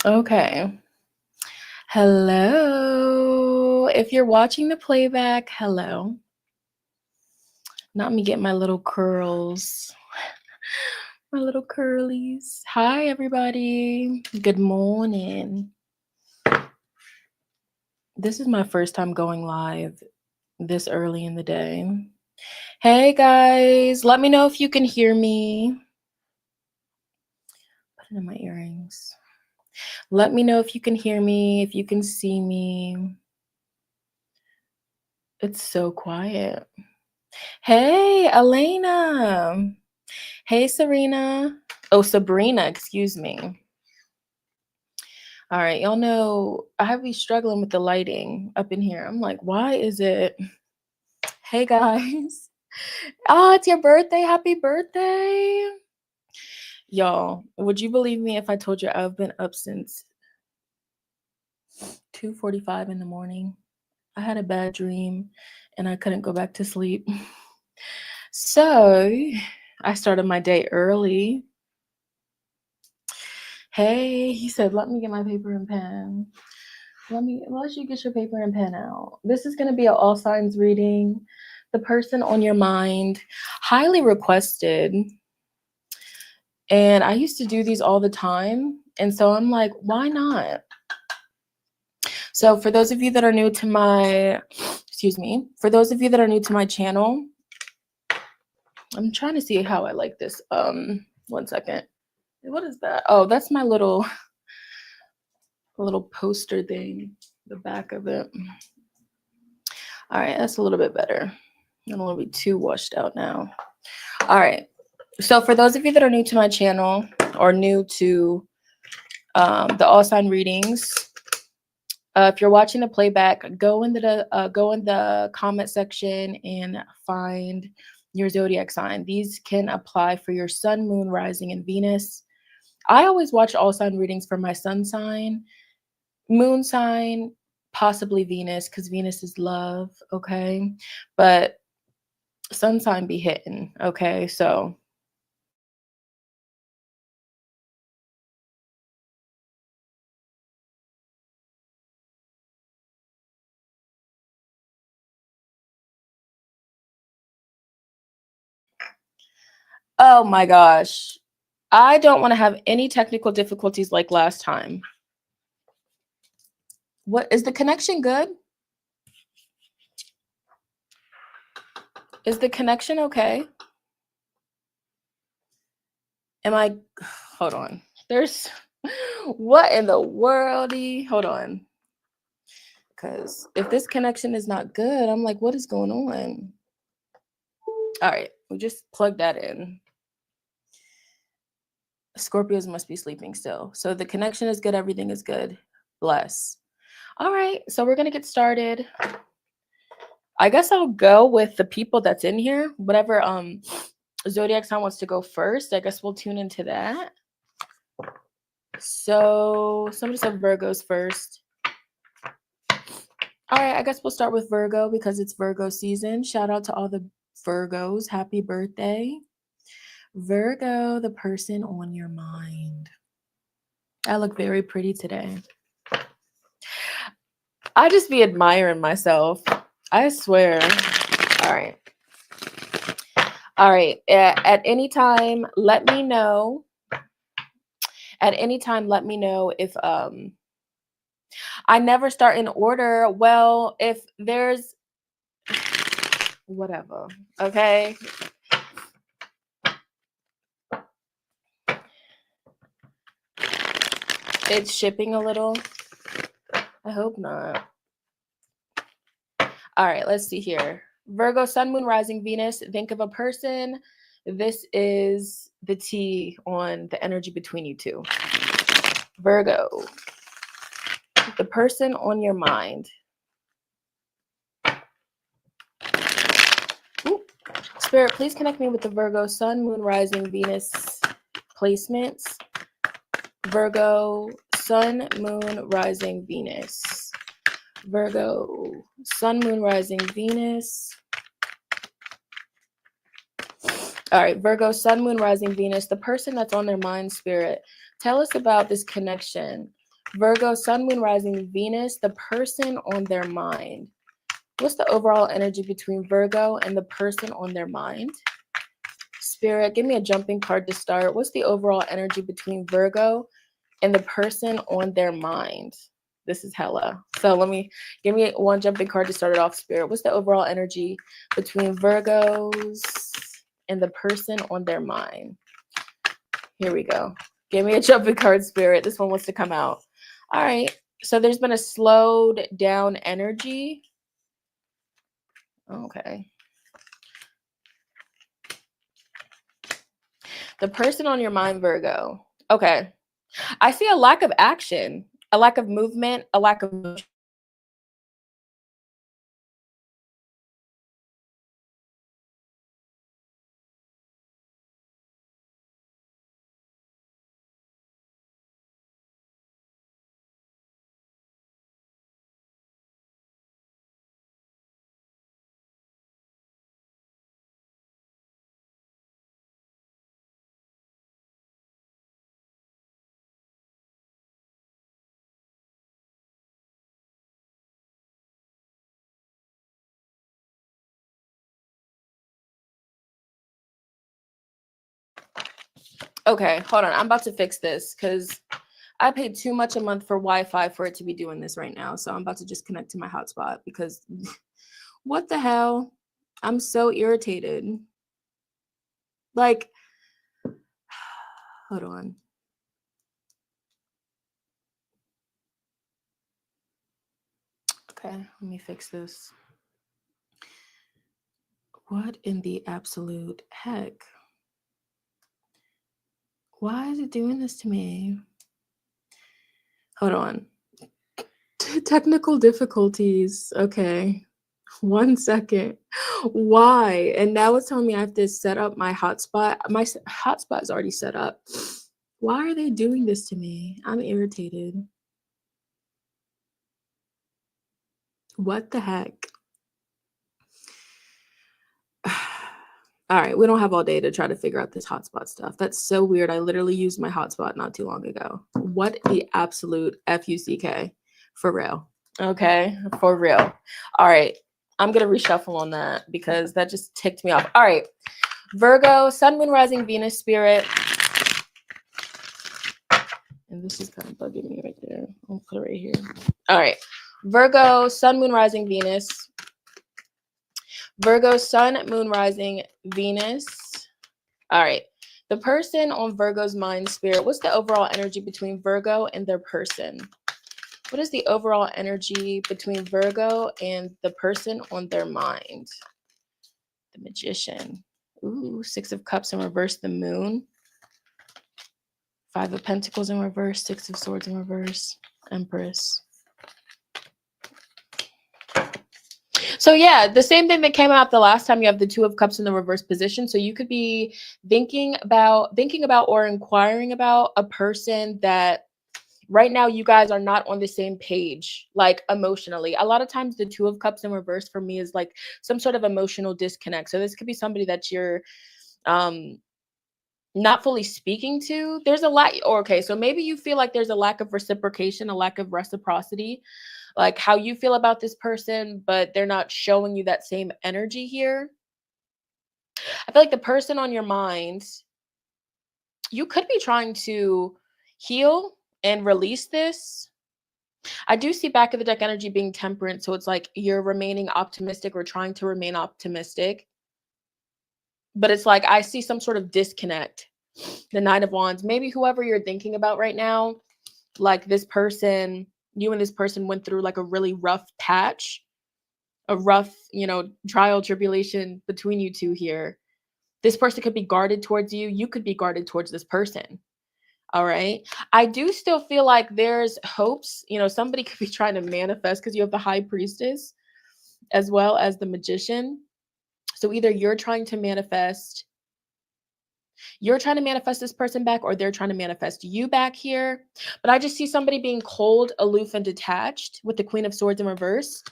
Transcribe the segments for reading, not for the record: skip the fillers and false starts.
Okay. Hello. If you're watching the playback, hello. Not me getting my little curls. My little curlies. Hi, everybody. Good morning. This is my first time going live this early in the day. Hey, guys. Let me know if you can hear me. Put it in my earrings. Let me know if you can hear me, if you can see me. It's so quiet. Hey, Elena. Hey, Serena. Oh, Sabrina, excuse me. All right, y'all know I be struggling with the lighting up in here. I'm like, why is it? Hey, guys. Oh, it's your birthday. Happy birthday. Y'all, would you believe me if I told you I've been up since 2:45 in the morning? I had a bad dream and I couldn't go back to sleep. So I started my day early. Hey, he said, let me get my paper and pen. Let you get your paper and pen out. This is going to be an all signs reading. The person on your mind, highly requested. And I used to do these all the time. And so I'm like, why not? So for those of you that are new to my, for those of you that are new to my channel, I'm trying to see how I like this. 1 second. What is that? Oh, that's my little poster thing, the back of it. All right, that's a little bit better. I don't want to be too washed out now. All right. So for those of you that are new to my channel or new to the all sign readings, if you're watching the playback, go in the comment section and find your zodiac sign. These can apply for your sun, moon, rising, and Venus. I always watch all sign readings for my sun sign, moon sign, possibly Venus, because Venus is love, okay? But sun sign be hitting, okay? So oh my gosh. I don't want to have any technical difficulties like last time. What is the connection good? Is the connection okay? Am I hold on. There's what in the worldy? Hold on. Because if this connection is not good, I'm like, what is going on? All right, we just plug that in. Scorpios must be sleeping still. So the connection is good, everything is good. Bless. All right, so we're gonna get started. I guess I'll go with the people that's in here. Whatever zodiac sign wants to go first, I guess we'll tune into that. So somebody said Virgo's first. All right, I guess we'll start with Virgo because it's Virgo season. Shout out to all the Virgos. Happy birthday. Virgo, the person on your mind. I look very pretty today. I just be admiring myself. I swear. All right. All right. At any time, let me know. At any time, let me know if I never start in order. Well, if there's whatever, okay? It's shipping a little. I hope not. All right, let's see here. Virgo, sun, moon, rising, Venus. Think of a person. This is the T on the energy between you two. Virgo, the person on your mind. Ooh. Spirit, please connect me with the Virgo, sun, moon, rising, Venus placements. Virgo, sun, moon, rising, Venus. Virgo, sun, moon, rising, Venus. All right, Virgo, sun, moon, rising, Venus. The person that's on their mind, Spirit. Tell us about this connection. Virgo, Sun, Moon, Rising, Venus, the person on their mind. What's the overall energy between Virgo and the person on their mind? Spirit, give me a jumping card to start. What's the overall energy between Virgo and the person on their mind? This is hella. So give me one jumping card to start it off, Spirit. What's the overall energy between Virgos and the person on their mind? Here we go. Give me a jumping card, Spirit. This one wants to come out. All right. So there's been a slowed down energy. Okay. The person on your mind, Virgo. Okay. I see a lack of action, a lack of movement, a lack of motion. Okay, hold on. I'm about to fix this because I paid too much a month for Wi-Fi for it to be doing this right now. So I'm about to just connect to my hotspot because what the hell? I'm so irritated. Like, hold on. Okay, let me fix this. What in the absolute heck? Why is it doing this to me? Hold on. Technical difficulties. Okay. 1 second. Why? And now it's telling me I have to set up my hotspot. My hotspot is already set up. Why are they doing this to me? I'm irritated. What the heck? All right, we don't have all day to try to figure out this hotspot stuff. That's so weird. I literally used my hotspot not too long ago. What the absolute F-U-C-K? For real. Okay, for real. All right, I'm going to reshuffle on that because that just ticked me off. All right, Virgo, Sun, Moon, Rising, Venus, Spirit. And this is kind of bugging me right there. I'll put it right here. All right, Virgo, Sun, Moon, Rising, Venus. Virgo, Sun, Moon, Rising, Venus. All right. The person on Virgo's mind, Spirit, what's the overall energy between Virgo and their person? What is the overall energy between Virgo and the person on their mind? The Magician. Ooh, 6 of Cups in reverse, the Moon. 5 of Pentacles in reverse, 6 of Swords in reverse, Empress. So yeah, the same thing that came out the last time. You have the 2 of Cups in the reverse position. So you could be thinking about or inquiring about a person that right now you guys are not on the same page, like emotionally. A lot of times the 2 of Cups in reverse for me is like some sort of emotional disconnect. So this could be somebody that you're not fully speaking to. There's a lack, okay, so maybe you feel like there's a lack of reciprocation, a lack of reciprocity, like how you feel about this person, but they're not showing you that same energy here. I feel like the person on your mind, you could be trying to heal and release this. I do see back of the deck energy being temperance. So it's like you're remaining optimistic or trying to remain optimistic. But it's like I see some sort of disconnect. The 9 of Wands, maybe whoever you're thinking about right now, like this person, you and this person went through like a really rough patch, a rough, trial, tribulation between you two here. This person could be guarded towards you. You could be guarded towards this person. All right. I do still feel like there's hopes. Somebody could be trying to manifest because you have the High Priestess as well as the Magician. So either you're trying to manifest this person back, or they're trying to manifest you back here. But I just see somebody being cold, aloof, and detached with the Queen of Swords in reverse.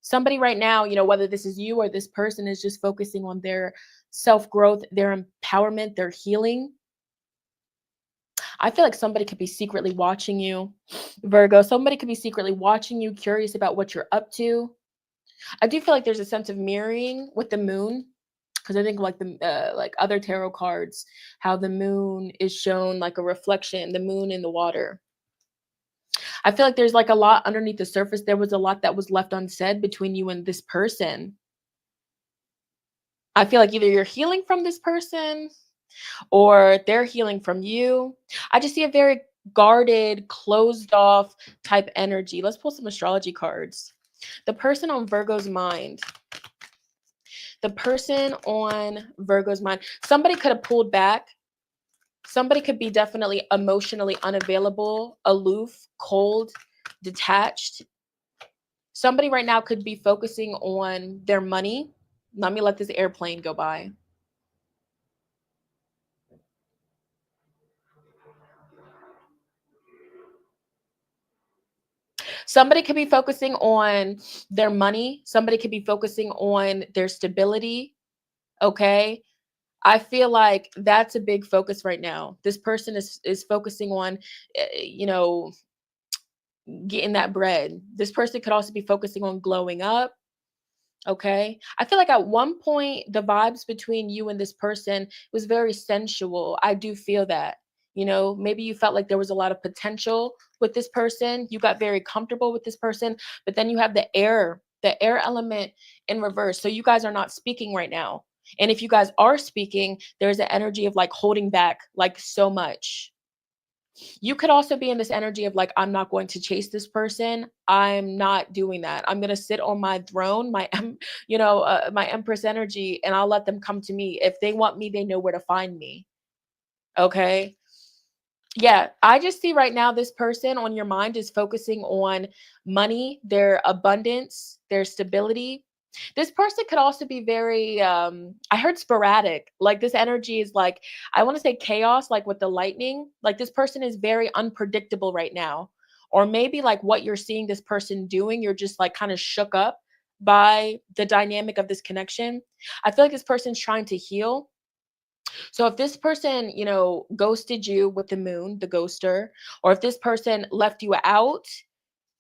Somebody right now, whether this is you or this person, is just focusing on their self-growth, their empowerment, their healing. I feel like somebody could be secretly watching you, Virgo. Somebody could be secretly watching you, curious about what you're up to. I do feel like there's a sense of mirroring with the moon, because I think like the like other tarot cards, how the moon is shown like a reflection, the moon in the water. I feel like there's like a lot underneath the surface. There was a lot that was left unsaid between you and this person. I feel like either you're healing from this person or they're healing from you. I just see a very guarded, closed off type energy. Let's pull some astrology cards. The person on Virgo's mind. The person on Virgo's mind. Somebody could have pulled back. Somebody could be definitely emotionally unavailable, aloof, cold, detached. Somebody right now could be focusing on their money. Let me let this airplane go by. Somebody could be focusing on their money. Somebody could be focusing on their stability. Okay. I feel like that's a big focus right now. This person is focusing on, you know, getting that bread. This person could also be focusing on glowing up. Okay. I feel like at one point, the vibes between you and this person was very sensual. I do feel that. Maybe you felt like there was a lot of potential with this person. You got very comfortable with this person, but then you have the air element in reverse. So you guys are not speaking right now. And if you guys are speaking, there's an energy of like holding back like so much. You could also be in this energy of like, I'm not going to chase this person. I'm not doing that. I'm going to sit on my throne, my empress energy, and I'll let them come to me. If they want me, they know where to find me. Okay. Yeah, I just see right now this person on your mind is focusing on money, their abundance, their stability. This person could also be very I heard sporadic. Like this energy is like, I want to say chaos, like with the lightning. Like this person is very unpredictable right now. Or maybe like what you're seeing this person doing, you're just like kind of shook up by the dynamic of this connection. I feel like this person's trying to heal. So if this person, ghosted you with the moon, the ghoster, or if this person left you out,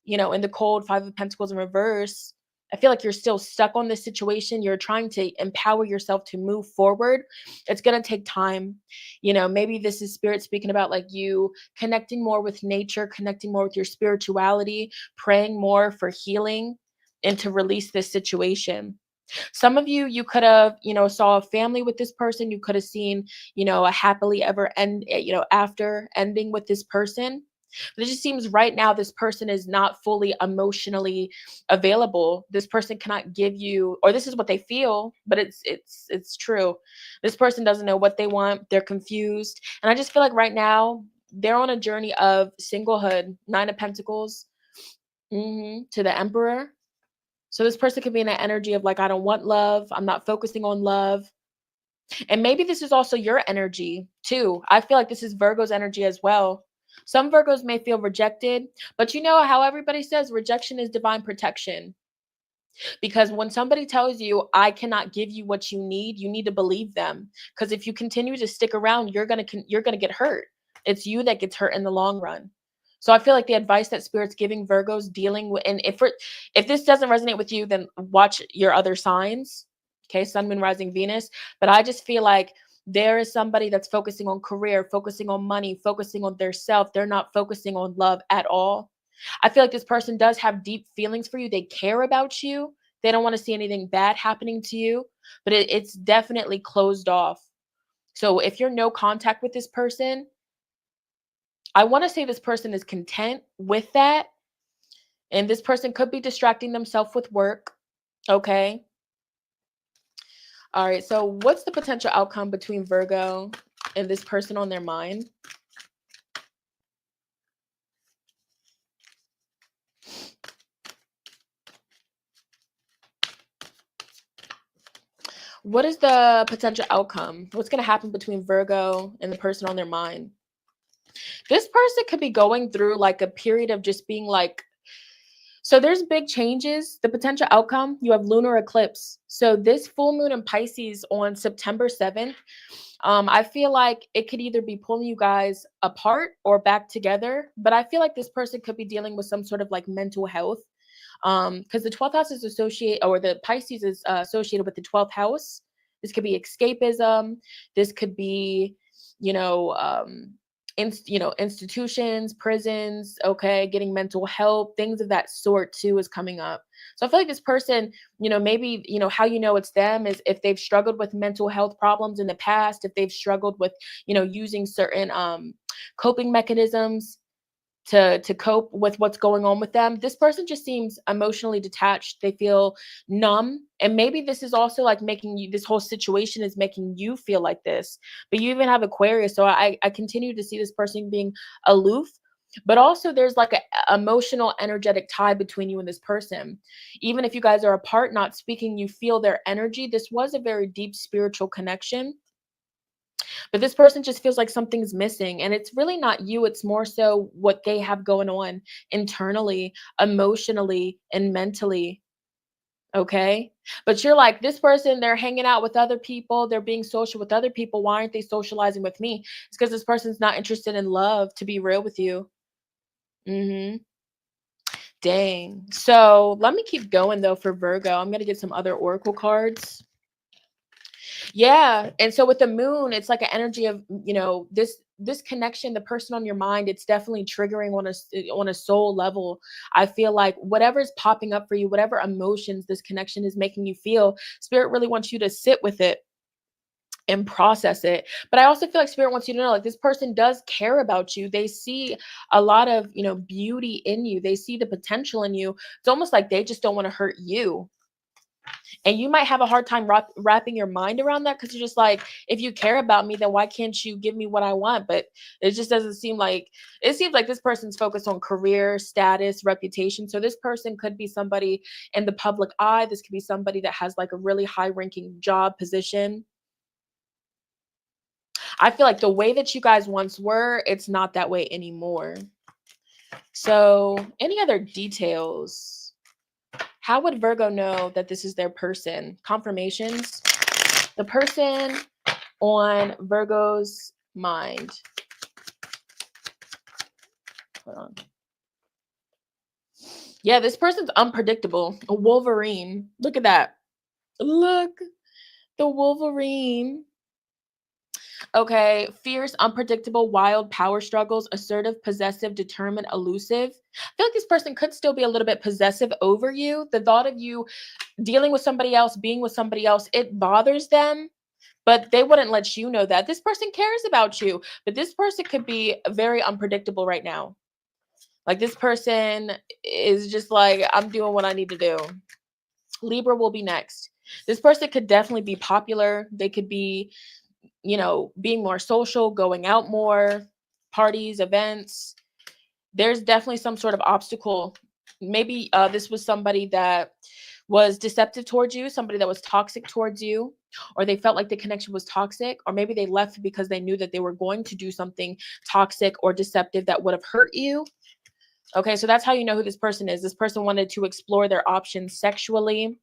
in the cold, Five of Pentacles in reverse, I feel like you're still stuck on this situation. You're trying to empower yourself to move forward. It's going to take time. Maybe this is spirit speaking about like you connecting more with nature, connecting more with your spirituality, praying more for healing and to release this situation. Some of you could have, saw a family with this person. You could have seen, a happily ever end, after ending with this person. But it just seems right now this person is not fully emotionally available. This person cannot give you, or this is what they feel, but it's true. This person doesn't know what they want. They're confused. And I just feel like right now they're on a journey of singlehood, Nine of Pentacles, to the Emperor. So this person could be in that energy of like, I don't want love. I'm not focusing on love. And maybe this is also your energy too. I feel like this is Virgo's energy as well. Some Virgos may feel rejected, but you know how everybody says rejection is divine protection. Because when somebody tells you, I cannot give you what you need to believe them. Because if you continue to stick around, you're gonna get hurt. It's you that gets hurt in the long run. So I feel like the advice that Spirit's giving Virgos dealing with, and if this doesn't resonate with you, then watch your other signs. Okay, Sun, Moon, Rising, Venus. But I just feel like there is somebody that's focusing on career, focusing on money, focusing on their self. They're not focusing on love at all. I feel like this person does have deep feelings for you. They care about you. They don't want to see anything bad happening to you, but it's definitely closed off. So if you're no contact with this person, I want to say this person is content with that. And this person could be distracting themselves with work. Okay. All right. So what's the potential outcome between Virgo and this person on their mind? What is the potential outcome? What's going to happen between Virgo and the person on their mind? This person could be going through like a period of just being like, So there's big changes. The potential outcome, you have lunar eclipse. So this full moon in Pisces on September 7th, I feel like it could either be pulling you guys apart or back together. But I feel like this person could be dealing with some sort of like mental health. Because the 12th house is associated, or the Pisces is associated with the 12th house. This could be escapism. This could be, you know, institutions, prisons, okay, getting mental help, things of that sort too is coming up. So I feel like this person, maybe, how it's them is if they've struggled with mental health problems in the past, if they've struggled with, using certain coping mechanisms to cope with what's going on with them. This person just seems emotionally detached. They feel numb. And maybe this is also like making you, this whole situation is making you feel like this. But you even have Aquarius. So I continue to see this person being aloof. But also there's like a emotional, energetic tie between you and this person. Even if you guys are apart, not speaking, you feel their energy. This was a very deep spiritual connection. But this person just feels like something's missing. And it's really not you. It's more so what they have going on internally, emotionally, and mentally. Okay. But you're like, this person, they're hanging out with other people. They're being social with other people. Why aren't they socializing with me? It's because this person's not interested in love, to be real with you. Dang. So let me keep going though for Virgo. I'm going to get some other oracle cards. Yeah, and so with the moon, it's like an energy of, this connection, the person on your mind, it's definitely triggering on a soul level. I feel like whatever's popping up for you, whatever emotions this connection is making you feel, spirit really wants you to sit with it and process it. But I also feel like spirit wants you to know, like, this person does care about you. They see a lot of, beauty in you. They see the potential in you. It's almost like they just don't want to hurt you. And you might have a hard time wrapping your mind around that, because you're just like, if you care about me, then why can't you give me what I want? But it just doesn't seem like, it seems like this person's focused on career, status, reputation. So this person could be somebody in the public eye. This could be somebody that has like a really high ranking job position. I feel like the way that you guys once were, it's not that way anymore. So any other details? How would Virgo know that this is their person? Confirmations. The person on Virgo's mind. Hold on. Yeah, this person's unpredictable. A Wolverine. Look at that. Look, the Wolverine. Okay, fierce, unpredictable, wild, power struggles, assertive, possessive, determined, elusive. I feel like this person could still be a little bit possessive over you. The thought of you dealing with somebody else, being with somebody else, it bothers them, but they wouldn't let you know that. This person cares about you, but this person could be very unpredictable right now. Like, this person is just like, I'm doing what I need to do. Libra will be next. This person could definitely be popular. They could be, being more social, going out more, parties, events. There's definitely some sort of obstacle. Maybe this was somebody that was deceptive towards you, somebody that was toxic towards you, or they felt like the connection was toxic, or maybe they left because they knew that they were going to do something toxic or deceptive that would have hurt you. Okay, so that's how you know who this person is. This person wanted to explore their options sexually.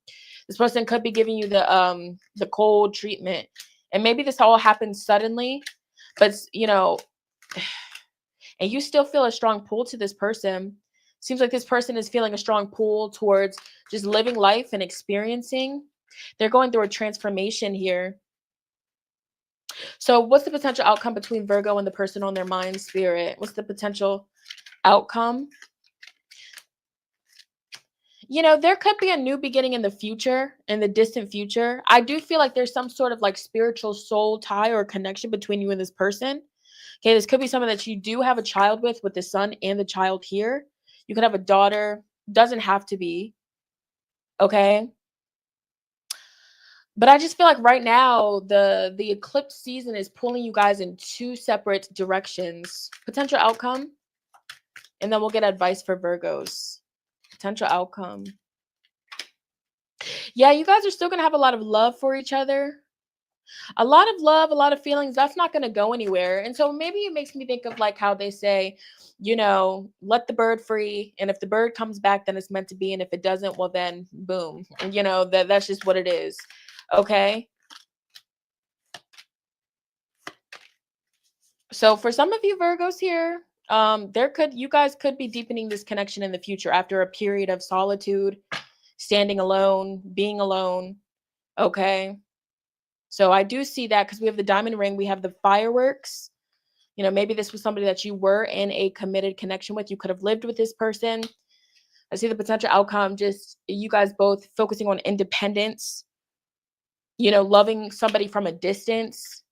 This person could be giving you the cold treatment. And maybe this all happens suddenly, but and you still feel a strong pull to this person. Seems like this person is feeling a strong pull towards just living life and experiencing. They're going through a transformation here. So what's the potential outcome between Virgo and the person on their mind, spirit? What's the potential outcome? There could be a new beginning in the future, in the distant future. I do feel like there's some sort of like spiritual soul tie or connection between you and this person. Okay, this could be someone that you do have a child with the son and the child here. You could have a daughter, doesn't have to be. Okay. But I just feel like right now the eclipse season is pulling you guys in two separate directions. Potential outcome, and then we'll get advice for Virgos. Potential outcome. Yeah, you guys are still gonna have a lot of love for each other. A lot of love, a lot of feelings, that's not going to go anywhere. And so maybe it makes me think of like how they say, let the bird free. And if the bird comes back, then it's meant to be. And if it doesn't, well, then boom, that's just what it is. Okay. So for some of you Virgos here, you guys could be deepening this connection in the future after a period of solitude, standing alone, being alone. Okay. So I do see that because we have the diamond ring, we have the fireworks. Maybe this was somebody that you were in a committed connection with. You could have lived with this person. I see the potential outcome, just you guys both focusing on independence, loving somebody from a distance.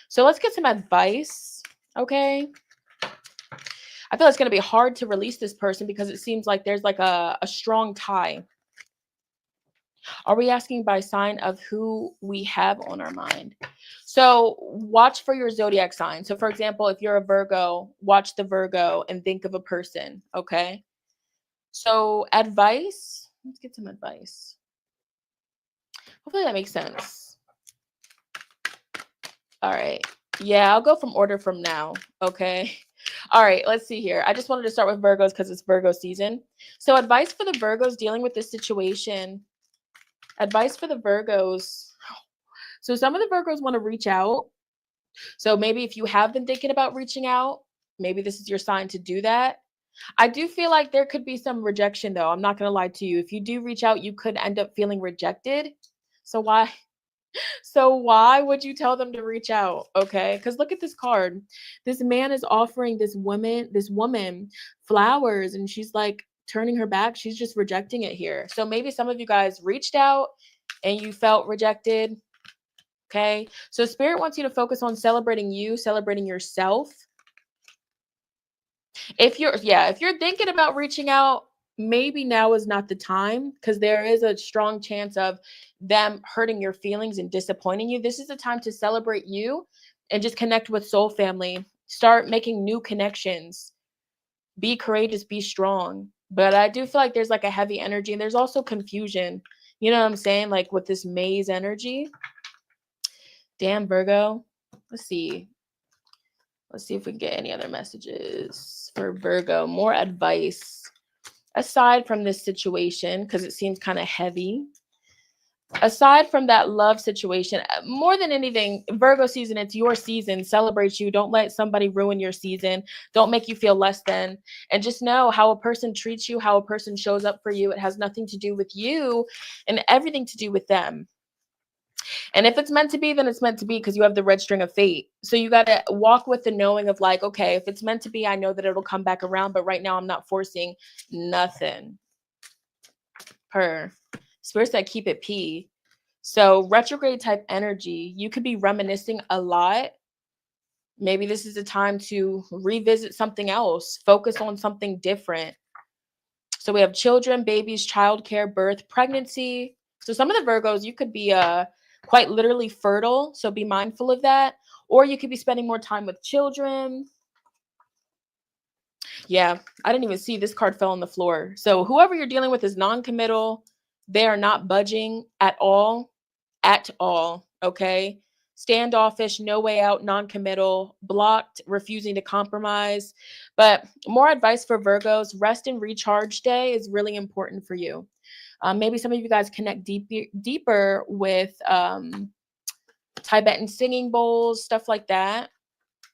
So let's get some advice. Okay. I feel it's going to be hard to release this person because it seems like there's like a strong tie. Are we asking by sign of who we have on our mind? So watch for your zodiac sign. So for example, if you're a Virgo, watch the Virgo and think of a person. Okay. So advice, let's get some advice. Hopefully that makes sense. All right. Yeah, I'll go from order from now. Okay. All right, let's see here. I just wanted to start with Virgos because it's Virgo season. So advice for the Virgos dealing with this situation. Advice for the Virgos. So some of the Virgos want to reach out. So maybe if you have been thinking about reaching out, maybe this is your sign to do that. I do feel like there could be some rejection though. I'm not going to lie to you. If you do reach out, you could end up feeling rejected. So why would you tell them to reach out? Okay. Because look at this card. This man is offering this woman flowers and she's like turning her back. She's just rejecting it here. So maybe some of you guys reached out and you felt rejected. Okay. So Spirit wants you to focus on celebrating you, celebrating yourself. If you're thinking about reaching out, maybe now is not the time because there is a strong chance of them hurting your feelings and disappointing you. This is the time to celebrate you and just connect with soul family. Start making new connections. Be courageous, be strong. But I do feel like there's like a heavy energy and there's also confusion. You know what I'm saying? Like with this maze energy. Damn, Virgo. Let's see. Let's see if we can get any other messages for Virgo. More advice. Aside from this situation, because it seems kind of heavy. Aside from that love situation, more than anything, Virgo season, it's your season. Celebrate you. Don't let somebody ruin your season. Don't make you feel less than. And just know how a person treats you, how a person shows up for you. It has nothing to do with you and everything to do with them. And if it's meant to be, then it's meant to be because you have the red string of fate. So you got to walk with the knowing of like, okay, if it's meant to be, I know that it'll come back around. But right now I'm not forcing nothing. Spirit said keep it P. So retrograde type energy, you could be reminiscing a lot. Maybe this is a time to revisit something else. Focus on something different. So we have children, babies, childcare, birth, pregnancy. So some of the Virgos, you could be quite literally fertile. So be mindful of that. Or you could be spending more time with children. Yeah, I didn't even see this card fell on the floor. So whoever you're dealing with is non-committal. They are not budging at all. At all. Okay. Standoffish, no way out, non-committal, blocked, refusing to compromise. But more advice for Virgos, rest and recharge day is really important for you. Maybe some of you guys connect deeper with Tibetan singing bowls, stuff like that.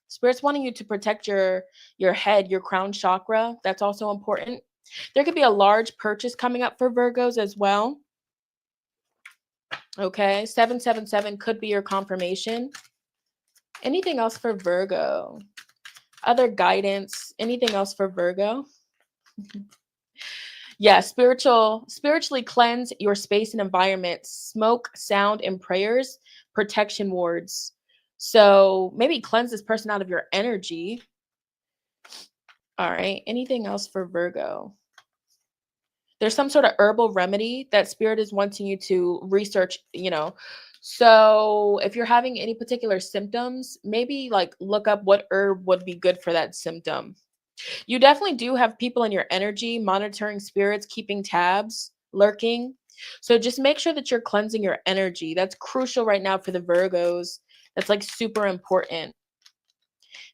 Spirit's wanting you to protect your head, your crown chakra. That's also important. There could be a large purchase coming up for Virgos as well. Okay, 777 could be your confirmation. Anything else for Virgo? Other guidance? Anything else for Virgo? Yeah, spiritually cleanse your space and environment. Smoke, sound, and prayers, protection wards. So maybe cleanse this person out of your energy. All right, anything else for Virgo? There's some sort of herbal remedy that Spirit is wanting you to research, So if you're having any particular symptoms, maybe like look up what herb would be good for that symptom. You definitely do have people in your energy monitoring spirits, keeping tabs, lurking. So just make sure that you're cleansing your energy. That's crucial right now for the Virgos. That's like super important.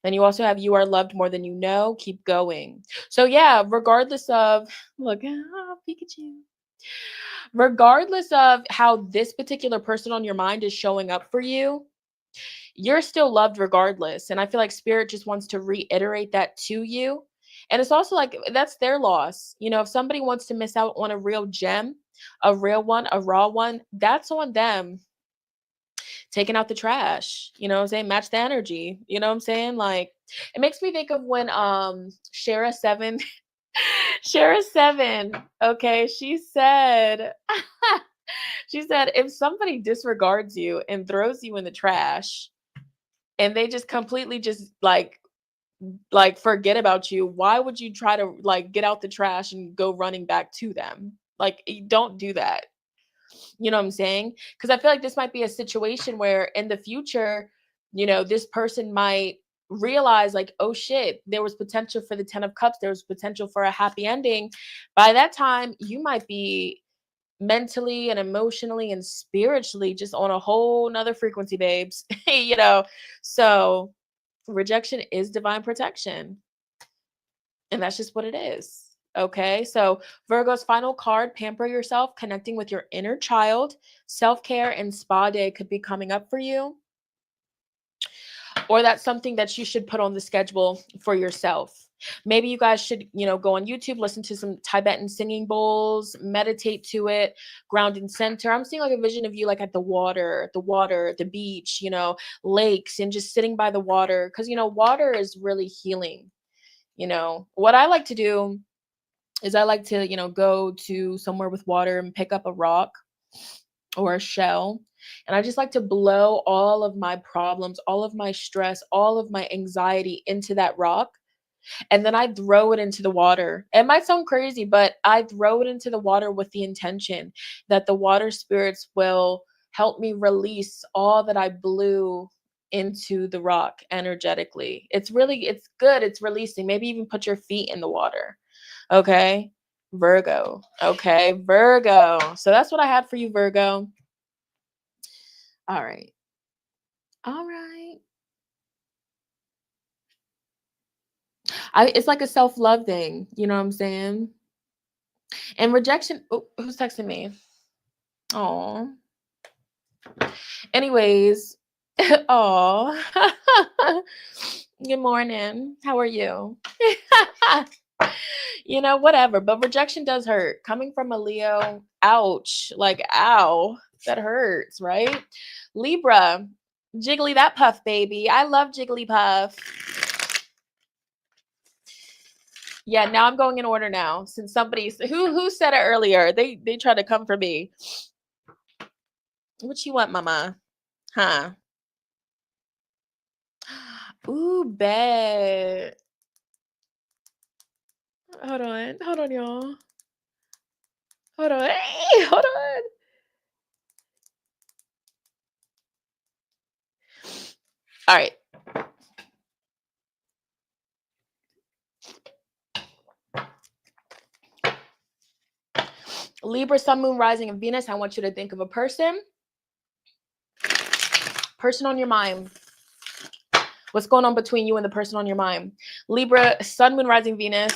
Then you also have you are loved more than you know. Keep going. So yeah, regardless of look, Pikachu. Regardless of how this particular person on your mind is showing up for you, you're still loved regardless. And I feel like spirit just wants to reiterate that to you. And it's also like that's their loss. You know, if somebody wants to miss out on a real gem, a real one, a raw one, that's on them. Taking out the trash, you know what I'm saying? Match the energy. You know what I'm saying? Like it makes me think of when Shara 7 Shara 7, okay, she said she said if somebody disregards you and throws you in the trash and they just completely just like forget about you, why would you try to like get out the trash and go running back to them? Like don't do that. You know what I'm saying? Because I feel like this might be a situation where in the future, you know, this person might realize like, oh shit, there was potential for the 10 of cups, there was potential for a happy ending. By that time, you might be mentally and emotionally and spiritually just on a whole nother frequency, babes. You know, so rejection is divine protection. And that's just what it is. Okay. So, Virgo's final card, pamper yourself, connecting with your inner child. Self care and spa day could be coming up for you. Or that's something that you should put on the schedule for yourself. Maybe you guys should, you know, go on YouTube, listen to some Tibetan singing bowls, meditate to it, ground and center. I'm seeing like a vision of you like at the beach, you know, lakes, and just sitting by the water. Cause, you know, water is really healing. You know, what I like to do is I like to, you know, go to somewhere with water and pick up a rock or a shell. And I just like to blow all of my problems, all of my stress, all of my anxiety into that rock. And then I throw it into the water. It might sound crazy, but I throw it into the water with the intention that the water spirits will help me release all that I blew into the rock energetically. It's good. It's releasing. Maybe even put your feet in the water. Okay. Virgo. Okay. Virgo. So that's what I had for you, Virgo. All right. All right. It's like a self-love thing. You know what I'm saying? And rejection. Oh, who's texting me? Oh. Anyways. Oh. Good morning. How are you? You know, whatever. But rejection does hurt. Coming from a Leo, ouch. Like, ow. That hurts, right? Libra. Jiggly that puff, baby. I love Jiggly Puff. Yeah, now I'm going in order now. Since somebody who said it earlier, they tried to come for me. What you want, mama? Huh? Ooh, bad. Hold on, y'all. Hold on, hey, hold on. All right. Libra, Sun, Moon, Rising, and Venus. I want you to think of a person on your mind. What's going on between you and the person on your mind? Libra, Sun, Moon, Rising, Venus.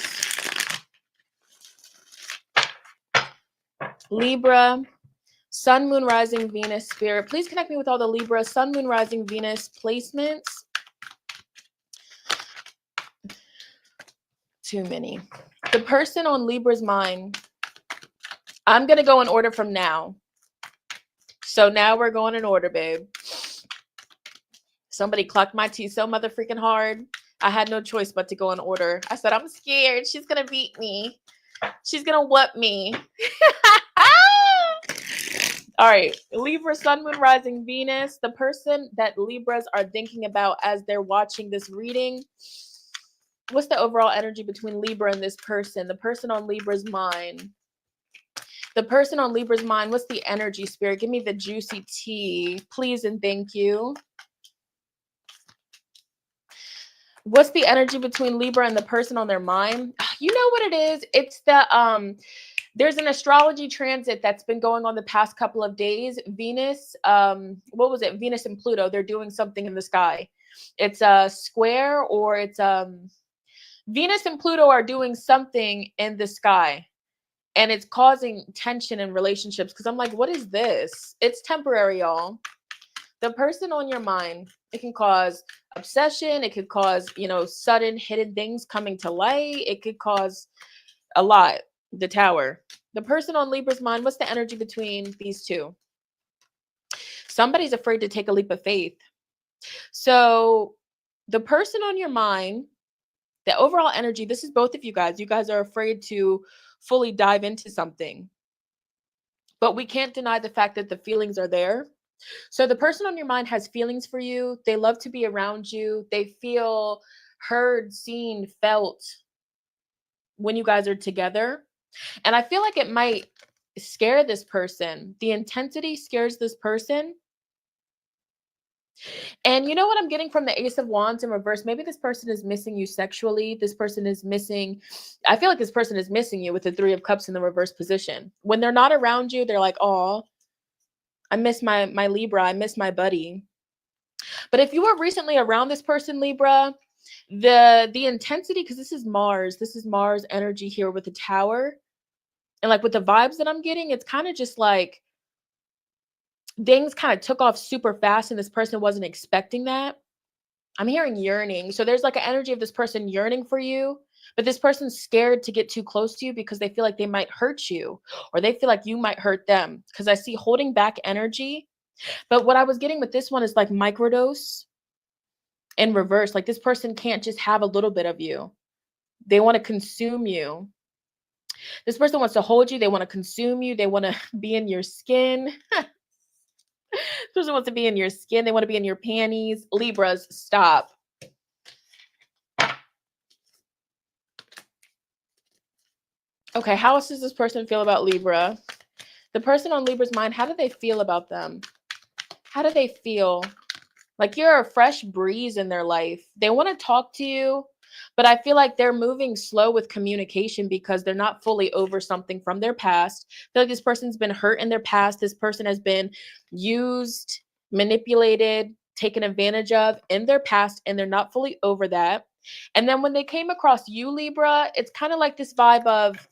Libra, Sun, Moon, Rising, Venus, Spirit. Please connect me with all the Libra, Sun, Moon, Rising, Venus placements. Too many. The person on Libra's mind. I'm going to go in order from now. So now we're going in order, babe. Somebody clocked my teeth so mother freaking hard. I had no choice but to go in order. I said, I'm scared. She's going to beat me. She's going to whoop me. All right. Libra, Sun, Moon, Rising, Venus. The person that Libras are thinking about as they're watching this reading. What's the overall energy between Libra and this person? The person on Libra's mind. The person on Libra's mind, what's the energy, Spirit? Give me the juicy tea, please and thank you. What's the energy between Libra and the person on their mind? You know what it is? It's the There's an astrology transit that's been going on the past couple of days. Venus, what was it? Venus and Pluto, they're doing something in the sky. It's a square, or it's Venus and Pluto are doing something in the sky, and it's causing tension in relationships. Because I'm like, what is this? It's temporary, y'all. The person on your mind, it can cause obsession. It could cause, sudden hidden things coming to light. It could cause a lot. The Tower. The person on Libra's mind, what's the energy between these two? Somebody's afraid to take a leap of faith. So the person on your mind, the overall energy, this is both of you guys. You guys are afraid to fully dive into something. But we can't deny the fact that the feelings are there. So the person on your mind has feelings for you. They love to be around you. They feel heard, seen, felt when you guys are together. And I feel like it might scare this person. The intensity scares this person. And you know what I'm getting from the Ace of Wands in reverse? Maybe this person is missing you sexually. This person is missing, I feel like this person is missing you with the Three of Cups in the reverse position. When they're not around you, they're like, oh, I miss my Libra. I miss my buddy. But if you were recently around this person, Libra, the intensity, because this is Mars energy here with the Tower. And like with the vibes that I'm getting, it's kind of just like things kind of took off super fast and this person wasn't expecting that. I'm hearing yearning. So there's like an energy of this person yearning for you, but this person's scared to get too close to you because they feel like they might hurt you, or they feel like you might hurt them, because I see holding back energy. But what I was getting with this one is like microdose in reverse. Like this person can't just have a little bit of you. They want to consume you. This person wants to hold you. They want to consume you. They want to be in your skin. This person wants to be in your skin. They want to be in your panties. Libras, stop. Okay, how else does this person feel about Libra? The person on Libra's mind, how do they feel about them? How do they feel? Like you're a fresh breeze in their life. They want to talk to you, but I feel like they're moving slow with communication because they're not fully over something from their past. I feel like this person's been hurt in their past. This person has been used, manipulated, taken advantage of in their past, and they're not fully over that. And then when they came across you, Libra, it's kind of like this vibe of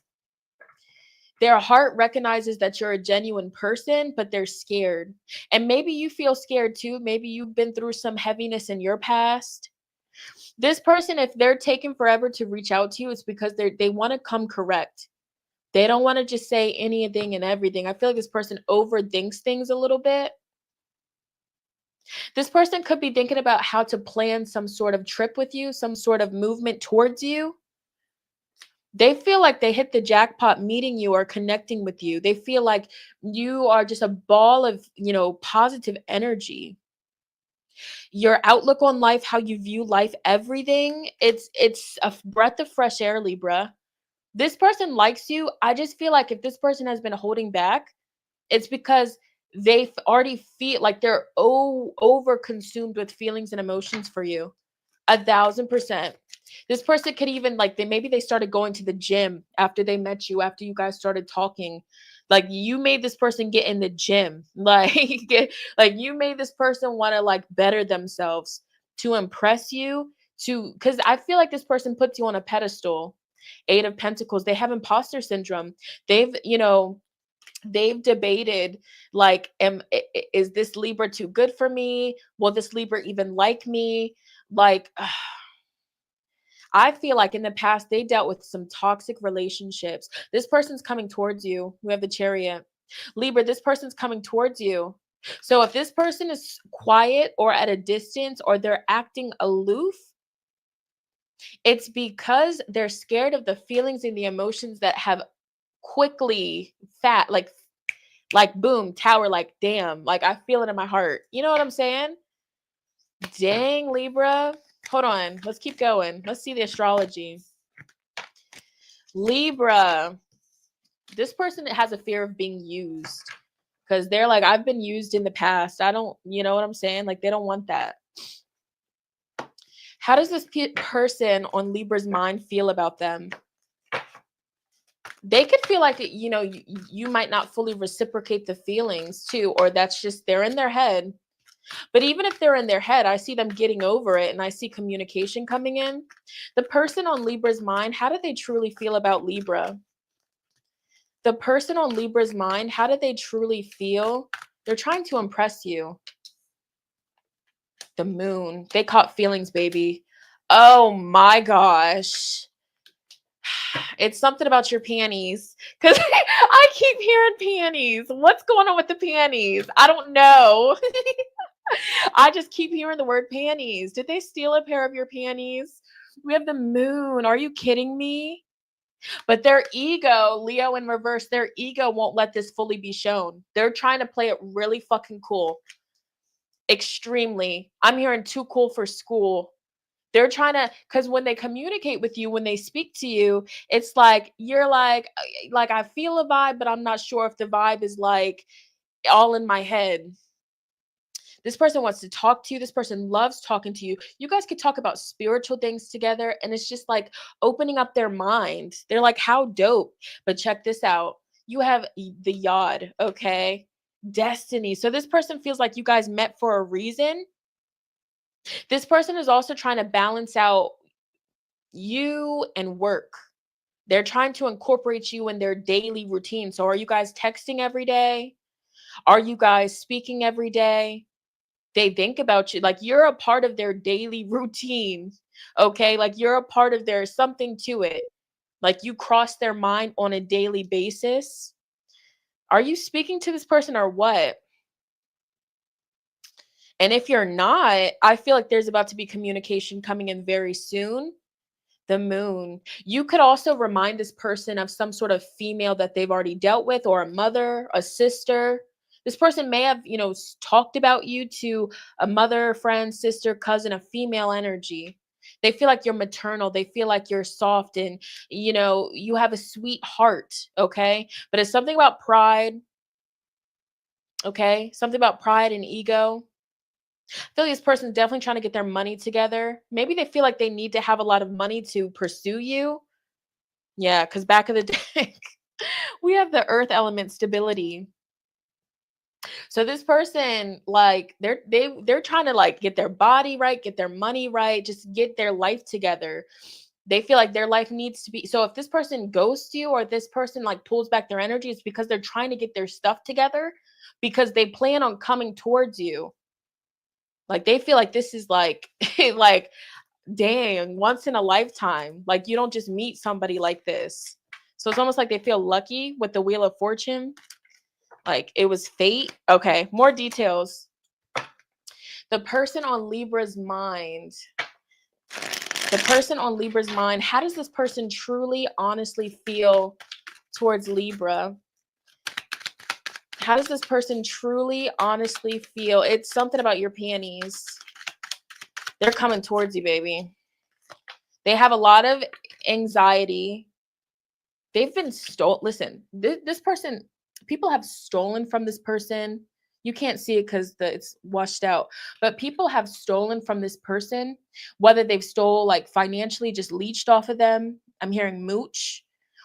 their heart recognizes that you're a genuine person, but they're scared. And maybe you feel scared too. Maybe you've been through some heaviness in your past. This person, if they're taking forever to reach out to you, it's because they want to come correct. They don't want to just say anything and everything. I feel like this person overthinks things a little bit. This person could be thinking about how to plan some sort of trip with you, some sort of movement towards you. They feel like they hit the jackpot meeting you or connecting with you. They feel like you are just a ball of, positive energy. Your outlook on life, how you view life, everything, it's a breath of fresh air, Libra. This person likes you. I just feel like if this person has been holding back, it's because they already feel like they're over consumed with feelings and emotions for you. 1,000%. This person could even maybe they started going to the gym after they met you, after you guys started talking. Like you made this person get in the gym. Like you made this person want to better themselves to impress you, because I feel like this person puts you on a pedestal. Eight of Pentacles, they have imposter syndrome. They've debated is this Libra too good for me? Will this Libra even like me? I feel like in the past, they dealt with some toxic relationships. This person's coming towards you. We have the Chariot. Libra, this person's coming towards you. So if this person is quiet or at a distance or they're acting aloof, it's because they're scared of the feelings and the emotions that have quickly boom, Tower, damn, I feel it in my heart. You know what I'm saying? Dang, Libra. Hold on. Let's keep going. Let's see the astrology. Libra. This person has a fear of being used because they're like, I've been used in the past. I don't, you know what I'm saying? They don't want that. How does this person on Libra's mind feel about them? They could feel like, you know, you might not fully reciprocate the feelings too, or that's just they're in their head. But even if they're in their head, I see them getting over it and I see communication coming in. The person on Libra's mind, how do they truly feel about Libra? The person on Libra's mind, how do they truly feel? They're trying to impress you. The moon. They caught feelings, baby. Oh my gosh. It's something about your panties. Because I keep hearing panties. What's going on with the panties? I don't know. I just keep hearing the word panties. Did they steal a pair of your panties? We have the moon. Are you kidding me? But their ego, Leo in reverse, their ego won't let this fully be shown. They're trying to play it really fucking cool. Extremely. I'm hearing too cool for school. They're trying to, because when they communicate with you, when they speak to you, it's like, you're like I feel a vibe, but I'm not sure if the vibe is like all in my head. This person wants to talk to you. This person loves talking to you. You guys could talk about spiritual things together. And it's just like opening up their mind. They're like, how dope. But check this out. You have the yod, okay? Destiny. So this person feels like you guys met for a reason. This person is also trying to balance out you and work. They're trying to incorporate you in their daily routine. So are you guys texting every day? Are you guys speaking every day? They think about you like you're a part of their daily routine. Okay? Like you're a part of their something to it. Like you cross their mind on a daily basis. Are you speaking to this person or what? And if you're not, I feel like there's about to be communication coming in very soon. The moon. You could also remind this person of some sort of female that they've already dealt with, or a mother, a sister. This person may have, you know, talked about you to a mother, friend, sister, cousin, a female energy. They feel like you're maternal. They feel like you're soft and, you know, you have a sweet heart. Okay. But it's something about pride. Okay. Something about pride and ego. I feel like this person's definitely trying to get their money together. Maybe they feel like they need to have a lot of money to pursue you. Yeah, because back of the deck, we have the earth element stability. So this person, like, they're trying to like get their body right, get their money right, just get their life together. They feel like their life needs to be. So if this person ghosts you or this person like pulls back their energy, it's because they're trying to get their stuff together because they plan on coming towards you. Like they feel like this is like like dang, once in a lifetime. Like you don't just meet somebody like this. So it's almost like they feel lucky with the Wheel of Fortune. Like it was fate. Okay, more details. The person on Libra's mind. The person on Libra's mind, how does this person truly, honestly feel towards Libra? How does this person truly, honestly feel? It's something about your panties. They're coming towards you, baby. They have a lot of anxiety. They've been stolen. Listen, this person, people have stolen from this person. You can't see it because it's washed out. But people have stolen from this person, whether they've stole like financially, just leached off of them. I'm hearing mooch,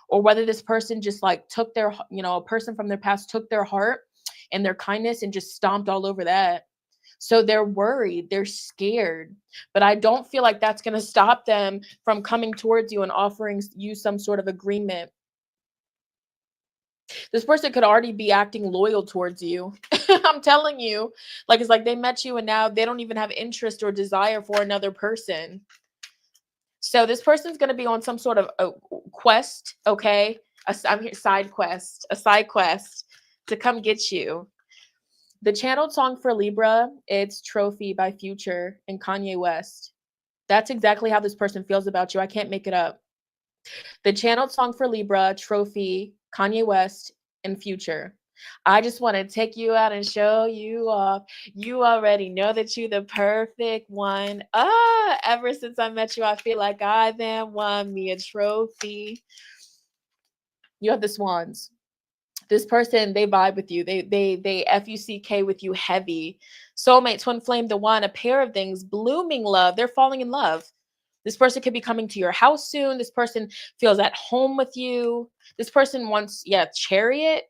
or whether this person just like took their, you know, a person from their past took their heart and their kindness and just stomped all over that. So they're worried, they're scared, but I don't feel like that's going to stop them from coming towards you and offering you some sort of agreement. This person could already be acting loyal towards you. I'm telling you, like it's like they met you and now they don't even have interest or desire for another person. So this person's going to be on some sort of a quest, okay? I'm here, side quest to come get you. The channeled song for Libra, it's Trophy by Future and Kanye West. That's exactly how this person feels about you. I can't make it up. The channeled song for Libra, Trophy, Kanye West, and Future. I just want to take you out and show you off. You already know that you're the perfect one. Ever since I met you, I feel like I then won me a trophy. You have the swans. This person, they vibe with you. They fuck with you heavy. Soulmate, twin flame, the one, a pair of things, blooming love. They're falling in love. This person could be coming to your house soon. This person feels at home with you. This person wants, Chariot.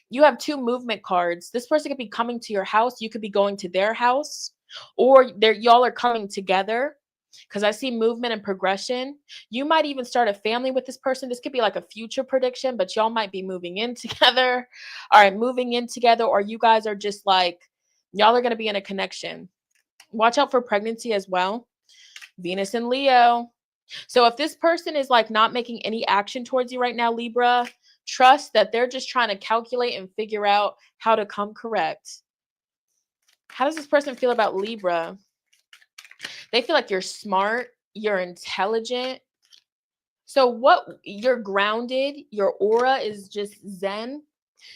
You have 2 movement cards. This person could be coming to your house. You could be going to their house, or y'all are coming together, because I see movement and progression. You might even start a family with this person. This could be like a future prediction, but y'all might be moving in together. All right, moving in together, or you guys are just like, y'all are going to be in a connection. Watch out for pregnancy as well. Venus and Leo. So if this person is like not making any action towards you right now, Libra, trust that they're just trying to calculate and figure out how to come correct. How does this person feel about Libra? They feel like you're smart, you're intelligent. So you're grounded, your aura is just zen.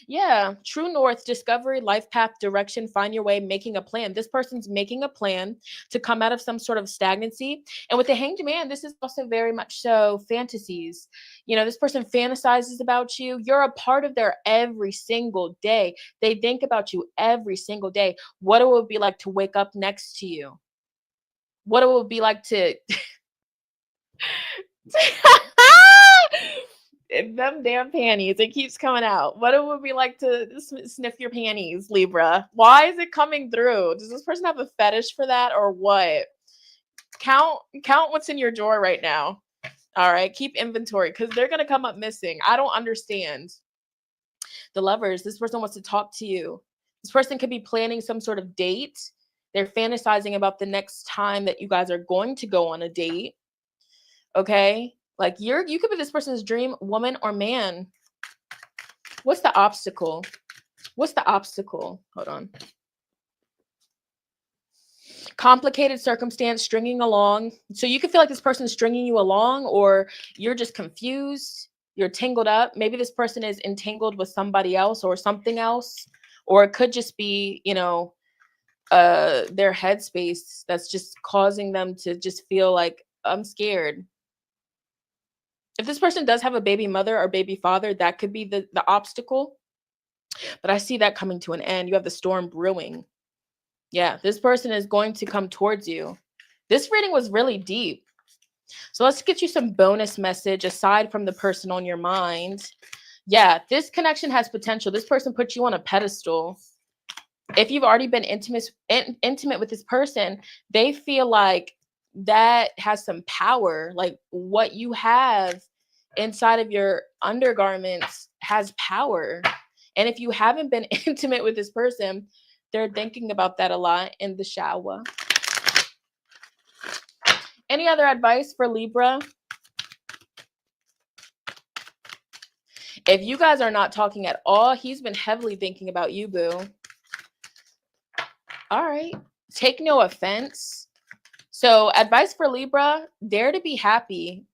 Yeah, true north, discovery, life path, direction, find your way, making a plan. This person's making a plan to come out of some sort of stagnancy. And with the Hanged Man, this is also very much so fantasies. This person fantasizes about you. You're a part of their every single day. They think about you every single day. What it would be like to wake up next to you. What it would be like to them damn panties, it keeps coming out. What it would be like to sniff your panties, Libra. Why is it coming through? Does this person have a fetish for that, or what? Count what's in your drawer right now. All right, keep inventory, because they're going to come up missing. I don't understand. The Lovers, this person wants to talk to you. This person could be planning some sort of date. They're fantasizing about the next time that you guys are going to go on a date. Okay? Like you could be this person's dream woman or man. What's the obstacle? What's the obstacle? Hold on. Complicated circumstance, stringing along. So you could feel like this person's stringing you along, or you're just confused. You're tangled up. Maybe this person is entangled with somebody else or something else. Or it could just be, their headspace that's just causing them to just feel like, I'm scared. If this person does have a baby mother or baby father, that could be the obstacle. But I see that coming to an end. You have the storm brewing. Yeah, this person is going to come towards you. This reading was really deep. So let's get you some bonus message aside from the person on your mind. Yeah, this connection has potential. This person puts you on a pedestal. If you've already been intimate with this person, they feel like that has some power. Like what you have inside of your undergarments has power. And if you haven't been intimate with this person, they're thinking about that a lot in the shower. Any other advice for Libra? If you guys are not talking at all, he's been heavily thinking about you, boo. All right. Take no offense. So advice for Libra, dare to be happy.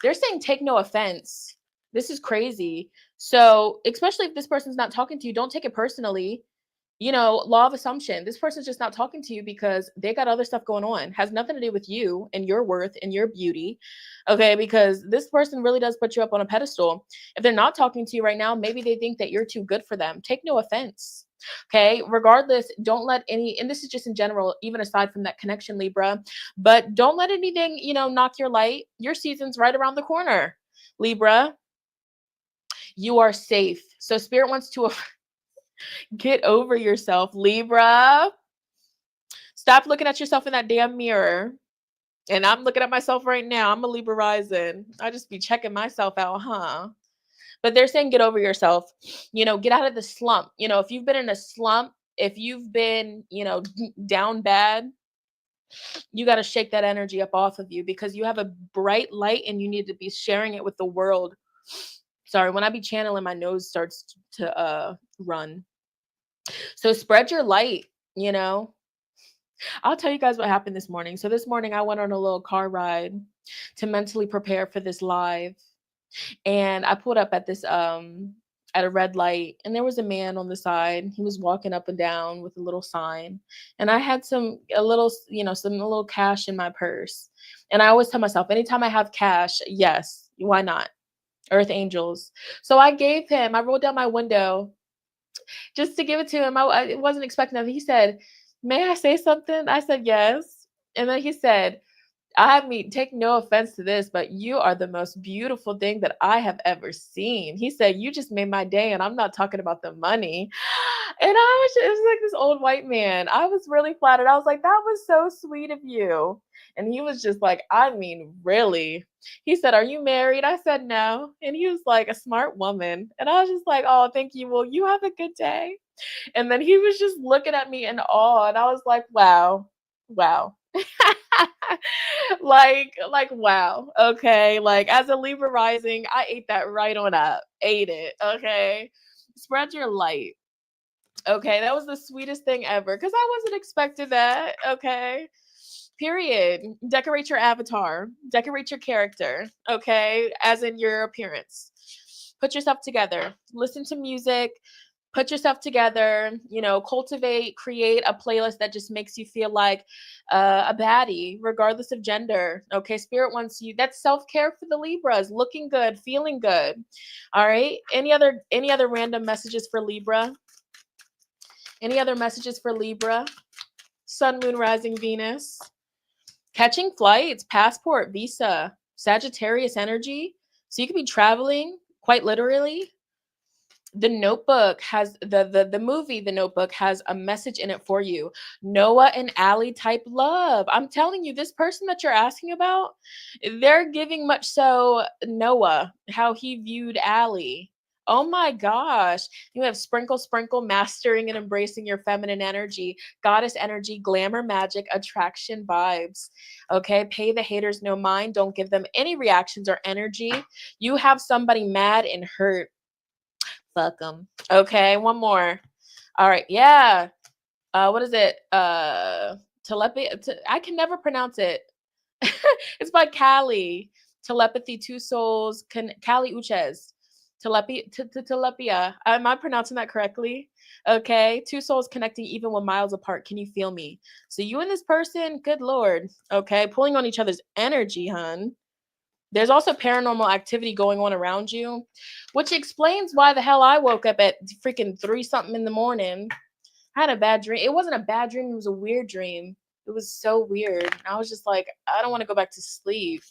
They're saying take no offense. This is crazy. So especially if this person's not talking to you, don't take it personally. Law of assumption. This person's just not talking to you because they got other stuff going on. Has nothing to do with you and your worth and your beauty. Okay, because this person really does put you up on a pedestal. If they're not talking to you right now, maybe they think that you're too good for them. Take no offense. Okay, regardless, don't let and this is just in general, even aside from that connection, Libra, but don't let anything, knock your light. Your season's right around the corner, Libra. You are safe. So Spirit wants to get over yourself, Libra. Stop looking at yourself in that damn mirror. And I'm looking at myself right now. I'm a Libra rising. I just be checking myself out, huh? But they're saying get over yourself. Get out of the slump. If you've been in a slump, if you've been, down bad, you got to shake that energy up off of you, because you have a bright light and you need to be sharing it with the world. Sorry, when I be channeling, my nose starts to run. So spread your light, I'll tell you guys what happened this morning. So this morning I went on a little car ride to mentally prepare for this live. And I pulled up at this at a red light, and there was a man on the side. He was walking up and down with a little sign. And I had some little cash in my purse. And I always tell myself, anytime I have cash, yes, why not? Earth angels. So I rolled down my window just to give it to him. I wasn't expecting that. He said, "May I say something?" I said, "Yes." And then he said, I mean, take no offense to this, but you are the most beautiful thing that I have ever seen. He said, you just made my day, and I'm not talking about the money. And it was like this old white man. I was really flattered. I was like, that was so sweet of you. And he was just like, I mean, really? He said, are you married? I said, no. And he was like, a smart woman. And I was just like, oh, thank you. Well, you have a good day. And then he was just looking at me in awe. And I was like, wow, wow. Wow. Okay. Like, as a Libra rising, I ate that right on up. Ate it. Okay. Spread your light. Okay. That was the sweetest thing ever because I wasn't expecting that. Okay. Period. Decorate your avatar, decorate your character. Okay. As in your appearance. Put yourself together. Listen to music. Put yourself together, cultivate, create a playlist that just makes you feel like a baddie, regardless of gender. Okay, spirit wants you. That's self-care for the Libras, looking good, feeling good. All right. Any other random messages for Libra? Any other messages for Libra? Sun, Moon, Rising, Venus. Catching flights, passport, visa, Sagittarius energy. So you could be traveling quite literally. The Notebook has the movie The Notebook has a message in it for you. Noah and Allie type love. I'm telling you, this person that you're asking about, they're giving much so Noah, how he viewed Allie. Oh my gosh. You have sprinkle, mastering and embracing your feminine energy, goddess energy, glamour, magic, attraction vibes. Okay. Pay the haters no mind. Don't give them any reactions or energy. You have somebody mad and hurt. Fuck them. Okay, one more. All right, yeah. What is it? Telepathy. I can never pronounce it. It's by Kali. Telepathy, Two Souls. Kali Uchez. Telepia. Am I pronouncing that correctly? Okay, two souls connecting even when miles apart. Can you feel me? So you and this person, good lord. Okay, pulling on each other's energy, hun. There's also paranormal activity going on around you, which explains why the hell I woke up at freaking 3 something in the morning. I had a bad dream. It wasn't a bad dream. It was a weird dream. It was so weird. I was just like, I don't want to go back to sleep.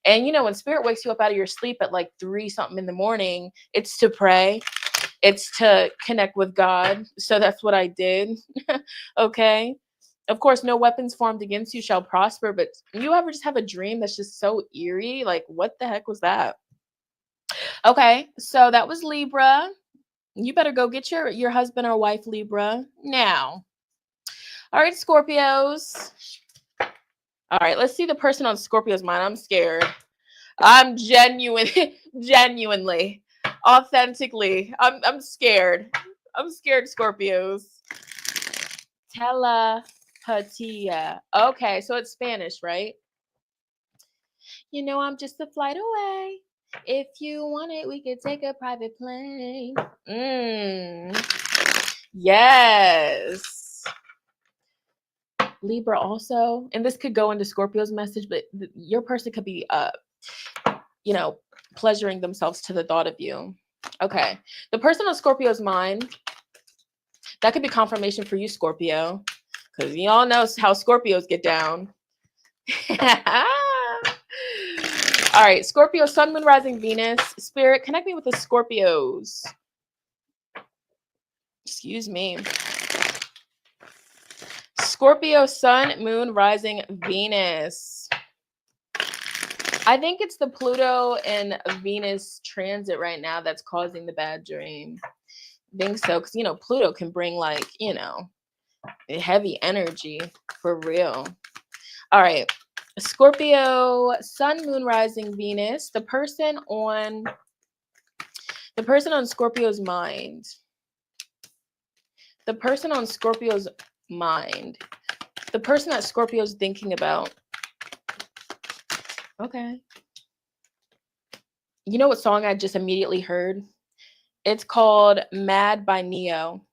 And when spirit wakes you up out of your sleep at like 3 something in the morning, it's to pray. It's to connect with God. So that's what I did. Okay. Of course, no weapons formed against you shall prosper, but you ever just have a dream that's just so eerie? Like, what the heck was that? Okay, so that was Libra. You better go get your husband or wife, Libra, now. All right, Scorpios. All right, let's see the person on Scorpio's mind. I'm scared. I'm genuinely, authentically. I'm scared. I'm scared, Scorpios. Telepatia. Okay, so it's Spanish, right? I'm just a flight away. If you want it, we could take a private plane. Yes. Libra also, and this could go into Scorpio's message, but your person could be pleasuring themselves to the thought of you. Okay. The person on Scorpio's mind, that could be confirmation for you, Scorpio, because y'all know how Scorpios get down. All right, Scorpio, Sun, Moon, Rising, Venus. Spirit, connect me with the Scorpios. Excuse me. Scorpio, Sun, Moon, Rising, Venus. I think it's the Pluto and Venus transit right now that's causing the bad dream. I think so, because, Pluto can bring, like, heavy energy for real. All right. Scorpio, Sun, Moon, Rising, Venus. The person on Scorpio's mind. The person on Scorpio's mind. The person that Scorpio's thinking about. Okay. You know what song I just immediately heard? It's called Mad by Neo.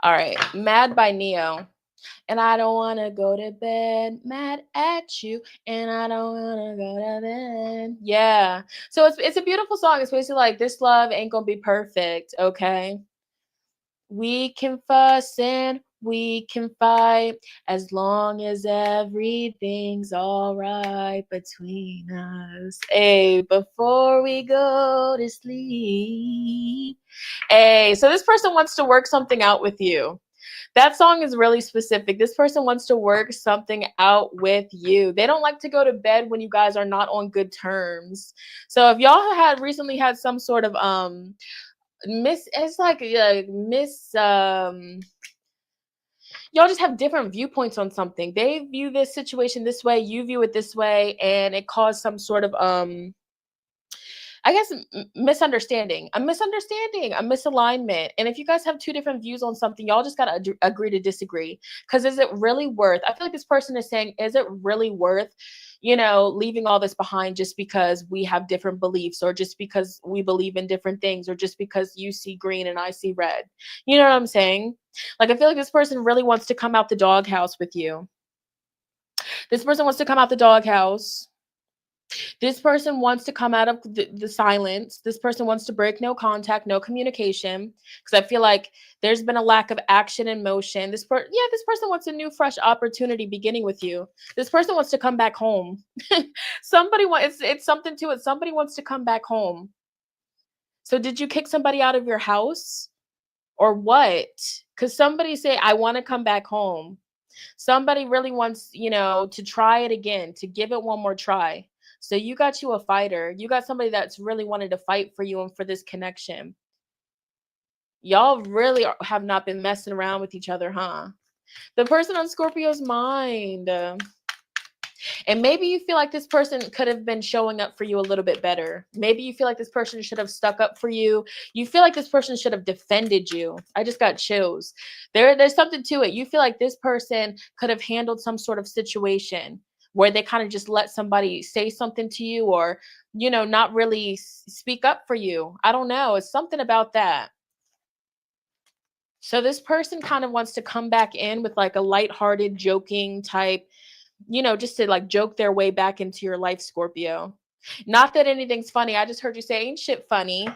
All right. Mad by Neo. And I don't want to go to bed mad at you. And I don't want to go to bed. Yeah. So it's a beautiful song. It's basically like, this love ain't going to be perfect. Okay. We can fuss and We can fight as long as everything's all right between us. Hey, before we go to sleep. Hey, so this person wants to work something out with you. That song is really specific. This person wants to work something out with you. They don't like to go to bed when you guys are not on good terms. So if y'all had recently had some sort of it's like y'all just have different viewpoints on something. They view this situation this way, you view it this way, and it caused some sort of I guess misunderstanding, a misalignment. And if you guys have two different views on something, y'all just gotta agree to disagree. Because is it really worth? I feel like this person is saying, is it really worth, leaving all this behind just because we have different beliefs, or just because we believe in different things, or just because you see green and I see red? You know what I'm saying? Like, I feel like this person really wants to come out the doghouse with you. This person wants to come out the doghouse. This person wants to come out of the silence. This person wants to break no contact, no communication. Because I feel like there's been a lack of action and motion. This person wants a new, fresh opportunity beginning with you. This person wants to come back home. Somebody wants it's something to it. Somebody wants to come back home. So did you kick somebody out of your house or what? Because somebody say, I want to come back home. Somebody really wants, to try it again, to give it one more try. So you got you a fighter. You got somebody that's really wanted to fight for you and for this connection. Y'all really have not been messing around with each other, huh? The person on Scorpio's mind. And maybe you feel like this person could have been showing up for you a little bit better. Maybe you feel like this person should have stuck up for you. You feel like this person should have defended you. I just got chills. There's something to it. You feel like this person could have handled some sort of situation where they kind of just let somebody say something to you, or, not really speak up for you. I don't know. It's something about that. So this person kind of wants to come back in with like a lighthearted, joking type, just to like joke their way back into your life, Scorpio. Not that anything's funny. I just heard you say, ain't shit funny.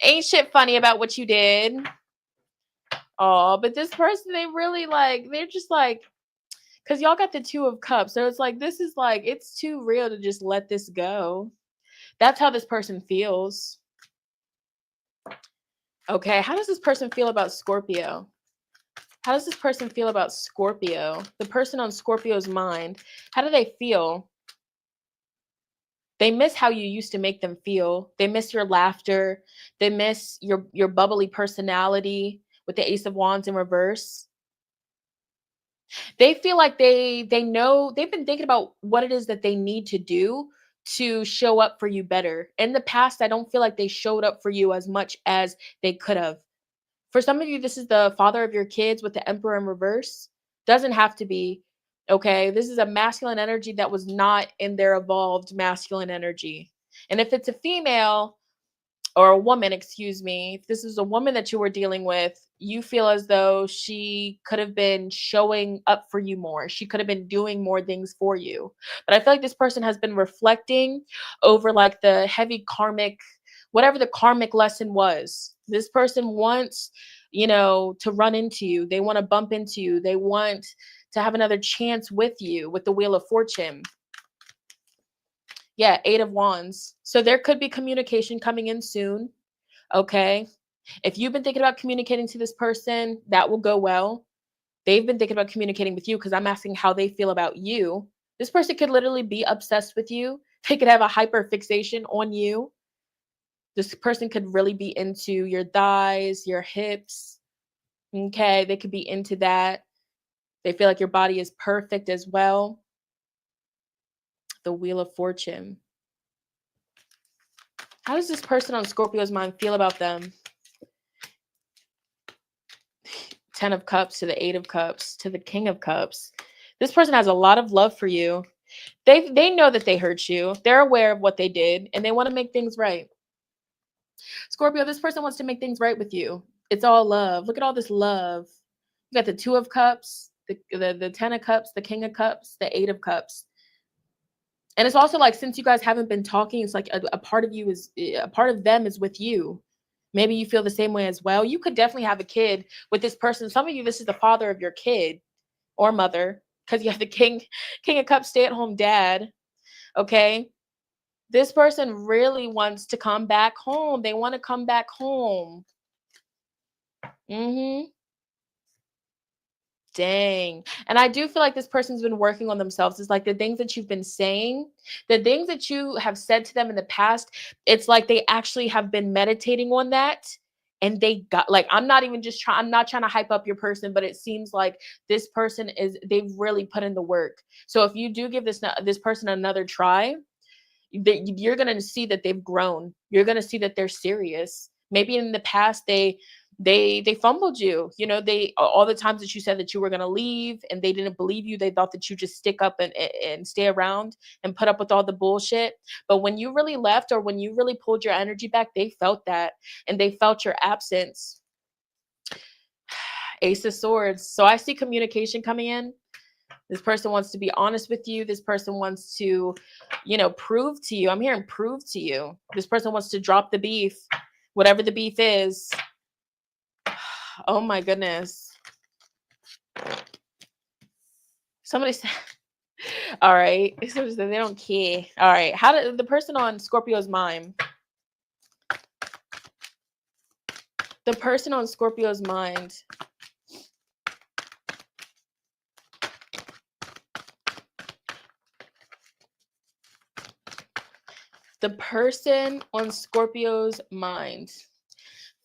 Ain't shit funny about what you did. Oh, but this person, they're just like, because y'all got the Two of Cups. So it's like, this is like, it's too real to just let this go. That's how this person feels. Okay, how does this person feel about Scorpio? How does this person feel about Scorpio? The person on Scorpio's mind, how do they feel? They miss how you used to make them feel. They miss your laughter. They miss your bubbly personality with the Ace of Wands in reverse. They feel like they know, they've been thinking about what it is that they need to do to show up for you better. In the past, I don't feel like they showed up for you as much as they could have. For some of you, this is the father of your kids with the Emperor in reverse. Doesn't have to be. Okay, this is a masculine energy that was not in their evolved masculine energy. And if it's a female or a woman, excuse me, if this is a woman that you were dealing with, you feel as though she could have been showing up for you more. She could have been doing more things for you. But I feel like this person has been reflecting over like the heavy karmic, whatever the karmic lesson was. This person wants, to run into you. They want to bump into you. They want to have another chance with you with the Wheel of Fortune. Yeah, Eight of Wands. So there could be communication coming in soon. Okay. If you've been thinking about communicating to this person, that will go well. They've been thinking about communicating with you because I'm asking how they feel about you. This person could literally be obsessed with you. They could have a hyper fixation on you. This person could really be into your thighs, your hips. Okay. They could be into that. They feel like your body is perfect as well. The Wheel of Fortune. How does this person on Scorpio's mind feel about them? 10 of Cups to the 8 of Cups to the King of Cups. This person has a lot of love for you. They know that they hurt you. They're aware of what they did, and they want to make things right. Scorpio, this person wants to make things right with you. It's all love. Look at all this love. You got the 2 of Cups, the 10 of Cups, the King of Cups, the 8 of Cups. And it's also like, since you guys haven't been talking, it's like a part of you is, a part of them is with you. Maybe you feel the same way as well. You could definitely have a kid with this person. Some of you, this is the father of your kid or mother, because you have the King of Cups, stay-at-home dad. Okay. This person really wants to come back home. They want to come back home. Dang. And I do feel like this person's been working on themselves. It's like the things that you've been saying, the things that you have said to them in the past, it's like they actually have been meditating on that. And they got, like, I'm not even just trying, I'm not trying to hype up your person, but it seems like this person is, they've really put in the work. So if you do give this person another try, you're going to see that they've grown. You're going to see that they're serious. Maybe in the past they fumbled you. You know, they, all the times that you said that you were going to leave and they didn't believe you. They thought that you just stick up and stay around and put up with all the bullshit. But when you really left, or when you really pulled your energy back, they felt that, and they felt your absence. Ace of Swords. So I see communication coming in. This person wants to be honest with you. This person wants to, you know, prove to you. I'm hearing prove to you. This person wants to drop the beef, whatever the beef is. Oh my goodness. Somebody said, all right. They don't care. All right. How did the person on Scorpio's mind? The person on Scorpio's mind. The person on Scorpio's mind.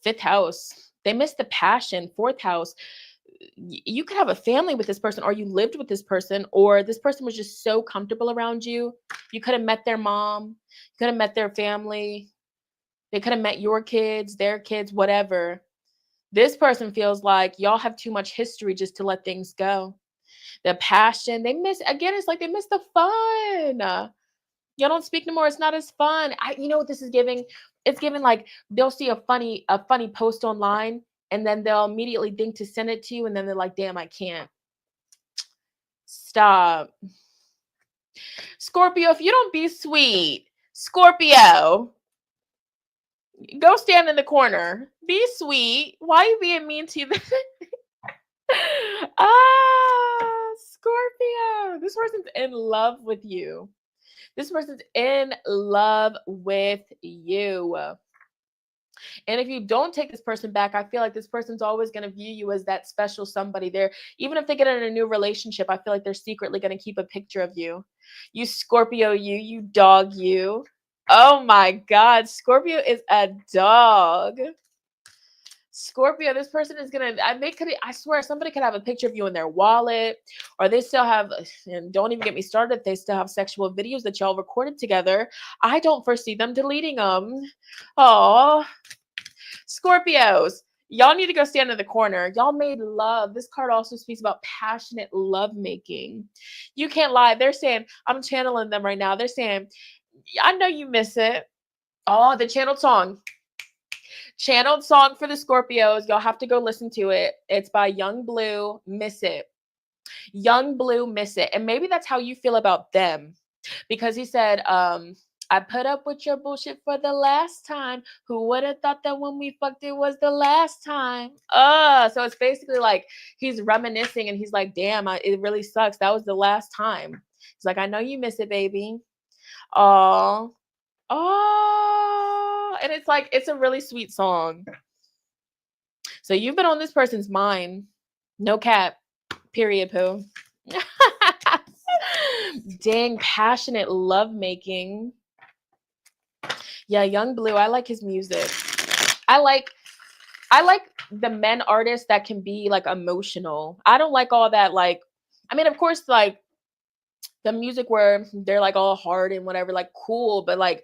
5th house. They miss the passion. 4th house. You could have a family with this person, or you lived with this person, or this person was just so comfortable around you. You could have met their mom. You could have met their family. They could have met your kids, their kids, whatever. This person feels like y'all have too much history just to let things go. The passion, they miss, again, it's like they miss the fun. Y'all don't speak no more. It's not as fun. You know what this is giving? It's giving like they'll see a funny post online, and then they'll immediately think to send it to you, and then they're like, damn, I can't. Stop. Scorpio, if you don't be sweet, Scorpio, go stand in the corner. Be sweet. Why are you being mean to you? Scorpio. This person's in love with you. This person's in love with you. And if you don't take this person back, I feel like this person's always going to view you as that special somebody there. Even if they get in a new relationship, I feel like they're secretly going to keep a picture of you. You Scorpio, you dog, you. Oh my God. Scorpio is a dog. Scorpio, this person is gonna, I swear somebody could have a picture of you in their wallet, or they still have, and don't even get me started, they still have sexual videos that y'all recorded together. I don't foresee them deleting them. Oh, Scorpios, y'all need to go stand in the corner. Y'all made love. This card also speaks about passionate love making. You can't lie. They're saying, I'm channeling them right now. They're saying, I know you miss it. Oh, the channeled song. Channeled song for the Scorpios. Y'all have to go listen to it. It's by Young Blue. Miss it. Young Blue, miss it. And maybe that's how you feel about them. Because he said, I put up with your bullshit for the last time. Who would have thought that when we fucked it was the last time? So it's basically like he's reminiscing, and he's like, damn, it really sucks. That was the last time. He's like, I know you miss it, baby. Oh. And it's like, it's a really sweet song. So you've been on this person's mind. No cap. Period, poo. Dang, passionate love making. Yeah, Young Blue. I like his music. I like the men artists that can be like emotional. I don't like all that, like, I mean, of course, like the music where they're like all hard and whatever, like cool, but like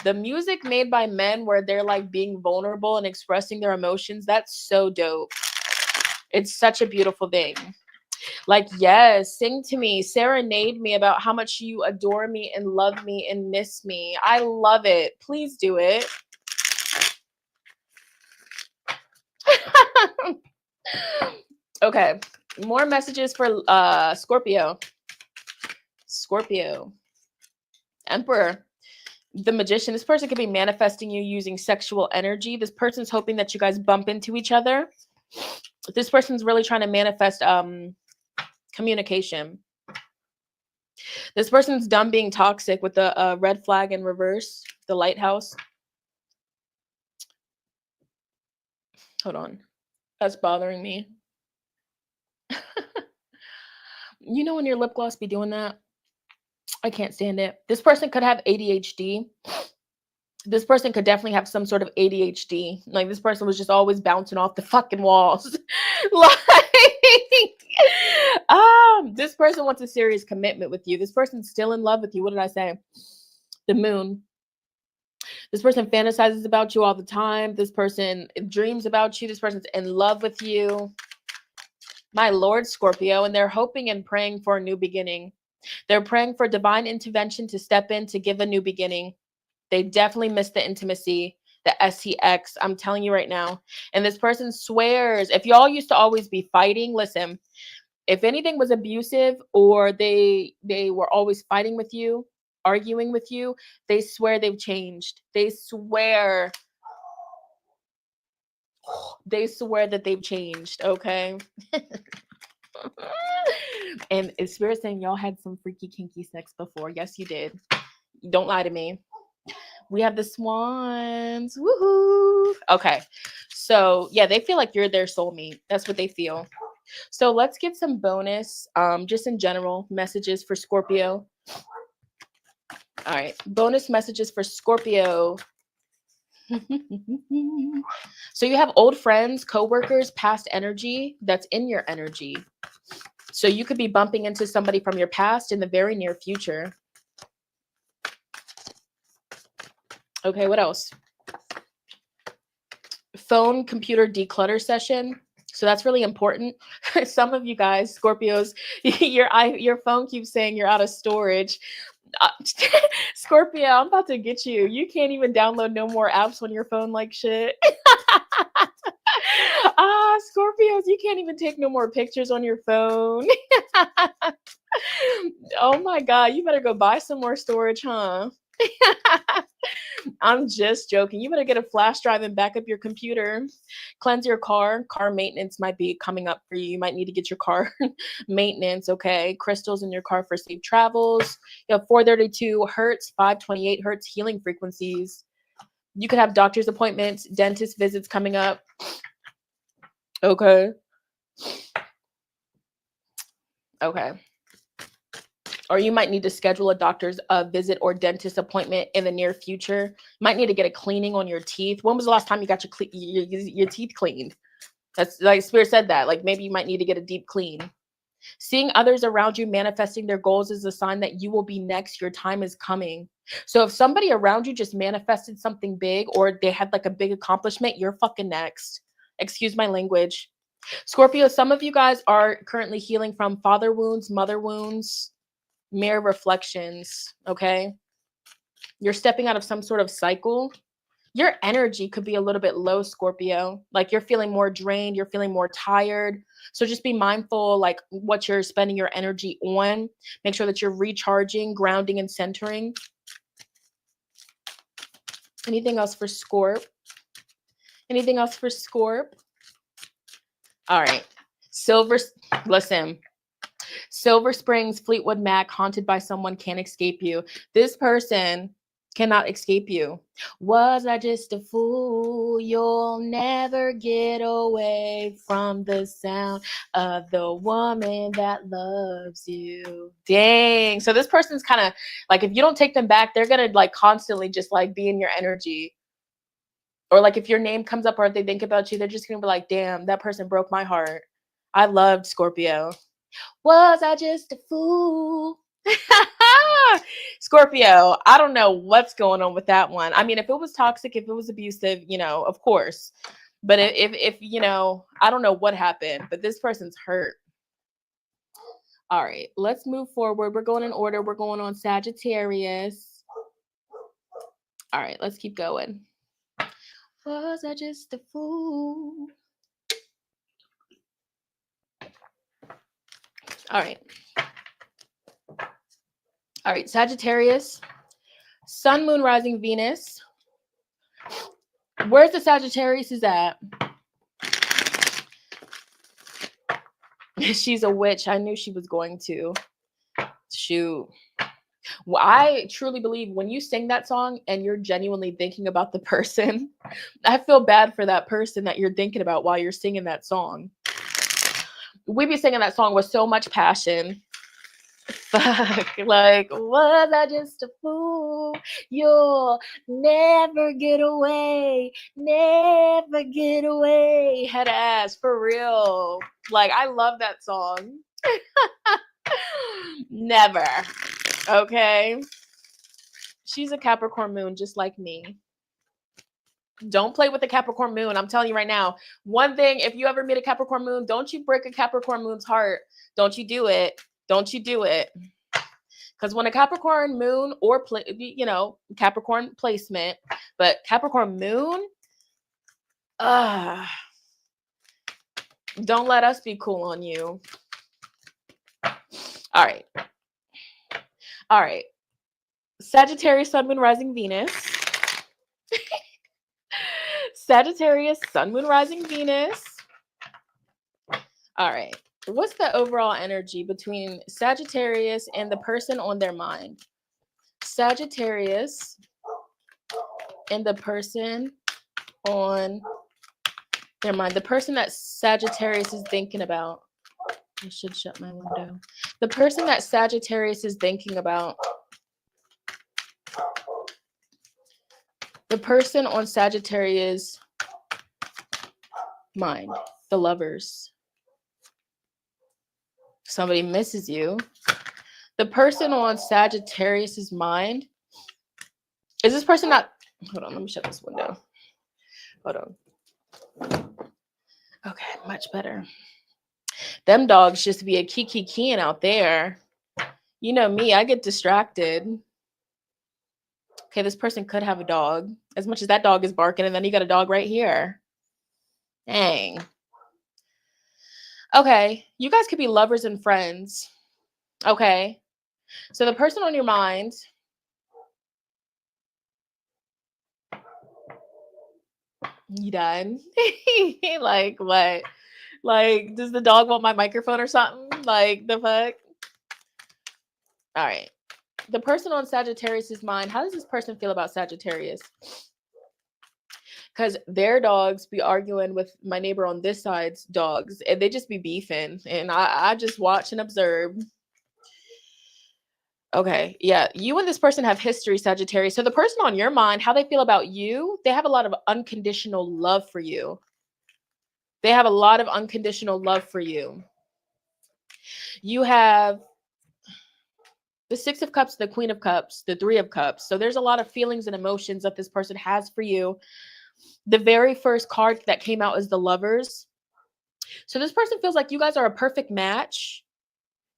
the music made by men where they're like being vulnerable and expressing their emotions, that's so dope. It's such a beautiful thing. Like, yes, sing to me, serenade me about how much you adore me and love me and miss me. I love it. Please do it. Okay, more messages for Scorpio. Scorpio. Emperor. The Magician, this person could be manifesting you using sexual energy. This person's hoping that you guys bump into each other. This person's really trying to manifest communication. This person's done being toxic with the red flag in reverse, the lighthouse. Hold on. That's bothering me. You know when your lip gloss be doing that? I can't stand it. This person could have ADHD. This person could definitely have some sort of ADHD. Like this person was just always bouncing off the fucking walls. Like, this person wants a serious commitment with you. This person's still in love with you. What did I say? The Moon. This person fantasizes about you all the time. This person dreams about you. This person's in love with you. My Lord, Scorpio, and they're hoping and praying for a new beginning. They're praying for divine intervention to step in to give a new beginning. They definitely miss the intimacy, the STX. I'm telling you right now. And this person swears, if y'all used to always be fighting, listen, if anything was abusive or they were always fighting with you, arguing with you, they swear they've changed. They swear that they've changed, okay? And Spirit saying y'all had some freaky kinky sex before. Yes, you did. Don't lie to me. We have the swans. Woohoo. Okay. So yeah, they feel like you're their soulmate. That's what they feel. So let's get some bonus, just in general, messages for Scorpio. All right. Bonus messages for Scorpio. So you have old friends, coworkers, past energy that's in your energy. So you could be bumping into somebody from your past in the very near future. Okay, what else? Phone, computer declutter session. So that's really important. Some of you guys, Scorpios, your phone keeps saying you're out of storage. Scorpio, I'm about to get you. You can't even download no more apps on your phone like shit. Scorpios, you can't even take no more pictures on your phone. Oh my God, you better go buy some more storage, huh? I'm just joking. You better get a flash drive and back up your computer. Cleanse your car. Car maintenance might be coming up for you. You might need to get your car maintenance, okay? Crystals in your car for safe travels. You have 432 hertz, 528 hertz healing frequencies. You could have doctor's appointments, dentist visits coming up. Okay. Okay. Or you might need to schedule a doctor's visit or dentist appointment in the near future. Might need to get a cleaning on your teeth. When was the last time you got your teeth cleaned? That's like Spirit said that. Like maybe you might need to get a deep clean. Seeing others around you manifesting their goals is a sign that you will be next. Your time is coming. So if somebody around you just manifested something big or they had like a big accomplishment, you're fucking next. Excuse my language. Scorpio, some of you guys are currently healing from father wounds, mother wounds, mirror reflections, okay? You're stepping out of some sort of cycle. Your energy could be a little bit low, Scorpio. Like you're feeling more drained, you're feeling more tired. So just be mindful like what you're spending your energy on. Make sure that you're recharging, grounding, and centering. Anything else for Scorp? Anything else for Scorp? All right. Listen. Silver Springs, Fleetwood Mac, haunted by someone can't escape you. This person cannot escape you. Was I just a fool? You'll never get away from the sound of the woman that loves you. Dang. So this person's kind of like, if you don't take them back, they're going to like constantly just like be in your energy. Or like if your name comes up or if they think about you, they're just going to be like, damn, that person broke my heart. I loved Scorpio. Was I just a fool? Scorpio, I don't know what's going on with that one. I mean, if it was toxic, if it was abusive, you know, of course. But if you know, I don't know what happened, but this person's hurt. All right, let's move forward. We're going in order. We're going on Sagittarius. All right, let's keep going. Was I just a fool? All right. All right, Sagittarius. Sun, Moon, Rising, Venus. Where's the Sagittarius is at? She's a witch. I knew she was going to. Shoot. Well, I truly believe when you sing that song and you're genuinely thinking about the person, I feel bad for that person that you're thinking about while you're singing that song. We be singing that song with so much passion. Fuck, like, was I just a fool? You'll never get away, never get away. Head ass, for real. Like, I love that song. Never. Okay. She's a Capricorn moon, just like me. Don't play with the Capricorn moon. I'm telling you right now. One thing, if you ever meet a Capricorn moon, don't you break a Capricorn moon's heart. Don't you do it. Don't you do it. Because when a Capricorn moon or, Capricorn placement, but Capricorn moon, don't let us be cool on you. All right. All right. Sagittarius, Sun, Moon, Rising, Venus. Sagittarius, Sun, Moon, Rising, Venus. All right. What's the overall energy between Sagittarius and the person on their mind? Sagittarius and the person on their mind. The person that Sagittarius is thinking about. I should shut my window. The person that Sagittarius is thinking about. The person on Sagittarius' mind. The lovers. Somebody misses you. The person on Sagittarius's mind. Is this person not? Hold on, let me shut this window. Hold on. Okay, much better. Them dogs just be a keying out there. You know me, I get distracted. Okay, this person could have a dog. As much as that dog is barking, and then you got a dog right here. Dang. Okay, you guys could be lovers and friends. Okay, so the person on your mind. You done? Like what? Like, does the dog want my microphone or something? Like, the fuck? All right. The person on Sagittarius's mind, how does this person feel about Sagittarius? Because their dogs be arguing with my neighbor on this side's dogs, and they just be beefing. And I just watch and observe. Okay, yeah, you and this person have history, Sagittarius. So the person on your mind, how they feel about you, they have a lot of unconditional love for you. They have a lot of unconditional love for you. You have the Six of Cups, the Queen of Cups, the Three of Cups. So there's a lot of feelings and emotions that this person has for you. The very first card that came out is the Lovers. So this person feels like you guys are a perfect match.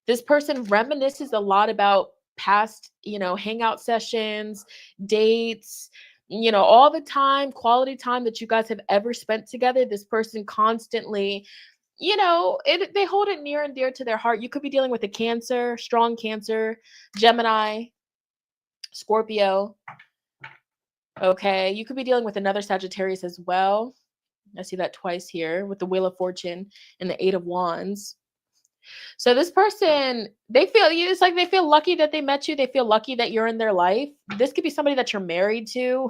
This person reminisces a lot about past, hangout sessions, dates, all the time, quality time that you guys have ever spent together. This person constantly, they hold it near and dear to their heart. You could be dealing with a Cancer, strong Cancer, Gemini, Scorpio. Okay, you could be dealing with another Sagittarius as well. I see that twice here with the Wheel of Fortune and the Eight of Wands. So this person, it's like they feel lucky that they met you. They feel lucky that you're in their life. This could be somebody that you're married to.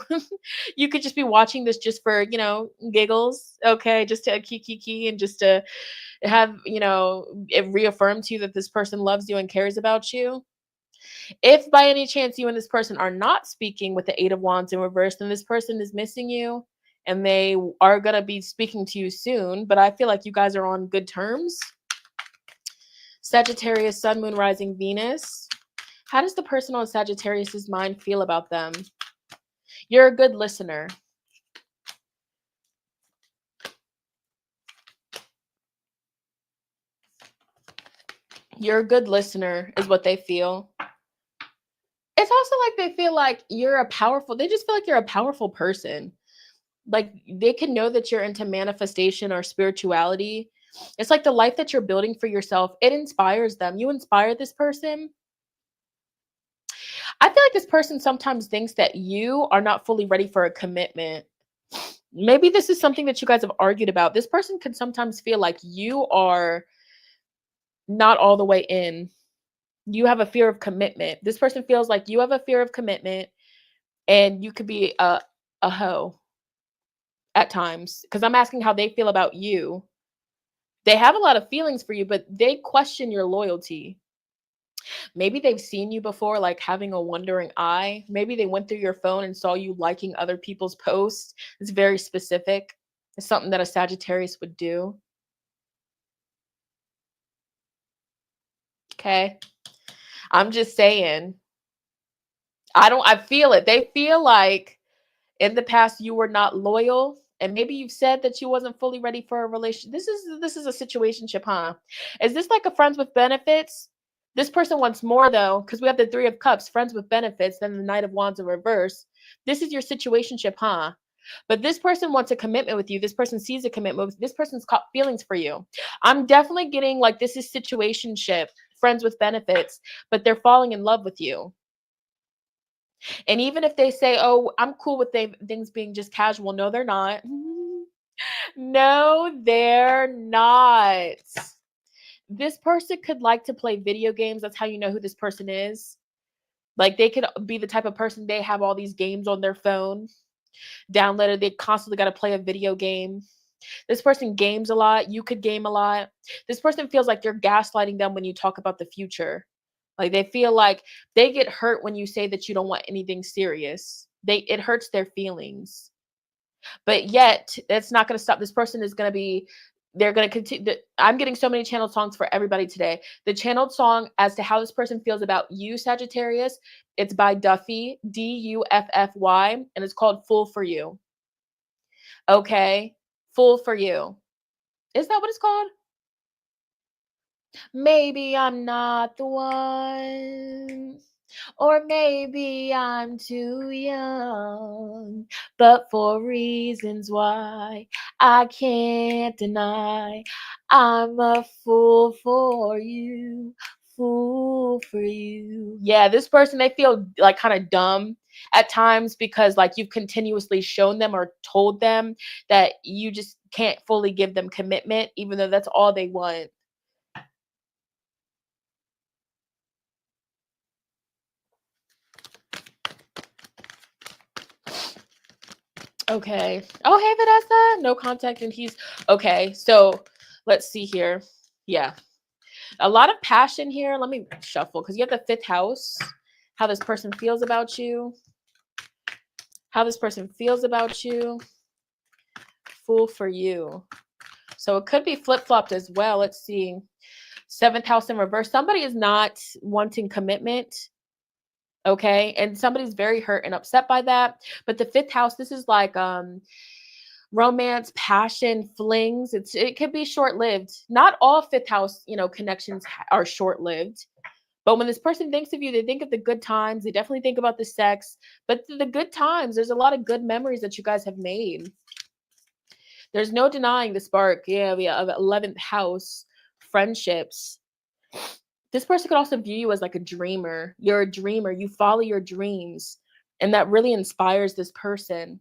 You could just be watching this just for, giggles. Okay, just to key and just to have, it reaffirm to you that this person loves you and cares about you. If by any chance you and this person are not speaking with the Eight of Wands in reverse, then this person is missing you and they are going to be speaking to you soon. But I feel like you guys are on good terms. Sagittarius, Sun, Moon, Rising, Venus. How does the person on Sagittarius's mind feel about them? You're a good listener. You're a good listener is what they feel. It's also like they feel like they just feel like you're a powerful person. Like they can know that you're into manifestation or spirituality. It's like the life that you're building for yourself. It inspires them. You inspire this person. I feel like this person sometimes thinks that you are not fully ready for a commitment. Maybe this is something that you guys have argued about. This person can sometimes feel like you are not all the way in. You have a fear of commitment. This person feels like you have a fear of commitment and you could be a hoe at times, because I'm asking how they feel about you. They have a lot of feelings for you, but they question your loyalty. Maybe they've seen you before, like having a wandering eye. Maybe they went through your phone and saw you liking other people's posts. It's very specific. It's something that a Sagittarius would do. Okay. I'm just saying. I feel it. They feel like in the past you were not loyal, and maybe you've said that you wasn't fully ready for a relationship. This is a situationship, huh? Is this like a friends with benefits? This person wants more though, because we have the Three of Cups, friends with benefits, then the Knight of Wands in reverse. This is your situationship, huh? But this person wants a commitment with you. This person sees a commitment. This person's got feelings for you. I'm definitely getting like this is situationship, friends with benefits, but they're falling in love with you. And even if they say, "Oh, I'm cool with things being just casual," no, they're not. No, they're not. This person could like to play video games. That's how you know who this person is. Like they could be the type of person, they have all these games on their phone downloaded. They constantly got to play a video game. This person games a lot. You could game a lot. This person feels like you're gaslighting them when you talk about the future. Like they feel like they get hurt when you say that you don't want anything serious. It hurts their feelings. But yet, that's not going to stop. This person is going to be, they're going to continue. I'm getting so many channeled songs for everybody today. The channeled song as to how this person feels about you, Sagittarius, it's by Duffy, Duffy, and it's called Fool for You. Okay? Fool for You. Is that what it's called? Maybe I'm not the one. Or maybe I'm too young, but for reasons why I can't deny, I'm a fool for you, fool for you. Yeah, this person, they feel like kind of dumb at times because like you've continuously shown them or told them that you just can't fully give them commitment, even though that's all they want. Okay. Oh, hey, Vanessa. No contact, and he's okay. So let's see here. Yeah. A lot of passion here. Let me shuffle because you have the fifth house. How this person feels about you. How this person feels about you. Fool for you. So it could be flip-flopped as well. Let's see. Seventh house in reverse. Somebody is not wanting commitment. Okay. And somebody's very hurt and upset by that. But the fifth house, this is like romance, passion, flings. It could be short-lived. Not all fifth house, connections are short-lived. But when this person thinks of you, they think of the good times. They definitely think about the sex. But the good times, there's a lot of good memories that you guys have made. There's no denying the spark. Yeah, we have 11th house, friendships. This person could also view you as like a dreamer. You're a dreamer. You follow your dreams. And that really inspires this person.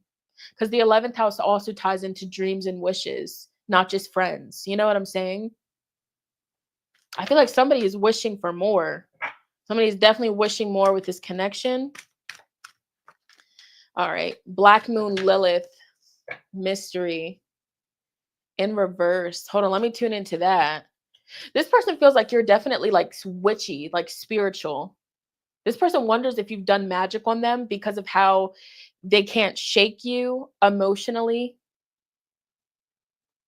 Because the 11th house also ties into dreams and wishes, not just friends. You know what I'm saying? I feel like somebody is wishing for more. Somebody is definitely wishing more with this connection. All right. Black Moon Lilith, mystery in reverse. Hold on. Let me tune into that. This person feels like you're definitely like witchy, like spiritual. This person wonders if you've done magic on them because of how they can't shake you emotionally.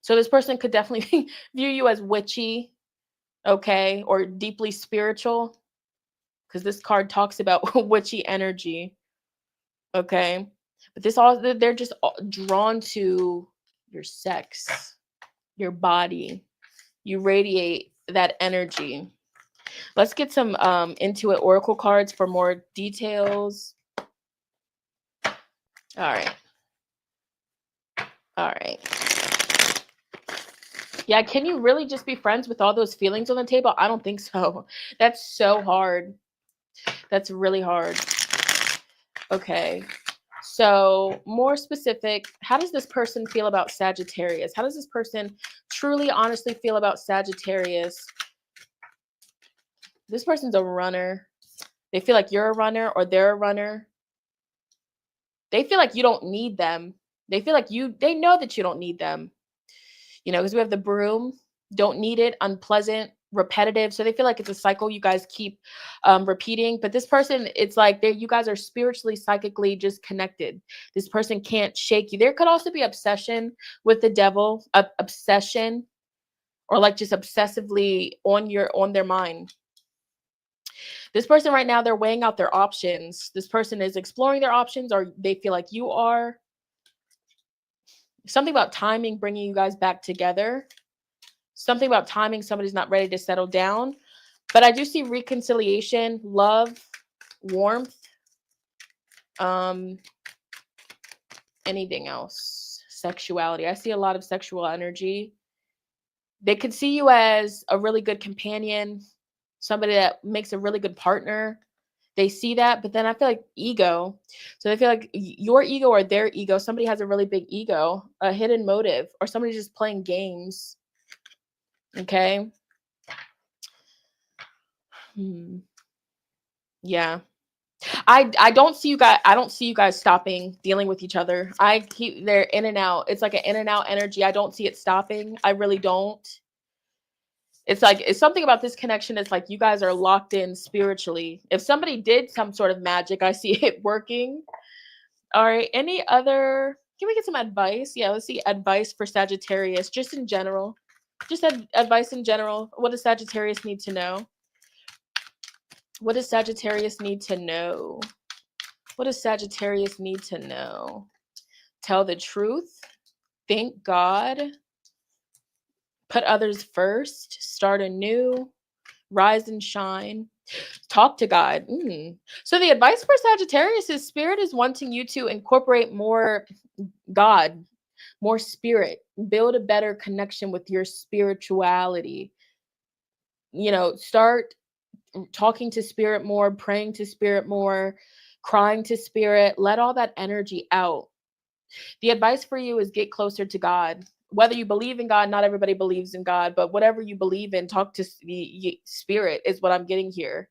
So this person could definitely view you as witchy, okay, or deeply spiritual, because this card talks about witchy energy, okay. But they're just drawn to your sex, your body. You radiate that energy. Let's get some Intuit Oracle cards for more details. All right. All right. Yeah, can you really just be friends with all those feelings on the table? I don't think so. That's so hard. That's really hard. Okay. So more specific, how does this person feel about Sagittarius? How does this person truly, honestly feel about Sagittarius? This person's a runner. They feel like you're a runner or they're a runner. They feel like you don't need them. They feel like they know that you don't need them. You know, because we have the broom, don't need it, unpleasant, repetitive. So they feel like it's a cycle you guys keep repeating. But this person, it's like you guys are spiritually, psychically just connected. This person can't shake you. There could also be obsession with the devil, obsession, or like just obsessively on their mind. This person right now, they're weighing out their options. This person is exploring their options, or they feel like you are. Something about timing bringing you guys back together. Something about timing, somebody's not ready to settle down. But I do see reconciliation, love, warmth, anything else, sexuality. I see a lot of sexual energy. They could see you as a really good companion, somebody that makes a really good partner. They see that, but then I feel like ego. So they feel like your ego or their ego, somebody has a really big ego, a hidden motive, or somebody's just playing games. Okay. Yeah. I don't see you guys stopping dealing with each other. They're in and out. It's like an in and out energy. I don't see it stopping. I really don't. It's like it's something about this connection. It's like you guys are locked in spiritually. If somebody did some sort of magic, I see it working. All right. Any other? Can we get some advice? Yeah, let's see advice for Sagittarius, just in general. Just advice in general. What does Sagittarius need to know? What does Sagittarius need to know? What does Sagittarius need to know? Tell the truth. Thank God. Put others first. Start anew. Rise and shine. Talk to God. So the advice for Sagittarius is Spirit is wanting you to incorporate more God, more spirit. Build a better connection with your spirituality. You know, start talking to Spirit more, praying to Spirit more, crying to Spirit. Let all that energy out. The advice for you is get closer to God. Whether you believe in God, not everybody believes in God, but whatever you believe in, talk to the Spirit is what I'm getting here.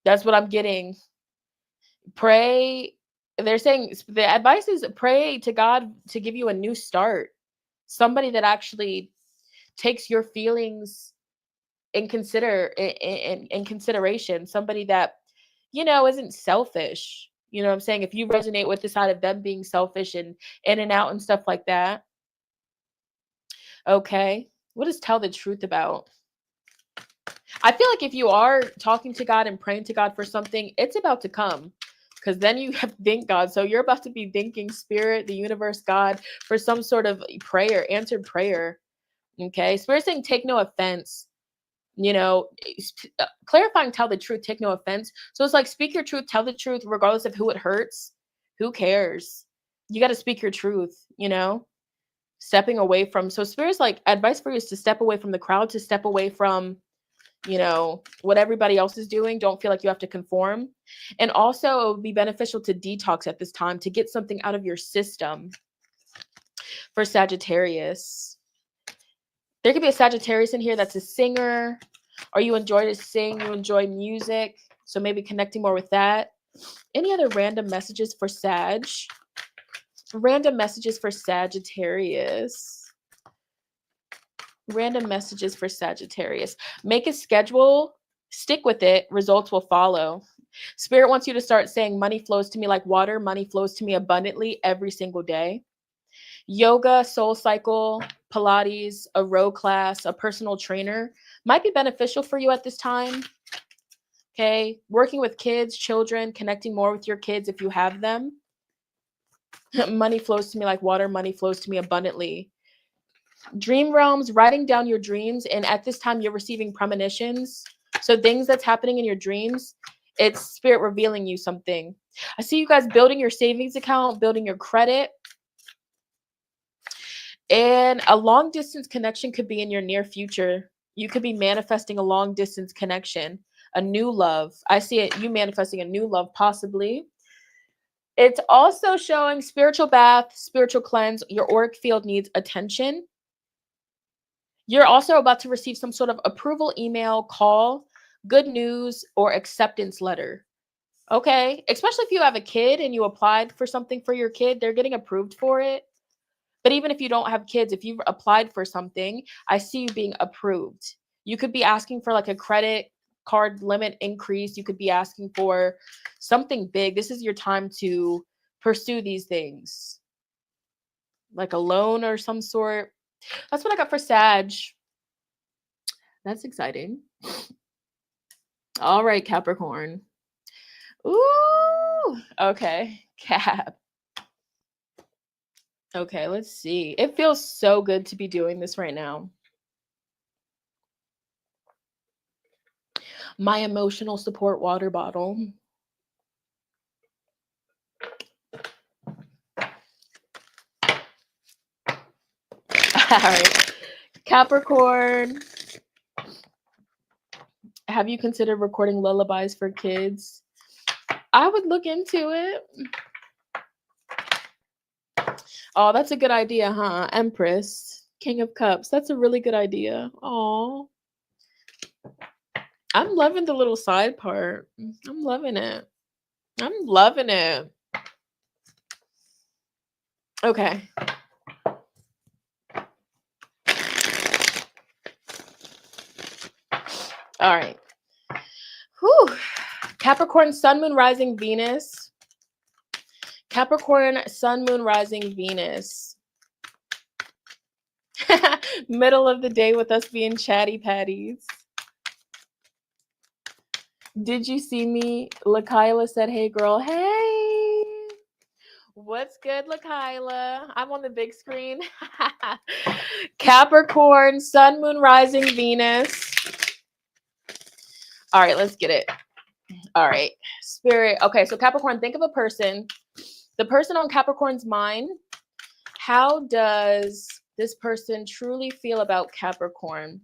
That's what I'm getting. Pray. They're saying the advice is pray to God to give you a new start. Somebody that actually takes your feelings in consideration. Somebody that, isn't selfish. You know what I'm saying? If you resonate with the side of them being selfish and in and out and stuff like that. Okay. What is tell the truth about? I feel like if you are talking to God and praying to God for something, it's about to come. Because then you have to thank God. So you're about to be thanking Spirit, the universe, God, for some sort of prayer, answered prayer. Okay. Spirit saying take no offense. Clarifying, tell the truth, take no offense. So it's like speak your truth, tell the truth, regardless of who it hurts. Who cares? You got to speak your truth, stepping away from. So Spirit's like advice for you is to step away from the crowd, to step away from, what everybody else is doing. Don't feel like you have to conform. And also it would be beneficial to detox at this time, to get something out of your system for Sagittarius. There could be a Sagittarius in here that's a singer, or you enjoy to sing, you enjoy music. So maybe connecting more with that. Any other random messages for Sag? Random messages for Sagittarius. Random messages for Sagittarius. Make a schedule, stick with it, results will follow. Spirit wants you to start saying money flows to me like water, money flows to me abundantly every single day. Yoga, soul cycle, Pilates, a row class, a personal trainer might be beneficial for you at this time. Okay. Working with kids, children, connecting more with your kids if you have them. Money flows to me like water, money flows to me abundantly. Dream realms, writing down your dreams. And at this time, you're receiving premonitions. So things that's happening in your dreams, it's Spirit revealing you something. I see you guys building your savings account, building your credit. And a long distance connection could be in your near future. You could be manifesting a long distance connection, a new love. I see it, you manifesting a new love, possibly. It's also showing spiritual bath, spiritual cleanse. Your auric field needs attention. You're also about to receive some sort of approval email, call, good news, or acceptance letter. Okay. Especially if you have a kid and you applied for something for your kid, they're getting approved for it. But even if you don't have kids, if you've applied for something, I see you being approved. You could be asking for like a credit card limit increase. You could be asking for something big. This is your time to pursue these things, like a loan or some sort. That's what I got for Sag. That's exciting. All right, Capricorn. Ooh, okay, Cap. Okay, let's see. It feels so good to be doing this right now. My emotional support water bottle. All right. Capricorn, have you considered recording lullabies for kids? I would look into it. Oh, that's a good idea, huh? Empress, King of Cups. That's a really good idea. Oh, I'm loving the little side part. I'm loving it. I'm loving it. Okay. All right. Whew. Capricorn, Sun, Moon, Rising, Venus. Capricorn, Sun, Moon, Rising, Venus. Middle of the day with us being chatty patties. Did you see me? LaKyla said, hey, girl. Hey. What's good, LaKyla? I'm on the big screen. Capricorn, Sun, Moon, Rising, Venus. All right, let's get it. All right. Spirit. Okay, so Capricorn, think of a person. The person on Capricorn's mind. How does this person truly feel about Capricorn?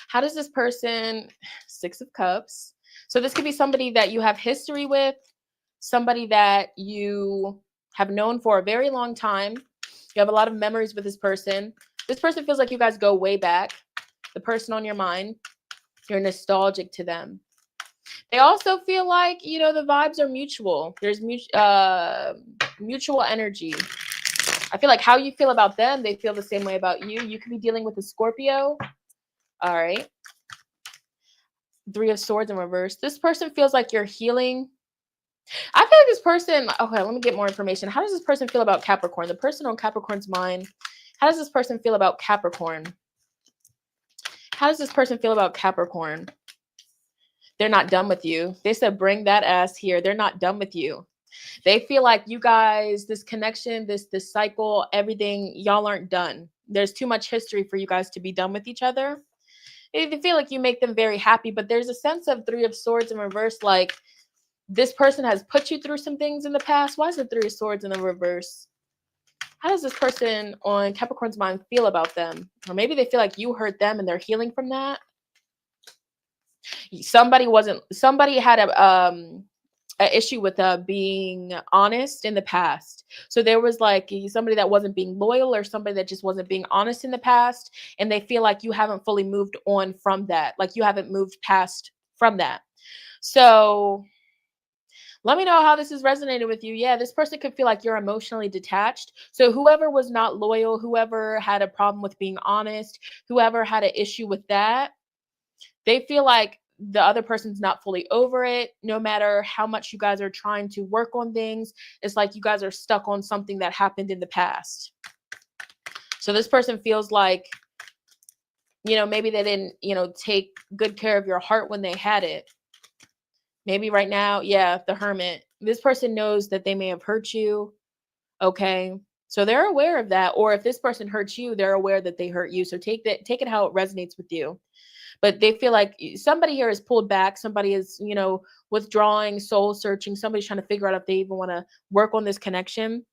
How does this person, Six of Cups. So this could be somebody that you have history with, somebody that you have known for a very long time. You have a lot of memories with this person. This person feels like you guys go way back. The person on your mind, you're nostalgic to them. They also feel like, you know, the vibes are mutual. There's mutual energy. I feel like how you feel about them, they feel the same way about you. You could be dealing with a Scorpio. All right. Three of Swords in reverse. This person feels like you're healing. I feel like this person, okay, let me get more information. How does this person feel about Capricorn? The person on Capricorn's mind. How does this person feel about Capricorn? How does this person feel about Capricorn? They're not done with you. They said, bring that ass here. They're not done with you. They feel like you guys, this connection, this cycle, everything, y'all aren't done. There's too much history for you guys to be done with each other. They feel like you make them very happy, but there's a sense of Three of Swords in reverse, like this person has put you through some things in the past. Why is the Three of Swords in the reverse? How does this person on Capricorn's mind feel about them? Or maybe they feel like you hurt them and they're healing from that. Somebody had a issue with being honest in the past. So there was like somebody that wasn't being loyal or somebody that just wasn't being honest in the past. And they feel like you haven't fully moved on from that. Like you haven't moved past from that. So let me know how this has resonated with you. Yeah, this person could feel like you're emotionally detached. So whoever was not loyal, whoever had a problem with being honest, whoever had an issue with that, they feel like the other person's not fully over it. No matter how much you guys are trying to work on things, it's like you guys are stuck on something that happened in the past. So this person feels like, you know, maybe they didn't, you know, take good care of your heart when they had it. Maybe right now, yeah, the Hermit. This person knows that they may have hurt you. Okay. So they're aware of that. Or if this person hurts you, they're aware that they hurt you. So take it how it resonates with you. But they feel like somebody here is pulled back. Somebody is, you know, withdrawing, soul searching. Somebody's trying to figure out if they even want to work on this connection.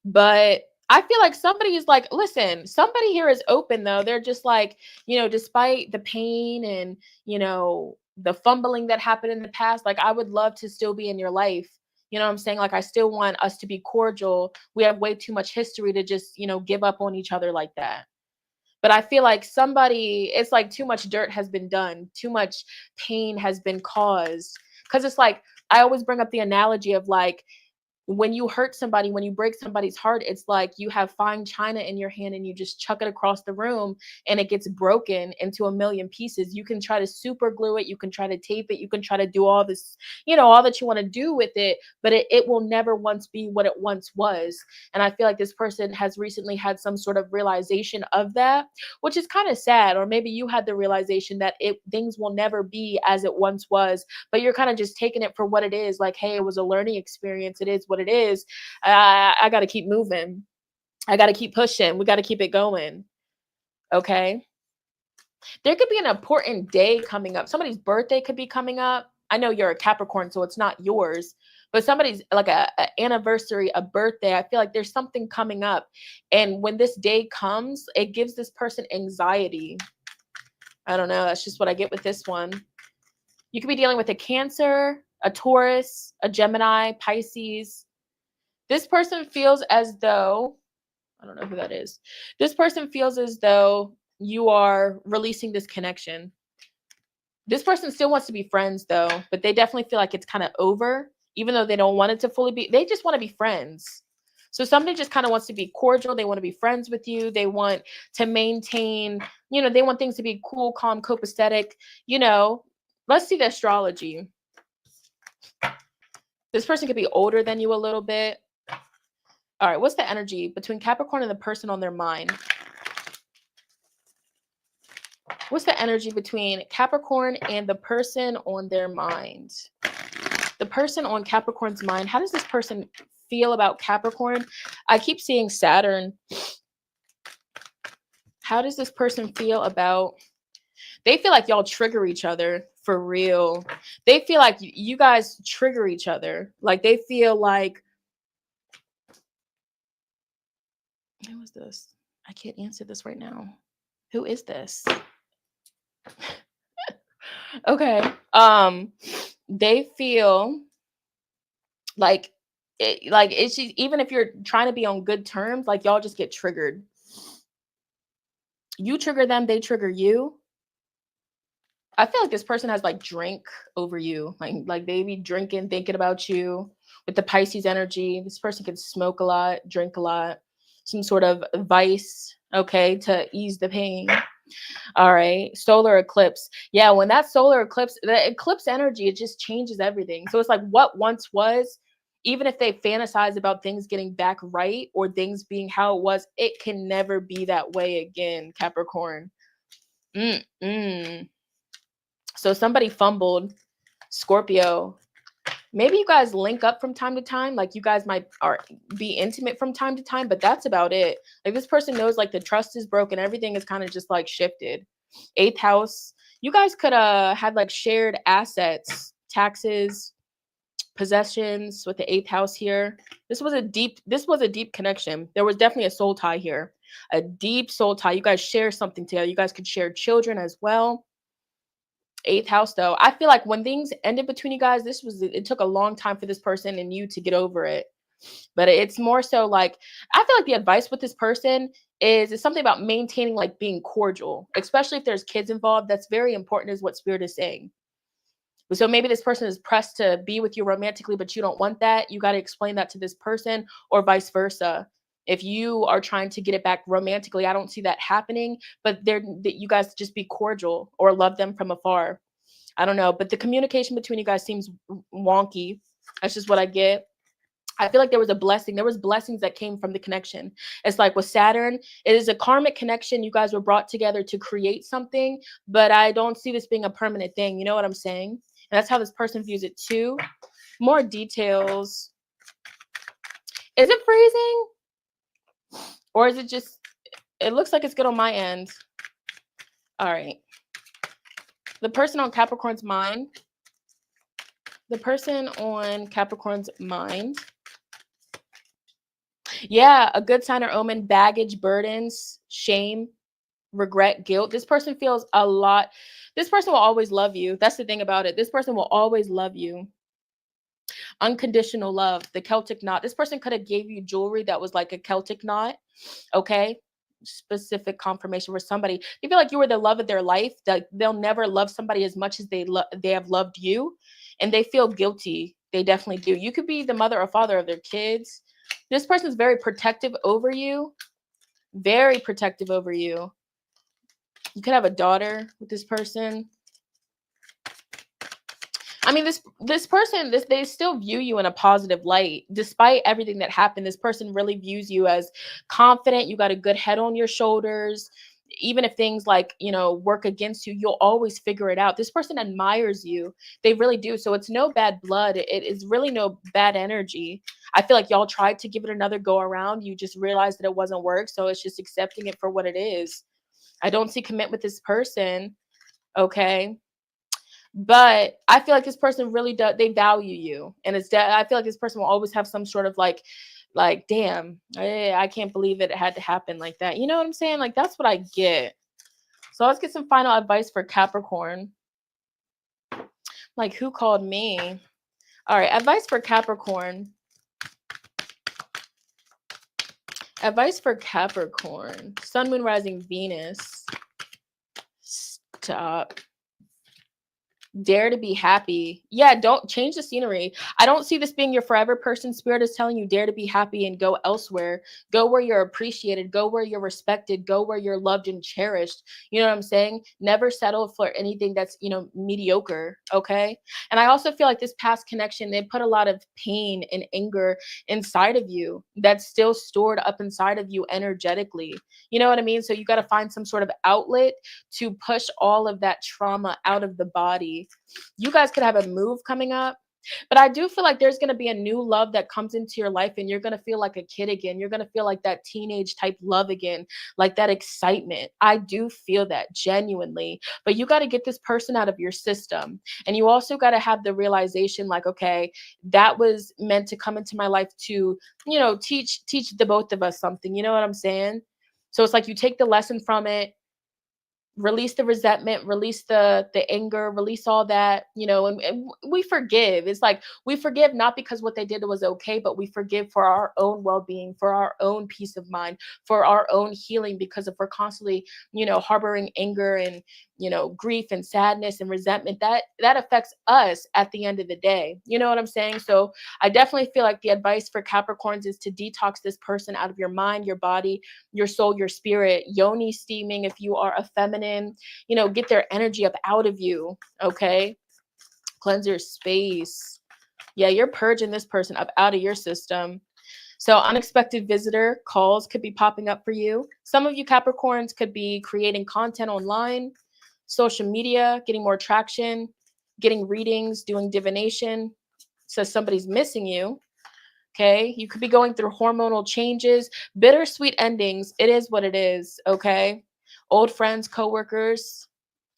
But I feel like somebody is like, listen, somebody here is open though. They're just like, you know, despite the pain and, you know, the fumbling that happened in the past. Like, I would love to still be in your life. You know what I'm saying? Like, I still want us to be cordial. We have way too much history to just, give up on each other like that. But I feel like it's like too much dirt has been done, too much pain has been caused. Because it's like, I always bring up the analogy of like, when you hurt somebody, when you break somebody's heart, it's like you have fine china in your hand and you just chuck it across the room and it gets broken into a million pieces. You can try to super glue it, you can try to tape it, you can try to do all this, all that you want to do with it, but it will never once be what it once was. And I feel like this person has recently had some sort of realization of that, which is kind of sad. Or maybe you had the realization that things will never be as it once was, but you're kind of just taking it for what it is. Like, hey, it was a learning experience. It is what it is. I got to keep moving. I got to keep pushing. We got to keep it going. Okay. There could be an important day coming up. Somebody's birthday could be coming up. I know you're a Capricorn, so it's not yours, but somebody's like a anniversary, a birthday. I feel like there's something coming up. And when this day comes, it gives this person anxiety. I don't know. That's just what I get with this one. You could be dealing with a Cancer, a Taurus, a Gemini, Pisces. This person feels as though, I don't know who that is. This person feels as though you are releasing this connection. This person still wants to be friends though, but they definitely feel like it's kind of over, even though they don't want it to fully be. They just want to be friends. So somebody just kind of wants to be cordial. They want to be friends with you. They want to maintain, they want things to be cool, calm, copacetic. Let's see the astrology. This person could be older than you a little bit. All right, what's the energy between Capricorn and the person on their mind? What's the energy between Capricorn and the person on their mind? The person on Capricorn's mind, how does this person feel about Capricorn? I keep seeing Saturn. How does this person feel about... They feel like y'all trigger each other for real. They feel like you guys trigger each other. Like they feel like... Who is this? I can't answer this right now. Who is this? Okay. They feel like it's just, even if you're trying to be on good terms, like y'all just get triggered. You trigger them, they trigger you. I feel like this person has like drink over you. Like they be drinking, thinking about you. With the Pisces energy, this person can smoke a lot, drink a lot, some sort of vice, okay, to ease the pain. All right. Solar eclipse. Yeah, when that solar eclipse, the eclipse energy, it just changes everything. So it's like what once was, even if they fantasize about things getting back right or things being how it was, it can never be that way again, Capricorn. So somebody fumbled, Scorpio. Maybe you guys link up from time to time. Like you guys might be intimate from time to time, but that's about it. Like this person knows like the trust is broken. Everything is kind of just like shifted. 8th house. You guys could had like shared assets, taxes, possessions with the 8th house here. This was a deep connection. There was definitely a soul tie here. A deep soul tie. You guys share something together. You guys could share children as well. 8th house though, I feel like when things ended between you guys, it took a long time for this person and you to get over it. But it's more so like, I feel like the advice with this person is something about maintaining like being cordial, especially if there's kids involved. That's very important, is what Spirit is saying. So maybe this person is pressed to be with you romantically, but you don't want that. You got to explain that to this person, or vice versa. If you are trying to get it back romantically, I don't see that happening, but you guys just be cordial or love them from afar. I don't know, but the communication between you guys seems wonky. That's just what I get. I feel like there was a blessing. There was blessings that came from the connection. It's like with Saturn, it is a karmic connection. You guys were brought together to create something, but I don't see this being a permanent thing. You know what I'm saying? And that's how this person views it too. More details. Is it freezing? Or is it just, it looks like it's good on my end. All right. The person on Capricorn's mind. The person on Capricorn's mind. Yeah, a good sign or omen, baggage, burdens, shame, regret, guilt. This person feels a lot. This person will always love you. That's the thing about it. This person will always love you. Unconditional love, the Celtic knot. This person could have gave you jewelry that was like a Celtic knot, okay? Specific confirmation for somebody. They feel like you were the love of their life, that they'll never love somebody as much as they have loved you, and they feel guilty. They definitely do. You could be the mother or father of their kids. This person is very protective over you. Very protective over you. You could have a daughter with this person. I mean, this person, they still view you in a positive light. Despite everything that happened, this person really views you as confident. You got a good head on your shoulders. Even if things like, work against you, you'll always figure it out. This person admires you. They really do. So it's no bad blood. It is really no bad energy. I feel like y'all tried to give it another go around. You just realized that it wasn't work. So it's just accepting it for what it is. I don't see commit with this person. Okay. But I feel like this person really does, they value you. And I feel like this person will always have some sort of like, damn, I can't believe it had to happen like that. You know what I'm saying? Like, that's what I get. So let's get some final advice for Capricorn. Like, who called me? All right, advice for Capricorn. Advice for Capricorn. Sun, Moon, Rising, Venus. Stop. Dare to be happy. Yeah, don't change the scenery. I don't see this being your forever person. Spirit is telling you dare to be happy and go elsewhere. Go where you're appreciated. Go where you're respected. Go where you're loved and cherished. You know what I'm saying? Never settle for anything that's, mediocre. Okay. And I also feel like this past connection, they put a lot of pain and anger inside of you that's still stored up inside of you energetically. You know what I mean? So you got to find some sort of outlet to push all of that trauma out of the body. You guys could have a move coming up, but I do feel like there's going to be a new love that comes into your life, and you're going to feel like a kid again. You're going to feel like that teenage type love again, like that excitement. I do feel that genuinely, but you got to get this person out of your system. And you also got to have the realization like, okay, that was meant to come into my life to, teach the both of us something. You know what I'm saying? So it's like you take the lesson from it, release the resentment, release the anger, release all that, and we forgive. It's like we forgive not because what they did was okay, but we forgive for our own well-being, for our own peace of mind, for our own healing. Because if we're constantly, harboring anger and, grief and sadness and resentment, that affects us at the end of the day. You know what I'm saying? So I definitely feel like the advice for Capricorns is to detox this person out of your mind, your body, your soul, your spirit. Yoni steaming if you are a feminine, get their energy up out of you. Okay. Cleanse your space. Yeah, you're purging this person up out of your system. So unexpected visitor calls could be popping up for you. Some of you Capricorns could be creating content online, social media, getting more traction, getting readings, doing divination. So somebody's missing you. Okay. You could be going through hormonal changes, bittersweet endings. It is what it is. Okay. Old friends, coworkers,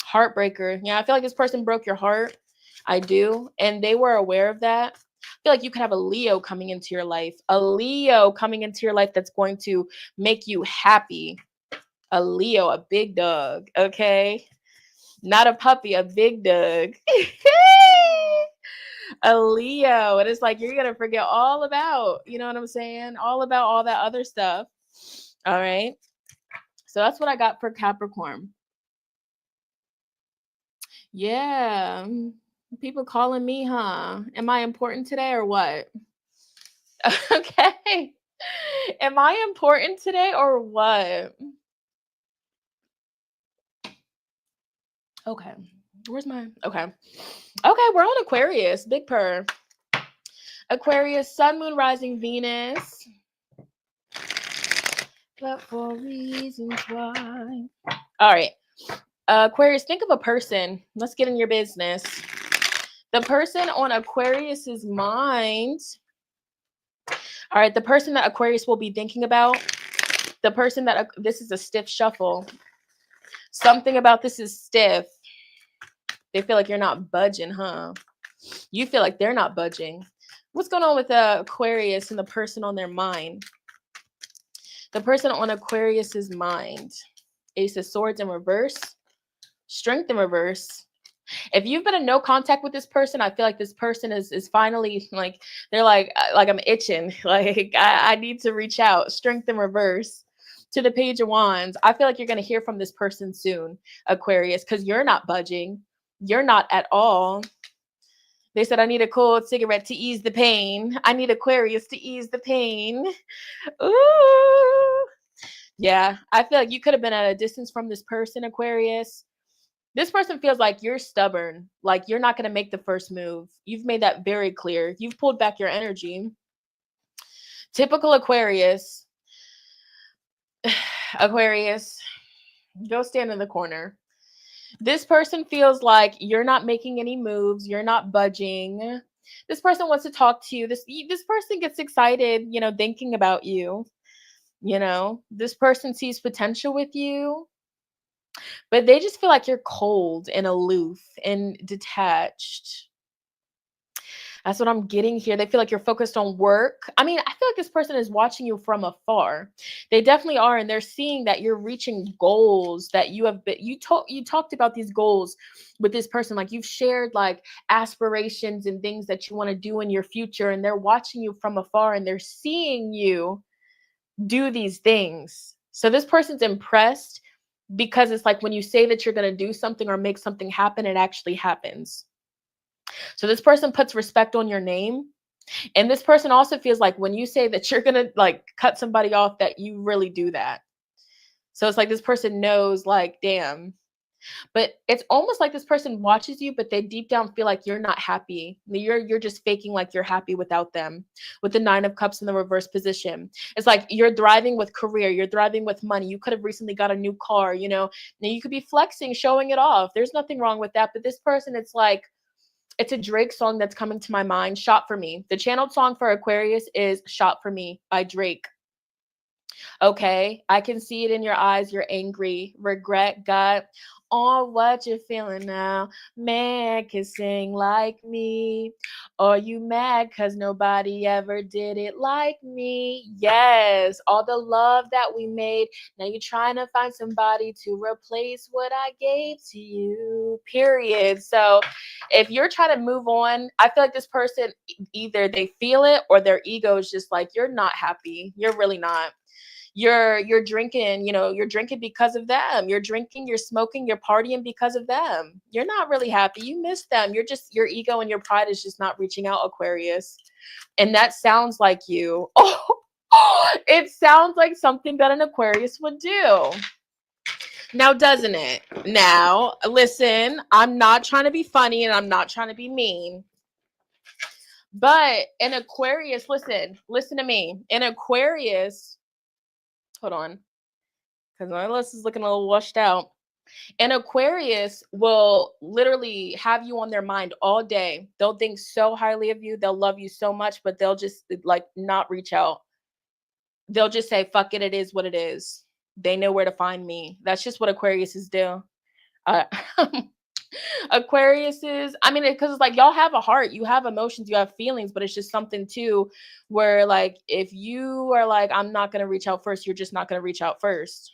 heartbreaker. Yeah. I feel like this person broke your heart. I do. And they were aware of that. I feel like you could have a Leo coming into your life, that's going to make you happy. A Leo, a big dog. Okay. Not a puppy, a big dog. A Leo. And it's like you're gonna forget all about, you know what I'm saying? All about all that other stuff. All right. So that's what I got for Capricorn. Yeah. People calling me, huh? Am I important today or what? Okay. Am I important today or what? Okay. Where's my okay? Okay, we're on Aquarius. Big purr. Aquarius, Sun, Moon, Rising, Venus. But for reasons why. All right. Aquarius, think of a person. Let's get in your business. The person on Aquarius's mind. All right. The person that Aquarius will be thinking about. The person that this is a stiff shuffle. Something about this is stiff. They feel like you're not budging, huh? You feel like they're not budging. What's going on with Aquarius and the person on their mind? The person on Aquarius's mind. Ace of Swords in reverse. Strength in reverse. If you've been in no contact with this person, I feel like this person is finally like, they're like I'm itching. Like I need to reach out. Strength in reverse. To the Page of Wands. I feel like you're going to hear from this person soon, Aquarius, because you're not budging. You're not at all. They said, I need a cold cigarette to ease the pain. I need Aquarius to ease the pain. Ooh. Yeah, I feel like you could have been at a distance from this person, Aquarius. This person feels like you're stubborn, like you're not going to make the first move. You've made that very clear. You've pulled back your energy. Typical Aquarius. Aquarius, go stand in the corner. This person feels like you're not making any moves. You're not budging. This person wants to talk to you. This person gets excited, thinking about you. This person sees potential with you, but they just feel like you're cold and aloof and detached. That's what I'm getting here. They feel like you're focused on work. I mean, I feel like this person is watching you from afar. They definitely are, and they're seeing that you're reaching goals that you have been. You talked about these goals with this person. Like you've shared like aspirations and things that you want to do in your future, and they're watching you from afar, and they're seeing you do these things. So this person's impressed because it's like when you say that you're going to do something or make something happen, it actually happens. So this person puts respect on your name. And this person also feels like when you say that you're going to like cut somebody off, that you really do that. So it's like this person knows like, damn. But it's almost like this person watches you, but they deep down feel like you're not happy. You're just faking like you're happy without them. With the 9 of Cups in the reverse position, it's like you're thriving with career, you're thriving with money. You could have recently got a new car, Now you could be flexing, showing it off. There's nothing wrong with that. But this person, it's like, it's a Drake song that's coming to my mind. Shot for Me. The channeled song for Aquarius is Shot for Me by Drake. Okay, I can see it in your eyes. You're angry, regret, got on what you're feeling now. Man can sing like me. Or you mad because nobody ever did it like me. Yes, all the love that we made. Now you're trying to find somebody to replace what I gave to you. Period. So if you're trying to move on, I feel like this person, either they feel it or their ego is just like, you're not happy. You're really not. You're drinking, you're drinking because of them. You're drinking, you're smoking, you're partying because of them. You're not really happy. You miss them. Your ego and your pride is just not reaching out, Aquarius. And that sounds like you. Oh, it sounds like something that an Aquarius would do. Now, doesn't it? Now, listen, I'm not trying to be funny and I'm not trying to be mean. But an Aquarius, listen to me. An Aquarius, hold on, because my list is looking a little washed out. An Aquarius will literally have you on their mind all day. They'll think so highly of you. They'll love you so much, but they'll just like not reach out. They'll just say, fuck it, it is what it is. They know where to find me. That's just what Aquariuses do. Aquariuses, I mean, because it's like y'all have a heart, you have emotions, you have feelings, but it's just something too where like if you are like, I'm not going to reach out first, you're just not going to reach out first.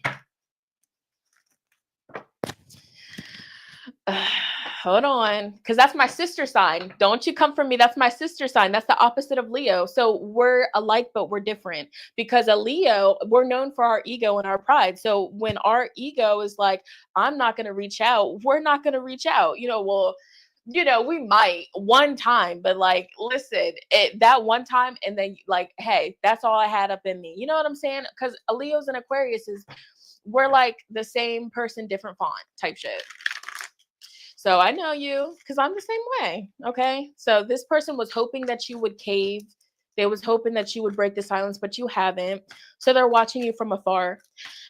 Hold on, because that's my sister sign. Don't you come from me. That's my sister sign. That's the opposite of Leo. So we're alike, but we're different. Because a Leo, we're known for our ego and our pride. So when our ego is like, I'm not going to reach out, we're not going to reach out. We might one time, but like, listen, that one time, and then like, hey, that's all I had up in me. You know what I'm saying? Because Leos and Aquariuses, we're like the same person, different font type shit. So I know you because I'm the same way. Okay. So this person was hoping that you would cave. They was hoping that you would break the silence, but you haven't. So they're watching you from afar.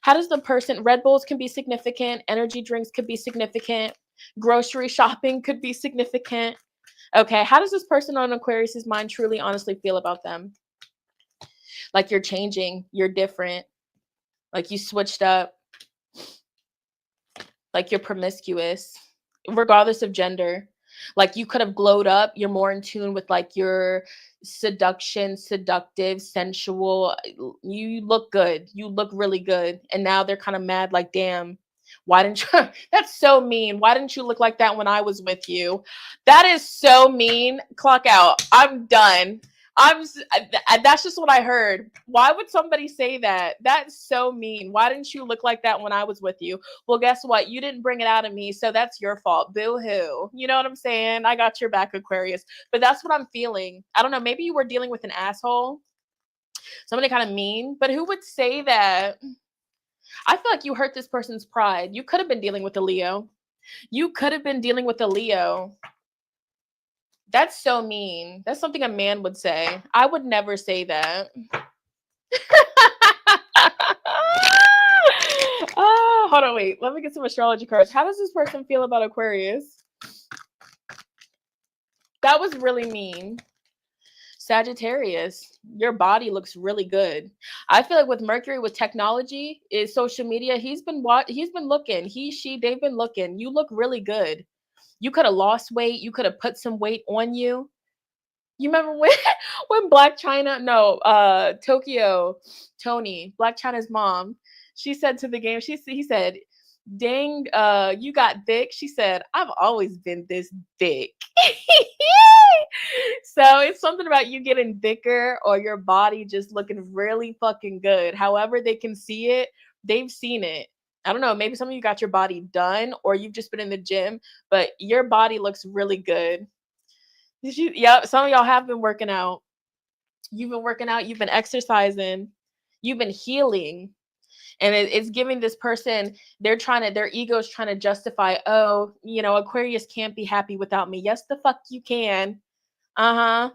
How does the person, Red Bulls can be significant. Energy drinks could be significant. Grocery shopping could be significant. Okay. How does this person on Aquarius's mind truly, honestly feel about them? Like you're changing. You're different. Like you switched up. Like you're promiscuous. Regardless of gender, like you could have glowed up. You're more in tune with like your seductive, sensual. You look good. You look really good. And now they're kind of mad like, damn, Why didn't you? That's so mean. Why didn't you look like that when I was with you? That is so mean. Clock out. I'm done. That's just what I heard. Why would somebody say that? That's so mean. Why didn't you look like that when I was with you? Well, guess what? You didn't bring it out of me, so that's your fault. Boo hoo. You know what I'm saying? I got your back, Aquarius. But that's what I'm feeling. I don't know. Maybe you were dealing with an asshole, somebody kind of mean, but who would say that? I feel like you hurt this person's pride. You could have been dealing with a Leo. You could have been dealing with a Leo. That's so mean. That's something a man would say. I would never say that. Oh, hold on, wait. Let me get some astrology cards. How does this person feel about Aquarius? That was really mean. Sagittarius, your body looks really good. I feel like with Mercury, with technology, is social media. He's been looking. They've been looking. You look really good. You could have lost weight. You could have put some weight on you. You remember when Black China, no, Tokyo, Tony, Black China's mom, she said to the game, he said, dang, you got thick. She said, I've always been this thick. So it's something about you getting thicker or your body just looking really fucking good. However they can see it, they've seen it. I don't know, maybe some of you got your body done or you've just been in the gym, but your body looks really good. Yep, some of y'all have been working out. You've been working out, you've been exercising, you've been healing. And it's giving this person, their ego's trying to justify, oh, Aquarius can't be happy without me. Yes, the fuck you can. Uh-huh.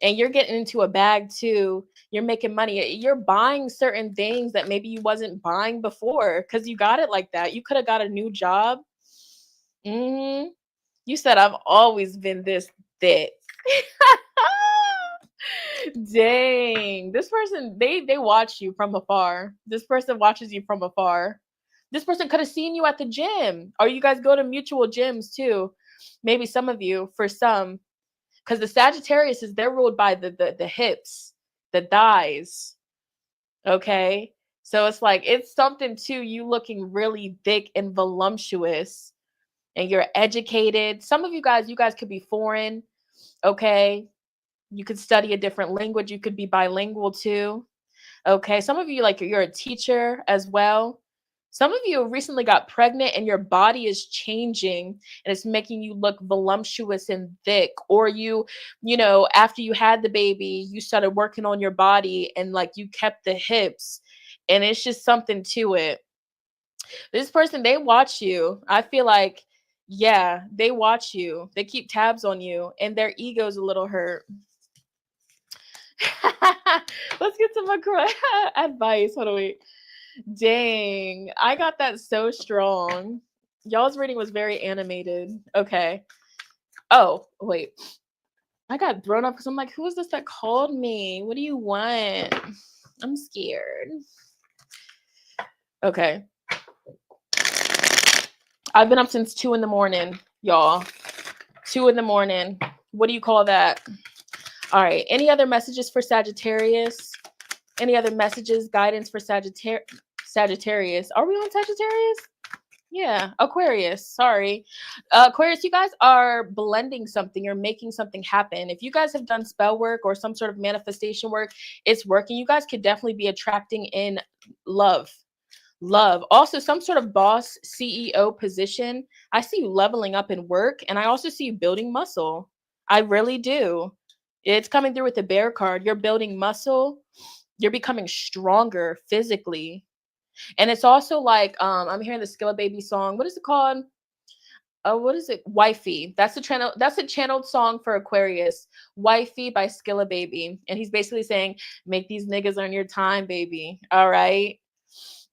And you're getting into a bag too. You're making money. You're buying certain things that maybe you wasn't buying before because you got it like that. You could have got a new job. You said, I've always been this thick. Dang. This person, they watch you from afar. This person watches you from afar. This person could have seen you at the gym. Or you guys go to mutual gyms too. Maybe some of you, for some. Because the Sagittarius they're ruled by the hips, the thighs. Okay. So it's like, it's something too, you looking really thick and voluptuous. And you're educated. Some of you guys could be foreign. Okay. You could study a different language. You could be bilingual too. Okay. Some of you, like, you're a teacher as well. Some of you recently got pregnant and your body is changing and it's making you look voluptuous and thick. Or after you had the baby, you started working on your body and like you kept the hips and it's just something to it. This person, they watch you. I feel like, yeah, they watch you. They keep tabs on you and their ego's a little hurt. Let's get some advice. Hold on, wait. Dang, I got that so strong. Y'all's reading was very animated. Okay. Oh, wait. I got thrown up because I'm like, who is this that called me? What do you want? I'm scared. Okay. I've been up since 2 a.m, y'all. 2 a.m. What do you call that? All right. Any other messages for Sagittarius? Any other messages, guidance for Sagittarius? Are we on Sagittarius? Yeah. Aquarius. Sorry. Aquarius, you guys are blending something. You're making something happen. If you guys have done spell work or some sort of manifestation work, it's working. You guys could definitely be attracting in love. Also, some sort of boss CEO position. I see you leveling up in work, and I also see you building muscle. I really do. It's coming through with the bear card. You're building muscle. You're becoming stronger physically. And it's also like, I'm hearing the Skilla Baby song. What is it called? What is it? Wifey. That's a channeled song for Aquarius. Wifey by Skilla Baby. And he's basically saying, make these niggas earn your time, baby. All right.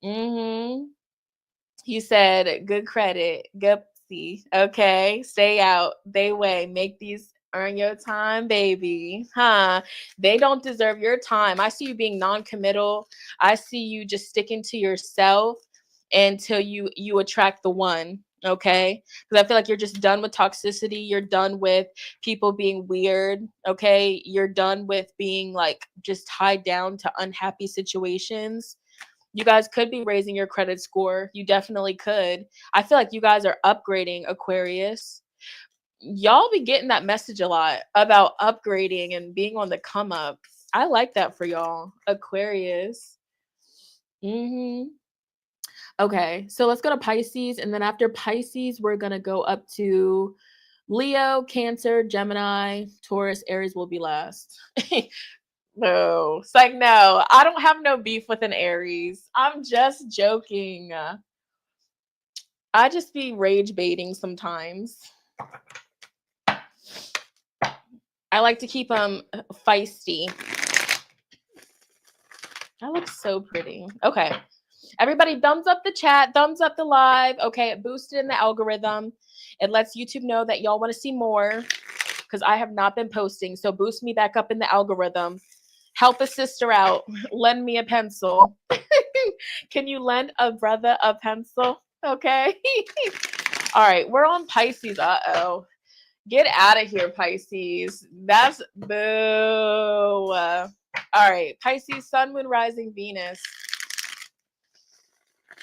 He said, good credit, gutsy. Okay. Stay out. They way. Make these earn your time, baby. Huh? They don't deserve your time. I see you being non-committal. I see you just sticking to yourself until you attract the one. Okay. Because I feel like you're just done with toxicity. You're done with people being weird. Okay. You're done with being like just tied down to unhappy situations. You guys could be raising your credit score. You definitely could. I feel like you guys are upgrading, Aquarius. Y'all be getting that message a lot about upgrading and being on the come up. I like that for y'all, Aquarius. Okay, so let's go to Pisces, and then after Pisces, we're gonna go up to Leo, Cancer, Gemini, Taurus, Aries will be last. No, it's like, no, I don't have no beef with an Aries. I'm just joking. I just be rage baiting sometimes. I like to keep them feisty. That looks so pretty. Okay. Everybody thumbs up the chat, thumbs up the live. Okay, it boosted in the algorithm. It lets YouTube know that y'all want to see more because I have not been posting. So boost me back up in the algorithm. Help a sister out. Lend me a pencil. Can you lend a brother a pencil? Okay. All right, we're on Pisces. Uh-oh. Get out of here, Pisces. That's boo. All right, Pisces, Sun, Moon, Rising, Venus.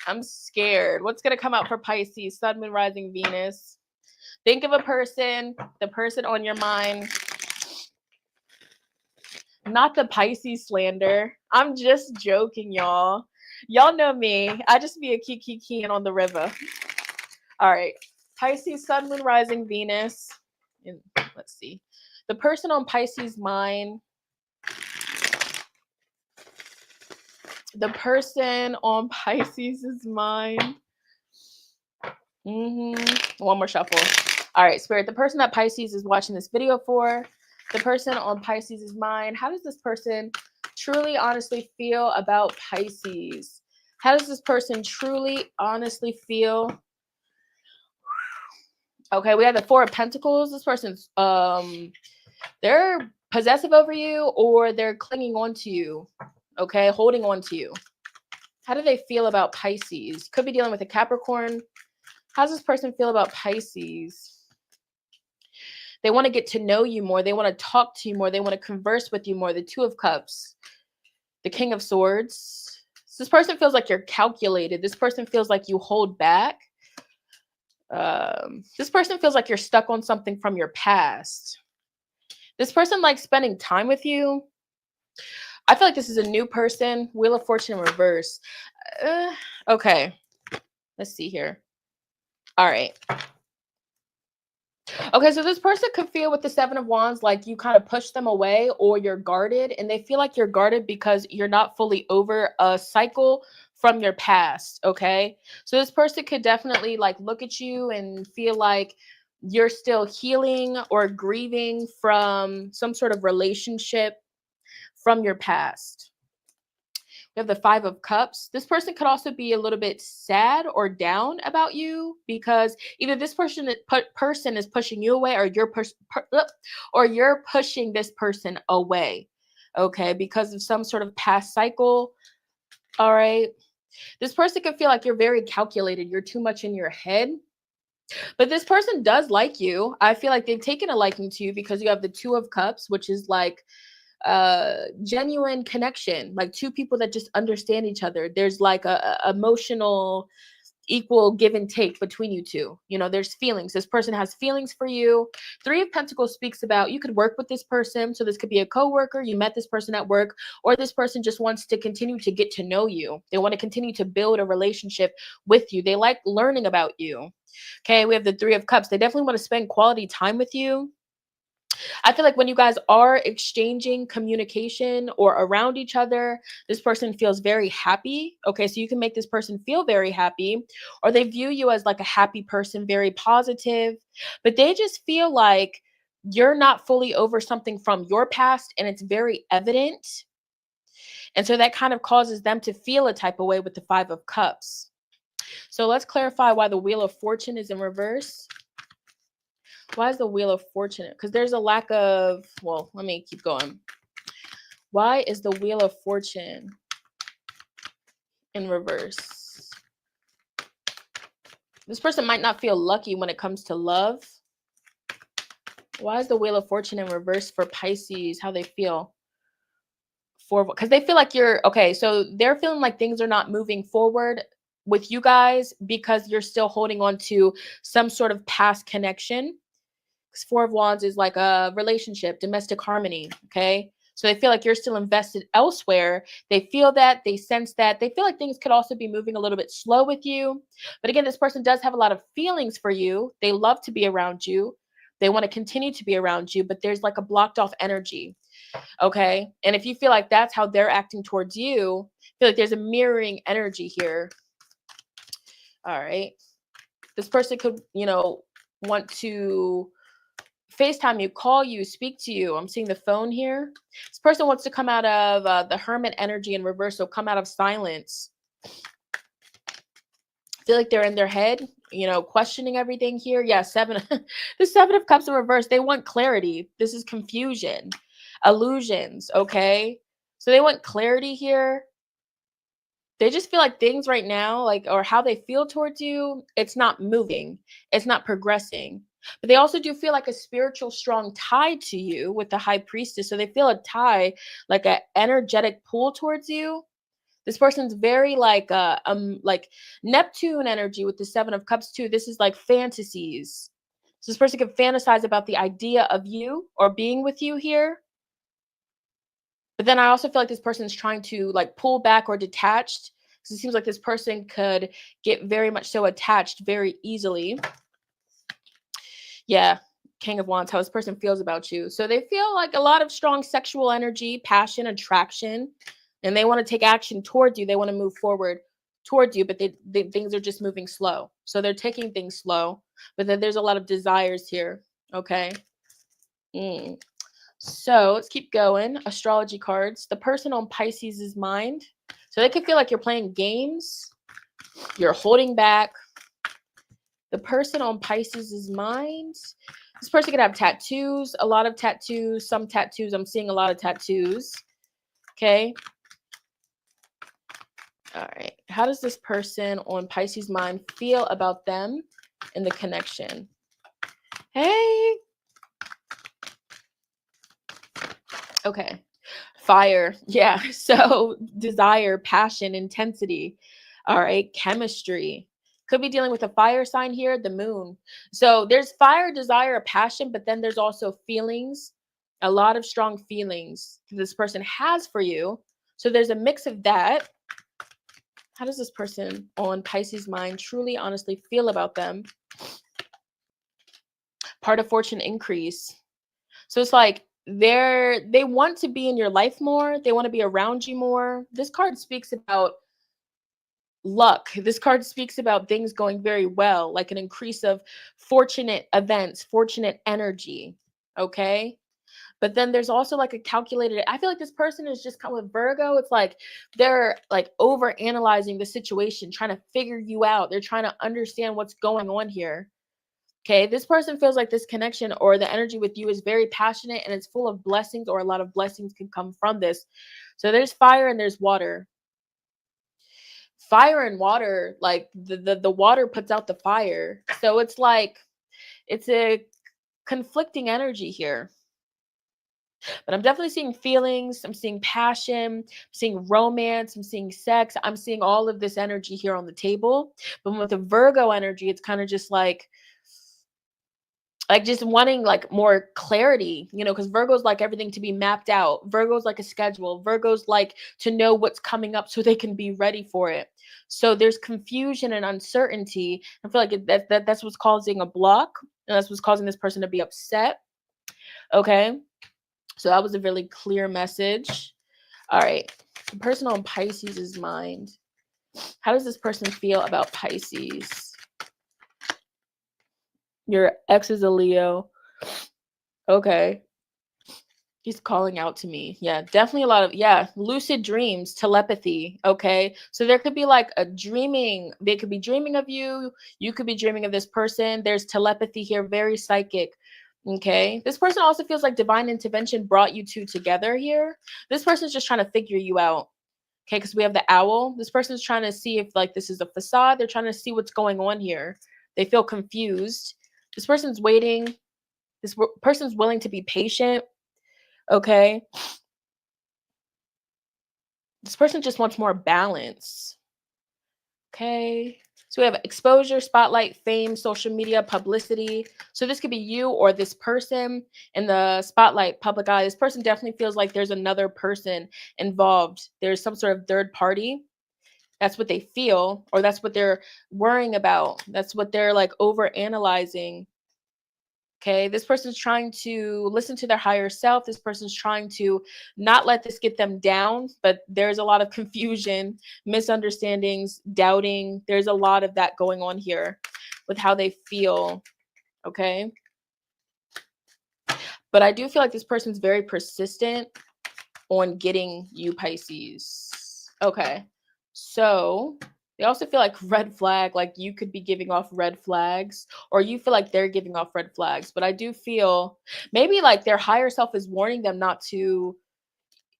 I'm scared. What's going to come out for Pisces, Sun, Moon, Rising, Venus? Think of a person, the person on your mind. Not the Pisces slander. I'm just joking, y'all. Y'all know me. I just be a kikiing on the river. All right. Pisces, Sun, Moon, Rising, Venus. And let's see. The person on Pisces' mind. The person on Pisces' mind. One more shuffle. All right, Spirit. The person that Pisces is watching this video for. The person on Pisces' mind. How does this person truly, honestly feel about Pisces? How does this person truly, honestly feel? Okay, we have the Four of Pentacles. This person's, they're possessive over you or they're clinging on to you. Okay, holding on to you. How do they feel about Pisces? Could be dealing with a Capricorn. How does this person feel about Pisces? They want to get to know you more. They want to talk to you more. They want to converse with you more. The Two of Cups, the King of Swords. So this person feels like you're calculated. This person feels like you hold back. This person feels like you're stuck on something from your past. This person likes spending time with you. I feel like this is a new person. Wheel of Fortune in reverse. Okay. Let's see here. All right. Okay, so this person could feel with the Seven of Wands like you kind of push them away or you're guarded, and they feel like you're guarded because you're not fully over a cycle from your past, okay? So this person could definitely like look at you and feel like you're still healing or grieving from some sort of relationship from your past. We have the Five of Cups. This person could also be a little bit sad or down about you because either this person is pushing you away or you're pushing this person away, okay, because of some sort of past cycle. All right. This person could feel like you're very calculated. You're too much in your head. But this person does like you. I feel like they've taken a liking to you because you have the Two of Cups, which is like genuine connection, like two people that just understand each other. There's like a emotional equal give and take between you two. You know, there's feelings. This person has feelings for you. Three of Pentacles speaks about you could work with this person. So this could be a coworker. You met this person at work, or this person just wants to continue to get to know you. They want to continue to build a relationship with you. They like learning about you. Okay, we have the Three of Cups. They definitely want to spend quality time with you. I feel like when you guys are exchanging communication or around each other, this person feels very happy. Okay, so you can make this person feel very happy, or they view you as like a happy person, very positive, but they just feel like you're not fully over something from your past and it's very evident. And so that kind of causes them to feel a type of way with the Five of Cups. So let's clarify why the Wheel of Fortune is in reverse. Why is the Wheel of Fortune? Because there's a lack of, well, let me keep going. Why is the Wheel of Fortune in reverse? This person might not feel lucky when it comes to love. Why is the Wheel of Fortune in reverse for Pisces? How they feel? because they feel like you're okay. So they're feeling like things are not moving forward with you guys because you're still holding on to some sort of past connection. Because Four of Wands is like a relationship, domestic harmony. Okay. So they feel like you're still invested elsewhere. They feel that, they sense that. They feel like things could also be moving a little bit slow with you. But again, this person does have a lot of feelings for you. They love to be around you. They want to continue to be around you, but there's like a blocked off energy. Okay. And if you feel like that's how they're acting towards you, I feel like there's a mirroring energy here. All right. This person could, want to FaceTime you, call you, speak to you. I'm seeing the phone here. This person wants to come out of the Hermit energy in reverse, so come out of silence. Feel like they're in their head, questioning everything here. Yeah, the Seven of Cups in reverse. They want clarity. This is confusion, illusions. Okay, so they want clarity here. They just feel like things right now, or how they feel towards you, it's not moving, it's not progressing. But they also do feel like a spiritual strong tie to you with the High Priestess. So they feel a tie, like an energetic pull towards you. This person's very like Neptune energy with the Seven of Cups too. This is like fantasies. So this person could fantasize about the idea of you or being with you here. But then I also feel like this person's trying to like pull back or detached, because it seems like this person could get very much so attached very easily. Yeah, King of Wands, how this person feels about you. So they feel like a lot of strong sexual energy, passion, attraction, and they want to take action towards you. They want to move forward towards you, but things are just moving slow. So they're taking things slow, but then there's a lot of desires here. Okay. So let's keep going. Astrology cards. The person on Pisces' mind. So they could feel like you're playing games. You're holding back. The person on Pisces' mind. This person could have tattoos, a lot of tattoos, some tattoos. I'm seeing a lot of tattoos. Okay. All right. How does this person on Pisces' mind feel about them and the connection? Hey. Okay. Fire. Yeah. So desire, passion, intensity. All right. Chemistry. Could be dealing with a fire sign here, the moon. So there's fire, desire, passion, but then there's also feelings, a lot of strong feelings this person has for you. So there's a mix of that. How does this person on Pisces' mind truly, honestly feel about them? Part of fortune increase. So it's like they want to be in your life more. They want to be around you more. This card speaks about luck. This card speaks about things going very well, like an increase of fortunate events, fortunate energy. Okay. But then there's also like a calculated, I feel like this person is just kind of Virgo. It's like they're like over analyzing the situation, trying to figure you out. They're trying to understand what's going on here. Okay, this person feels like this connection or the energy with you is very passionate and it's full of blessings, or a lot of blessings can come from this. So there's fire and there's water. Fire and water, like the water puts out the fire. So it's like it's a conflicting energy here. But I'm definitely seeing feelings, I'm seeing passion, I'm seeing romance, I'm seeing sex, I'm seeing all of this energy here on the table. But with the Virgo energy, it's kind of just like just wanting like more clarity, because Virgo's like everything to be mapped out. Virgo's like a schedule. Virgo's like to know what's coming up so they can be ready for it. So there's confusion and uncertainty. I feel like that's what's causing a block, and that's what's causing this person to be upset. Okay. So that was a really clear message. All right. The person on Pisces' mind. How does this person feel about Pisces? Your ex is a Leo. Okay. He's calling out to me. Yeah, definitely a lot of, lucid dreams, telepathy. Okay. So there could be like a dreaming. They could be dreaming of you. You could be dreaming of this person. There's telepathy here, very psychic. Okay. This person also feels like divine intervention brought you two together here. This person's just trying to figure you out. Okay. Because we have the owl. This person's trying to see if like this is a facade. They're trying to see what's going on here. They feel confused. This person's waiting. This person's willing to be patient. Okay. This person just wants more balance. Okay. So we have exposure, spotlight, fame, social media, publicity. So this could be you or this person in the spotlight, public eye. This person definitely feels like there's another person involved. There's some sort of third party. That's what they feel, or that's what they're worrying about. That's what they're like over analyzing. Okay, this person's trying to listen to their higher self. This person's trying to not let this get them down, but there's a lot of confusion, misunderstandings, doubting. There's a lot of that going on here with how they feel. Okay, but I do feel like this person's very persistent on getting you, Pisces. Okay, so they also feel like red flag, like you could be giving off red flags, or you feel like they're giving off red flags. But I do feel maybe like their higher self is warning them not to,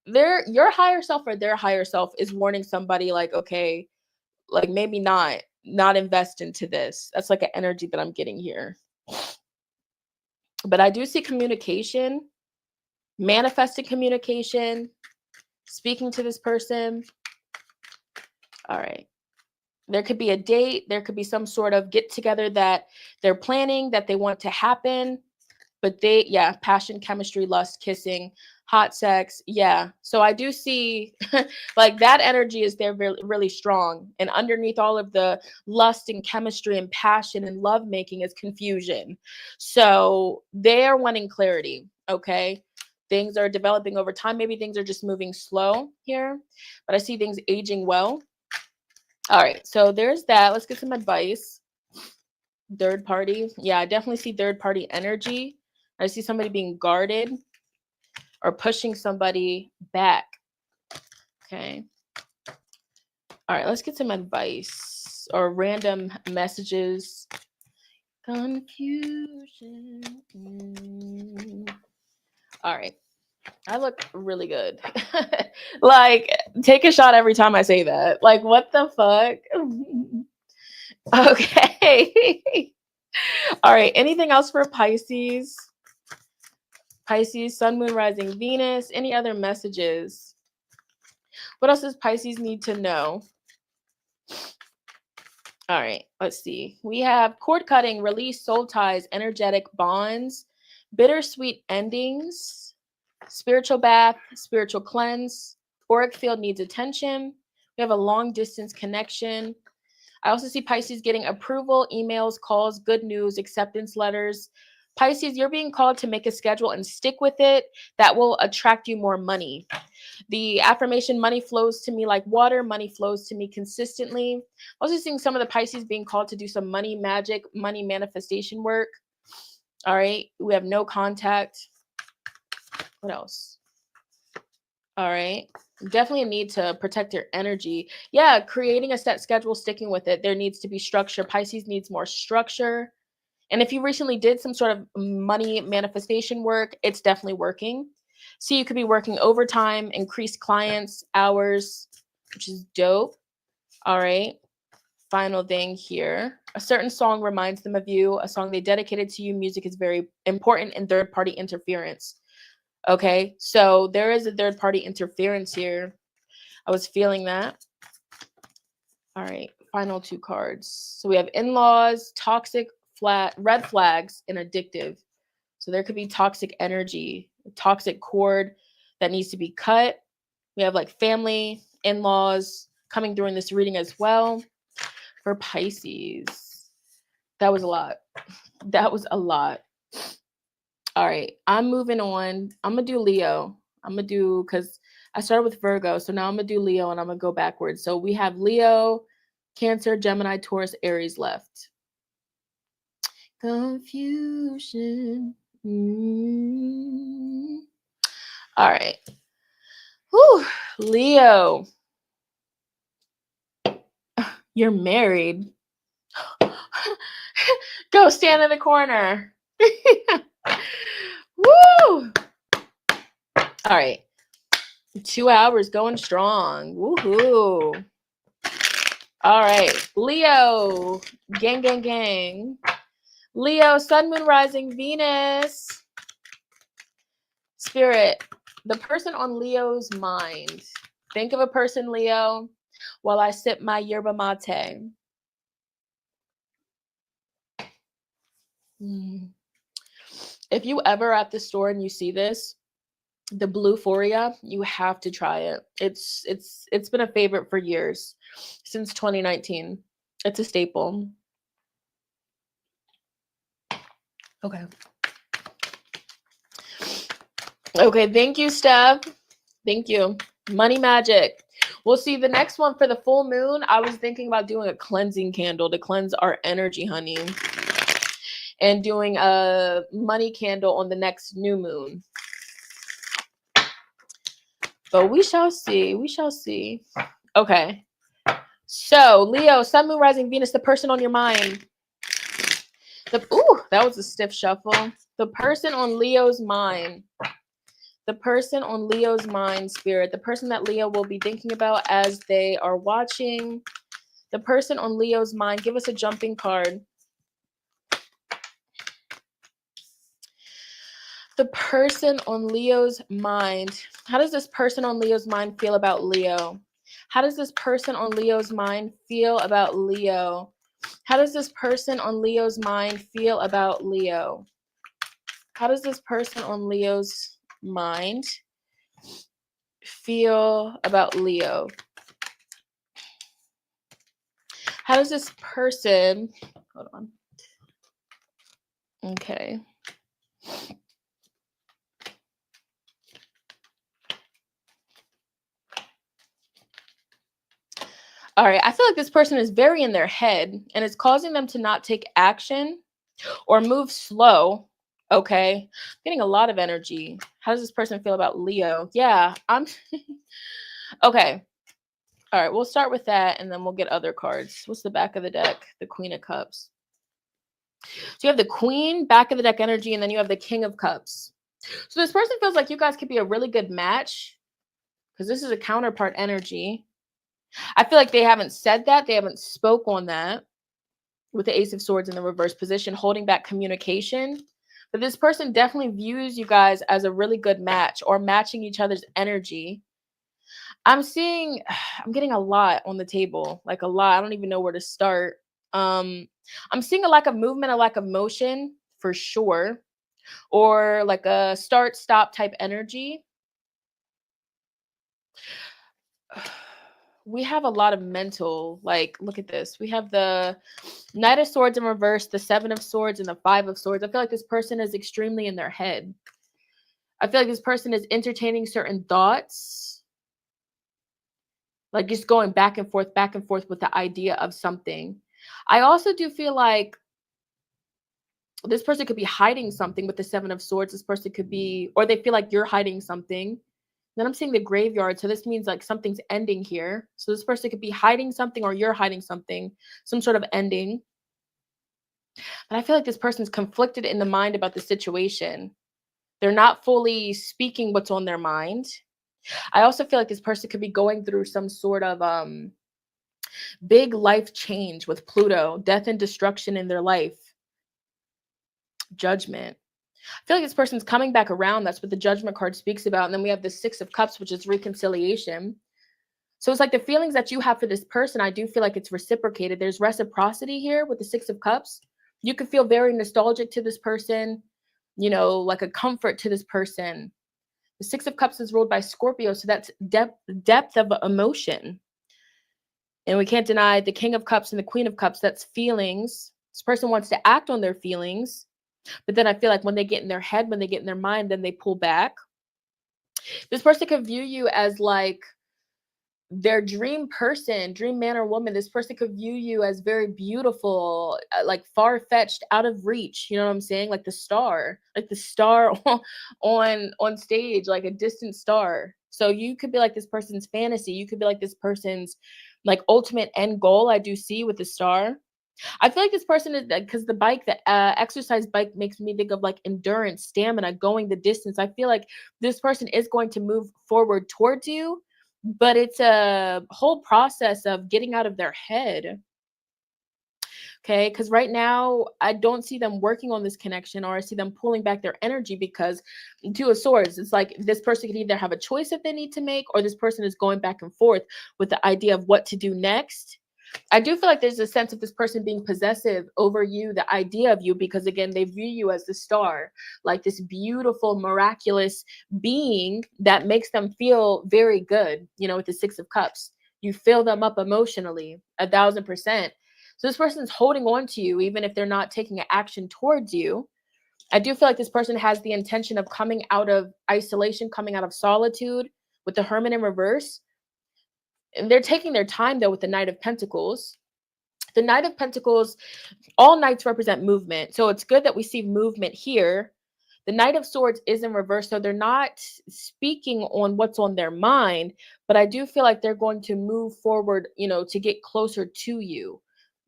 your higher self or their higher self is warning somebody like, okay, like maybe not invest into this. That's like an energy that I'm getting here. But I do see communication, manifested communication, speaking to this person. All right. There could be a date. There could be some sort of get together that they're planning, that they want to happen. But yeah, passion, chemistry, lust, kissing, hot sex. Yeah. So I do see like that energy is there really, really strong. And underneath all of the lust and chemistry and passion and love making is confusion. So they are wanting clarity. Okay. Things are developing over time. Maybe things are just moving slow here, but I see things aging well. All right, so there's that. Let's get some advice. Third party. Yeah, I definitely see third party energy. I see somebody being guarded or pushing somebody back. Okay. All right, let's get some advice or random messages. Confusion. All right. I look really good. Like, take a shot every time I say that. Like, what the fuck? Okay. All right. Anything else for Pisces? Pisces, Sun, Moon, Rising, Venus. Any other messages? What else does Pisces need to know? All right. Let's see. We have cord cutting, release, soul ties, energetic bonds, bittersweet endings, spiritual bath, spiritual cleanse. Auric field needs attention. We have a long distance connection. I also see Pisces getting approval, emails, calls, good news, acceptance letters. Pisces, you're being called to make a schedule and stick with it. That will attract you more money. The affirmation, money flows to me like water. Money flows to me consistently. Also seeing some of the Pisces being called to do some money magic, money manifestation work. All right. We have no contact. What else? All right. Definitely a need to protect your energy. Yeah, creating a set schedule, sticking with it. There needs to be structure. Pisces needs more structure. And if you recently did some sort of money manifestation work, it's definitely working. So you could be working overtime, increased clients, hours, which is dope. All right. Final thing here. A certain song reminds them of you, a song they dedicated to you. Music is very important in third party interference. Okay, so there is a third party interference here. I was feeling that. All right, final two cards. So we have in-laws, toxic, red flags, and addictive. So there could be toxic energy, toxic cord that needs to be cut. We have like family, in-laws coming through in this reading as well. For Pisces, that was a lot. That was a lot. All right, I'm moving on. I'm going to do Leo. I'm going to do, because I started with Virgo, so now I'm going to do Leo, and I'm going to go backwards. So we have Leo, Cancer, Gemini, Taurus, Aries left. Confusion. All right. Whew. Leo. You're married. Go stand in the corner. Woo! All right. 2 hours going strong. Woohoo. All right. Leo. Gang, gang, gang. Leo, Sun, Moon, Rising, Venus. Spirit. The person on Leo's mind. Think of a person, Leo, while I sip my yerba mate. Mm. If you ever at the store and you see this, the blue Foria, you have to try it. It's been a favorite for years, since 2019. It's a staple. Okay. Okay, thank you, Steph. Thank you. Money magic. We'll see the next one for the full moon. I was thinking about doing a cleansing candle to cleanse our energy, honey. And doing a money candle on the next new moon. But we shall see. We shall see. Okay. So, Leo, Sun, Moon, Rising, Venus, the person on your mind. Ooh, that was a stiff shuffle. The person on Leo's mind. The person on Leo's mind, Spirit. The person that Leo will be thinking about as they are watching. The person on Leo's mind. Give us a jumping card. The person on Leo's mind. How does this person on Leo's mind feel about Leo? How does this person on Leo's mind feel about Leo? How does this person on Leo's mind feel about Leo? How does this person on Leo's mind feel about Leo? How does this person, hold on. Okay. All right, I feel like this person is very in their head and it's causing them to not take action or move slow. Okay, I'm getting a lot of energy. How does this person feel about Leo? Yeah, I'm okay. All right, we'll start with that and then we'll get other cards. What's the back of the deck? The Queen of Cups. So you have the Queen, back of the deck energy, and then you have the King of Cups. So this person feels like you guys could be a really good match because this is a counterpart energy. I feel like they haven't said that. They haven't spoke on that with the Ace of Swords in the reverse position, holding back communication. But this person definitely views you guys as a really good match or matching each other's energy. I'm getting a lot on the table, like a lot. I don't even know where to start. I'm seeing a lack of movement, a lack of motion for sure, or like a start, stop type energy. We have a lot of mental, like, look at this. We have the Knight of Swords in reverse, the Seven of Swords, and the Five of Swords. I feel like this person is extremely in their head. I feel like this person is entertaining certain thoughts, like just going back and forth with the idea of something. I also do feel like this person could be hiding something with the Seven of Swords. This person could be, or they feel like you're hiding something. Then I'm seeing the graveyard. So this means like something's ending here. So this person could be hiding something or you're hiding something, some sort of ending. But I feel like this person's conflicted in the mind about the situation. They're not fully speaking what's on their mind. I also feel like this person could be going through some sort of big life change with Pluto, death and destruction in their life. Judgment. I feel like this person's coming back around. That's what the Judgment card speaks about. And then we have the Six of Cups, which is reconciliation. So it's like the feelings that you have for this person, I do feel like it's reciprocated. There's reciprocity here with the Six of Cups. You could feel very nostalgic to this person, you know, like a comfort to this person. The Six of Cups is ruled by Scorpio, so that's depth of emotion. And we can't deny the King of Cups and the Queen of Cups, that's feelings. This person wants to act on their feelings. But then I feel like when they get in their head, when they get in their mind, then they pull back. This person could view you as like their dream person, dream man or woman. This person could view you as very beautiful, like far-fetched, out of reach. You know what I'm saying? Like the star on stage, like a distant star. So you could be like this person's fantasy. You could be like this person's like ultimate end goal. I do see with the star. I feel like this person is, because the bike, the exercise bike makes me think of like endurance, stamina, going the distance. I feel like this person is going to move forward towards you, but it's a whole process of getting out of their head. Okay, because right now I don't see them working on this connection, or I see them pulling back their energy, because Two of Swords, it's like this person could either have a choice that they need to make, or this person is going back and forth with the idea of what to do next. I do feel like there's a sense of this person being possessive over you, the idea of you, because again, they view you as the star, like this beautiful, miraculous being that makes them feel very good, with the Six of Cups. You fill them up emotionally, 1,000%. So this person's holding on to you, even if they're not taking an action towards you. I do feel like this person has the intention of coming out of isolation, coming out of solitude with the Hermit in reverse. And they're taking their time though with the Knight of Pentacles. The Knight of Pentacles, all knights represent movement. So it's good that we see movement here. The Knight of Swords is in reverse, so they're not speaking on what's on their mind, but I do feel like they're going to move forward, to get closer to you.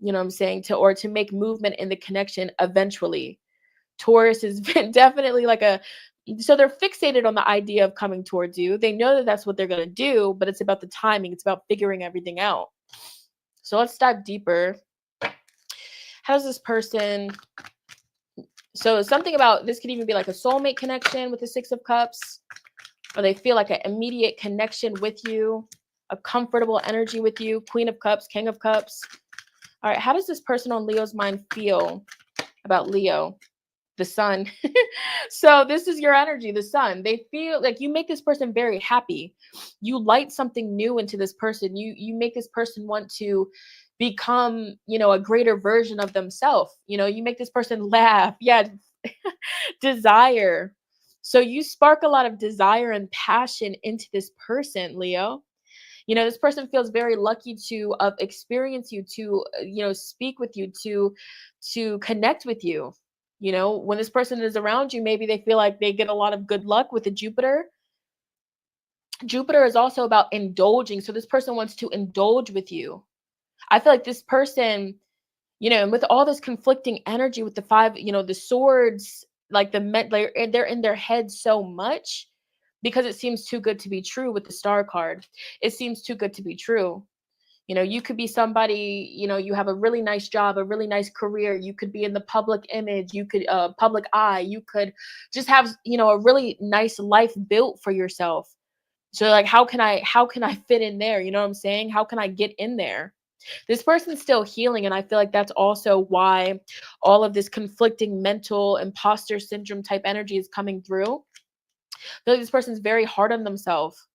You know what I'm saying? Or to make movement in the connection eventually. Taurus is definitely so they're fixated on the idea of coming towards you. They know that that's what they're going to do, but it's about the timing. It's about figuring everything out. So let's dive deeper. How does this person... So something about this could even be like a soulmate connection with the Six of Cups, or they feel like an immediate connection with you, a comfortable energy with you. Queen of Cups, King of Cups. All right, how does this person on Leo's mind feel about Leo? The Sun. So this is your energy, the Sun. They feel like you make this person very happy. You light something new into this person. You make this person want to become, a greater version of themselves. You make this person laugh. Yeah. Desire. So you spark a lot of desire and passion into this person, Leo. This person feels very lucky to experience you, to speak with you, to connect with you. When this person is around you, maybe they feel like they get a lot of good luck with the Jupiter. Jupiter is also about indulging. So this person wants to indulge with you. I feel like this person, and with all this conflicting energy with the five, the swords, like they're in their head so much because it seems too good to be true with the Star card. It seems too good to be true. You could be somebody, you have a really nice job, a really nice career. You could be in the public image. You could, public eye. You could just have, a really nice life built for yourself. So like, how can I fit in there? You know what I'm saying? How can I get in there? This person's still healing. And I feel like that's also why all of this conflicting mental imposter syndrome type energy is coming through. I feel like this person's very hard on themselves.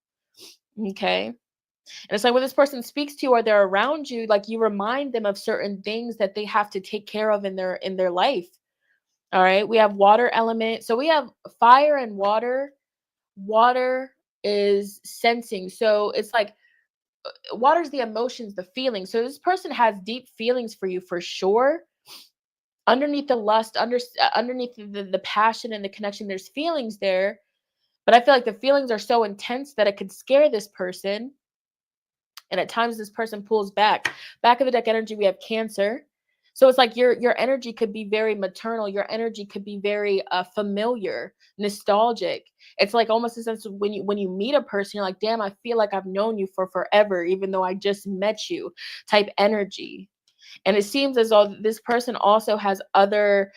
Okay. And it's like when this person speaks to you or they're around you, like you remind them of certain things that they have to take care of in their life. All right. We have water element. So we have fire and water. Water is sensing. So it's like water's the emotions, the feelings. So this person has deep feelings for you for sure. Underneath the lust, underneath the passion and the connection, there's feelings there. But I feel like the feelings are so intense that it could scare this person. And at times this person pulls back. Back of the deck energy, we have Cancer. So it's like your energy could be very maternal. Your energy could be very familiar, nostalgic. It's like almost a sense of when you meet a person, you're like, damn, I feel like I've known you for forever, even though I just met you type energy. And it seems as though this person also has other,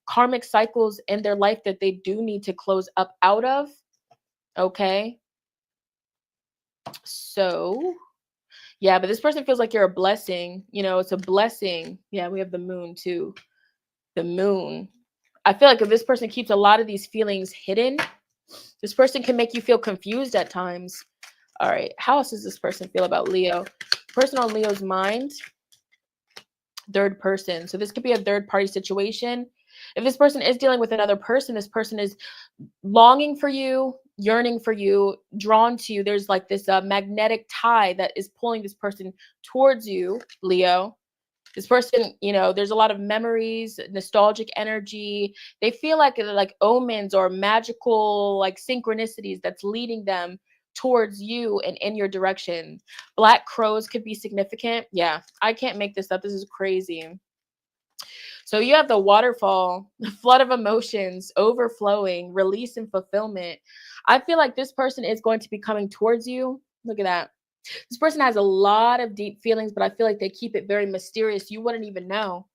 karmic cycles in their life that they do need to close up out of. Okay. So, yeah, but this person feels like you're a blessing. It's a blessing. Yeah, we have the Moon too. The Moon. I feel like if this person keeps a lot of these feelings hidden, this person can make you feel confused at times. All right, how else does this person feel about Leo? Person on Leo's mind, third person. So this could be a third party situation. If this person is dealing with another person, this person is longing for you, yearning for you, drawn to you. There's like this magnetic tie that is pulling this person towards you, Leo. This person, there's a lot of memories, nostalgic energy. They feel like omens or magical like synchronicities that's leading them towards you and in your direction. Black crows could be significant. Yeah, I can't make this up. This is crazy. So you have the waterfall, the flood of emotions, overflowing, release and fulfillment. I feel like this person is going to be coming towards you. Look at that. This person has a lot of deep feelings, but I feel like they keep it very mysterious. You wouldn't even know.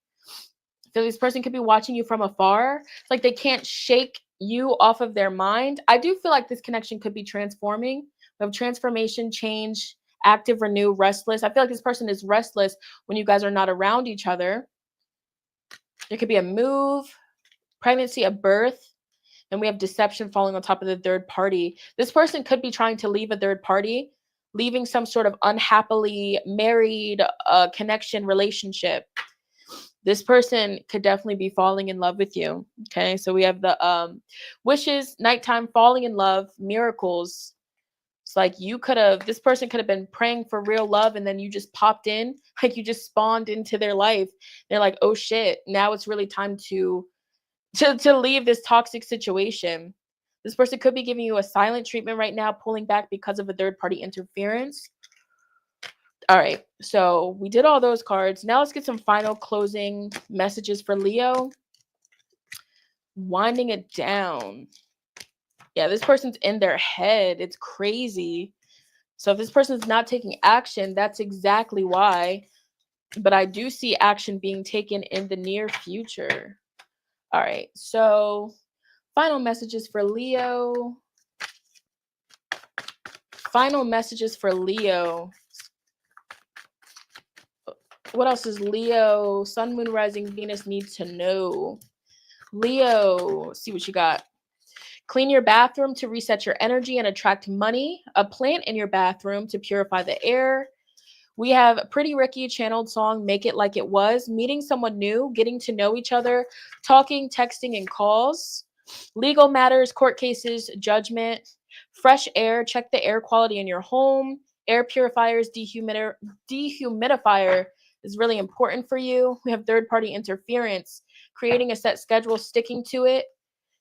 So this person could be watching you from afar. It's like they can't shake you off of their mind. I do feel like this connection could be transforming. We have transformation, change, active, renew, restless. I feel like this person is restless when you guys are not around each other. There could be a move, pregnancy, a birth, and we have deception falling on top of the third party. This person could be trying to leave a third party, leaving some sort of unhappily married connection relationship. This person could definitely be falling in love with you. Okay, so we have the wishes, nighttime, falling in love, miracles. It's like this person could have been praying for real love and then you just popped in, like you just spawned into their life. They're like, oh shit, now it's really time to leave this toxic situation. This person could be giving you a silent treatment right now, pulling back because of a third party interference. All right, so we did all those cards. Now let's get some final closing messages for Leo. Winding it down. Yeah, this person's in their head. It's crazy. So if this person's not taking action, that's exactly why. But I do see action being taken in the near future. All right, so final messages for Leo. Final messages for Leo. What else does Leo, Sun, Moon, Rising, Venus need to know? Leo, see what you got. Clean your bathroom to reset your energy and attract money. A plant in your bathroom to purify the air. We have Pretty Ricky channeled song, Make It Like It Was. Meeting someone new, getting to know each other, talking, texting, and calls. Legal matters, court cases, judgment. Fresh air, check the air quality in your home. Air purifiers, dehumidifier is really important for you. We have third-party interference, creating a set schedule, sticking to it.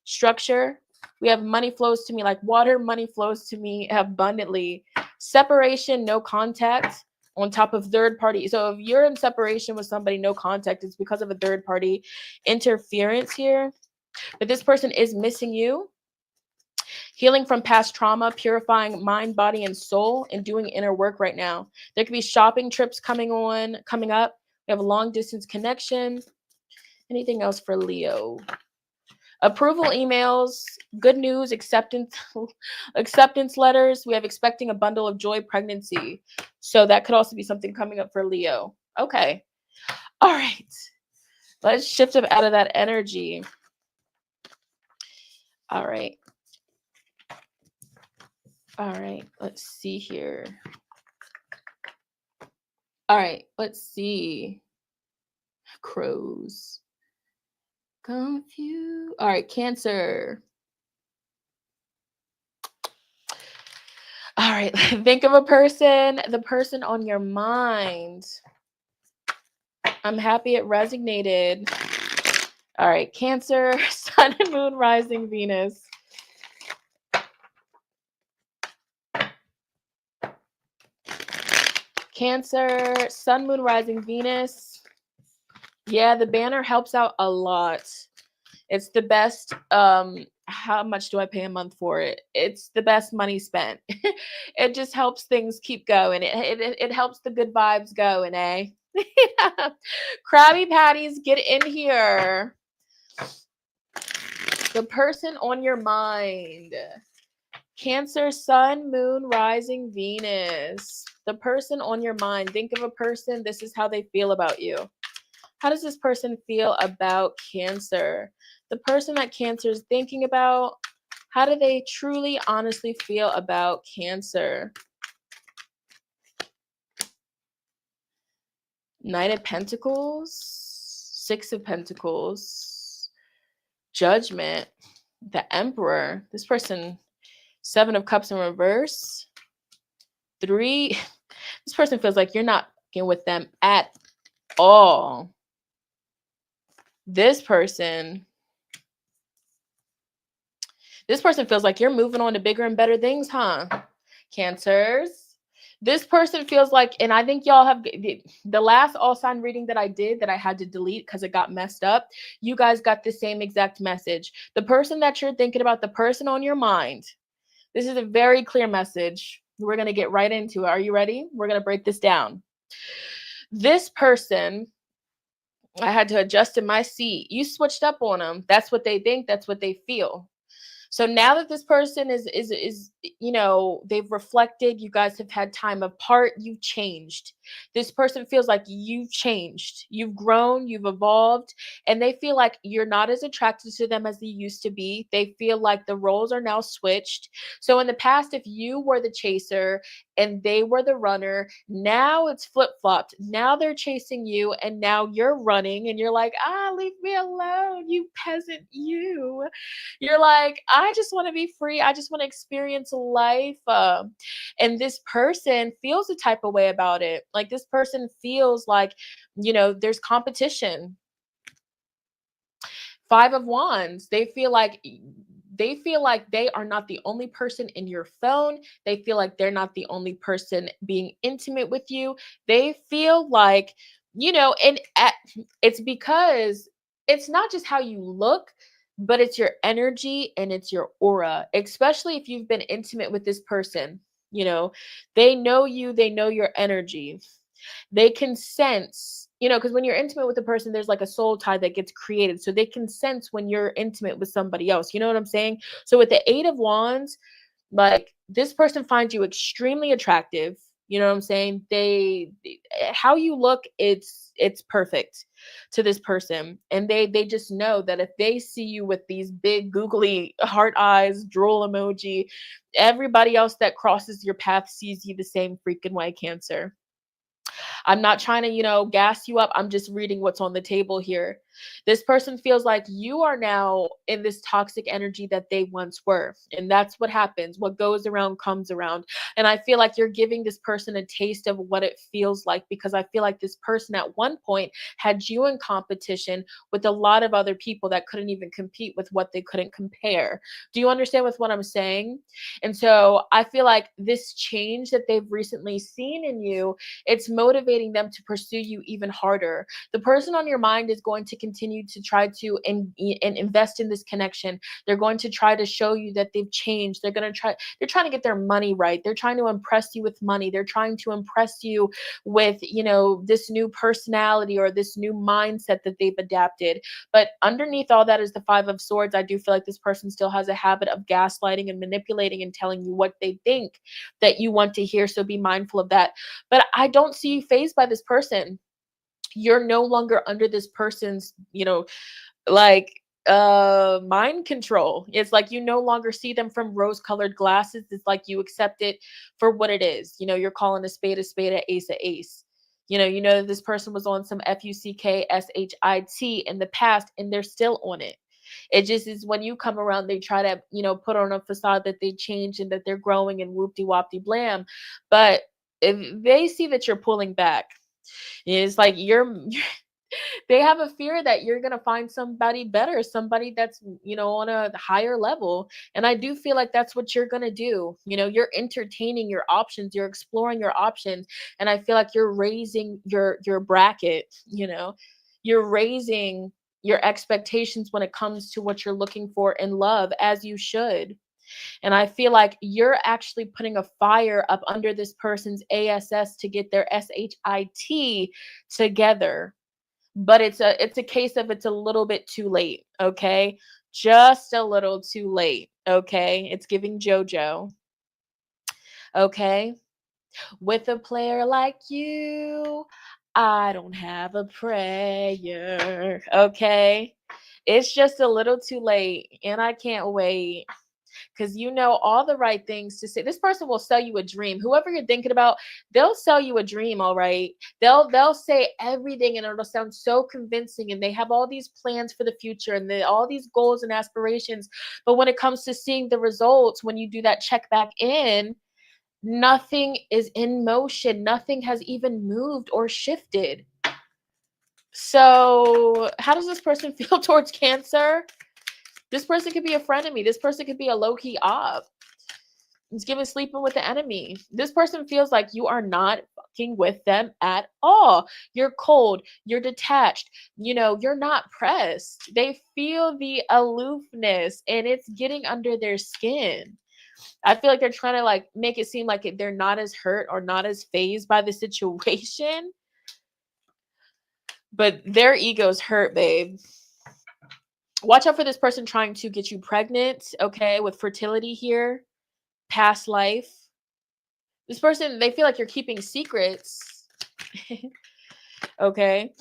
Structure. We have money flows to me like water. Money flows to me abundantly. Separation, no contact. On top of third party. So if you're in separation with somebody, no contact, it's because of a third party interference here. But this person is missing you. Healing from past trauma, purifying mind, body, and soul, and doing inner work right now. There could be shopping trips coming up. We have a long distance connection. Anything else for Leo? Approval emails, good news, acceptance letters. We have expecting a bundle of joy, pregnancy. So that could also be something coming up for Leo. Okay. All right. Let's shift up out of that energy. All right. All right. Let's see here. All right. Let's see. Crows. Confused. All right. Cancer. All right. Think of a person, the person on your mind. I'm happy it resonated. All right. Cancer, Sun and Moon, Rising, Venus. Cancer, Sun, Moon, Rising, Venus. Yeah, the banner helps out a lot. It's the best. How much do I pay a month for it? It's the best money spent. It just helps things keep going. It helps the good vibes going, eh? Krabby Patties, get in here. The person on your mind. Cancer, Sun, Moon, Rising, Venus. The person on your mind. Think of a person. This is how they feel about you. How does this person feel about Cancer? The person that Cancer is thinking about, how do they truly, honestly feel about Cancer? Knight of Pentacles, Six of Pentacles, Judgment, the Emperor. This person, Seven of Cups in reverse. 3. This person feels like you're not fucking with them at all. This person feels like you're moving on to bigger and better things, huh? Cancers. This person feels like, and I think y'all have the last all sign reading that I did that I had to delete because it got messed up. You guys got the same exact message. The person that you're thinking about, the person on your mind. This is a very clear message. We're going to get right into it. Are you ready? We're going to break this down. This person, I had to adjust in my seat. You switched up on them. That's what they think. That's what they feel. So now that this person is they've reflected, you guys have had time apart, you've changed. This person feels like you've changed, you've grown, you've evolved, and they feel like you're not as attracted to them as they used to be. They feel like the roles are now switched. So in the past, if you were the chaser and they were the runner, now it's flip-flopped. Now they're chasing you and now you're running and you're like, leave me alone, you peasant, you. You're like, I just want to be free. I just want to experience life. And this person feels a type of way about it. Like this person feels like, there's competition. Five of Wands. They feel like they are not the only person in your phone. They feel like they're not the only person being intimate with you. They feel like, it's because it's not just how you look, but it's your energy and it's your aura, especially if you've been intimate with this person. They know you, they know your energy. They can sense, because when you're intimate with a person, there's like a soul tie that gets created. So they can sense when you're intimate with somebody else. You know what I'm saying? So with the Eight of Wands, like this person finds you extremely attractive. You know what I'm saying? How you look, it's perfect to this person. And they just know that if they see you with these big googly heart eyes, drool emoji, everybody else that crosses your path sees you the same freaking way, Cancer. I'm not trying to, gas you up. I'm just reading what's on the table here. This person feels like you are now in this toxic energy that they once were. And that's what happens. What goes around comes around. And I feel like you're giving this person a taste of what it feels like, because I feel like this person at one point had you in competition with a lot of other people that couldn't even compete with what they couldn't compare. Do you understand with what I'm saying? And so I feel like this change that they've recently seen in you, it's motivating them to pursue you even harder. The person on your mind is going to continue to try to and invest in this connection. They're going to try to show you that they've changed. They're trying to get their money right. They're trying to impress you with money. They're trying to impress you with, this new personality or this new mindset that they've adapted. But underneath all that is the Five of Swords. I do feel like this person still has a habit of gaslighting and manipulating and telling you what they think that you want to hear. So be mindful of that. But I don't see you fazed by this person. You're no longer under this person's, like mind control. It's like you no longer see them from rose colored glasses. It's like you accept it for what it is. You're calling a spade, a ace a ace. That this person was on some FUCKSHIT in the past and they're still on it. It just is when you come around, they try to, put on a facade that they changed and that they're growing and whoop-de-wop-de blam. But if they see that you're pulling back, it's like they have a fear that you're going to find somebody better, somebody that's, on a higher level. And I do feel like that's what you're going to do. You're entertaining your options, you're exploring your options. And I feel like you're raising your bracket, you're raising your expectations when it comes to what you're looking for in love, as you should. And I feel like you're actually putting a fire up under this person's ASS to get their SHIT together. But it's a case of it's a little bit too late, okay? Just a little too late, okay? It's giving JoJo. Okay? With a player like you, I don't have a prayer. Okay? It's just a little too late and I can't wait. Because all the right things to say. This person will sell you a dream. Whoever you're thinking about, they'll sell you a dream, all right? They'll say everything and it'll sound so convincing, and they have all these plans for the future and all these goals and aspirations. But when it comes to seeing the results, when you do that check back in, nothing is in motion. Nothing has even moved or shifted. So how does this person feel towards Cancer? This person could be a friend of me. This person could be a low-key op. It's giving sleeping with the enemy. This person feels like you are not fucking with them at all. You're cold. You're detached. You're not pressed. They feel the aloofness and it's getting under their skin. I feel like they're trying to like make it seem like they're not as hurt or not as fazed by the situation, but their ego's hurt, babe. Watch out for this person trying to get you pregnant, okay, with fertility here, past life. This person, they feel like you're keeping secrets. Okay.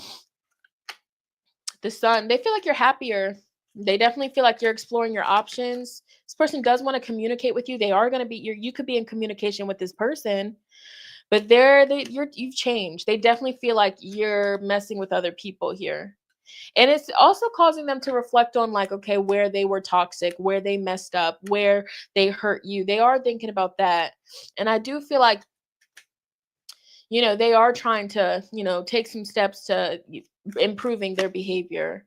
The Sun, they feel like you're happier. They definitely feel like you're exploring your options. This person does want to communicate with you. They are going to be, you could be in communication with this person, but you've changed. They definitely feel like you're messing with other people here. And it's also causing them to reflect on like, okay, where they were toxic, where they messed up, where they hurt you. They are thinking about that. And I do feel like, you know, they are trying to, you know, take some steps to improving their behavior.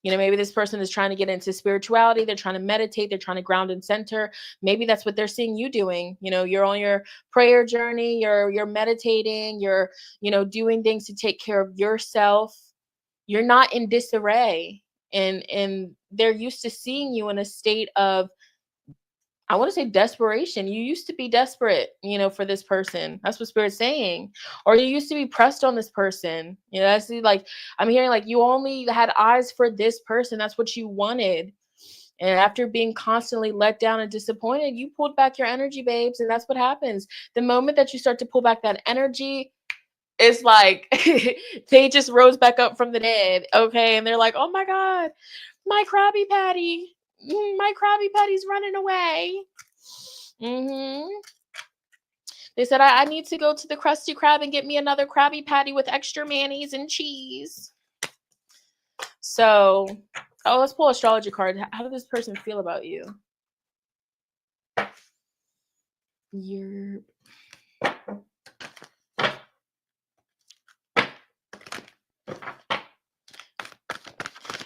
You know, maybe this person is trying to get into spirituality. They're trying to meditate. They're trying to ground and center. Maybe that's what they're seeing you doing. You know, you're on your prayer journey. You're meditating. You're, you know, doing things to take care of yourself. You're not in disarray. And they're used to seeing you in a state of, I want to say, desperation. You used to be desperate, you know, for this person. That's what Spirit's saying. Or you used to be pressed on this person. You know, that's like, I'm hearing like you only had eyes for this person. That's what you wanted. And after being constantly let down and disappointed, you pulled back your energy, babes. And that's what happens. The moment that you start to pull back that energy, it's like they just rose back up from the dead. Okay. And they're like, oh my God, my Krabby Patty. My Krabby Patty's running away. They said, I need to go to the Krusty Krab and get me another Krabby Patty with extra mayonnaise and cheese. So, let's pull astrology card. How does this person feel about you?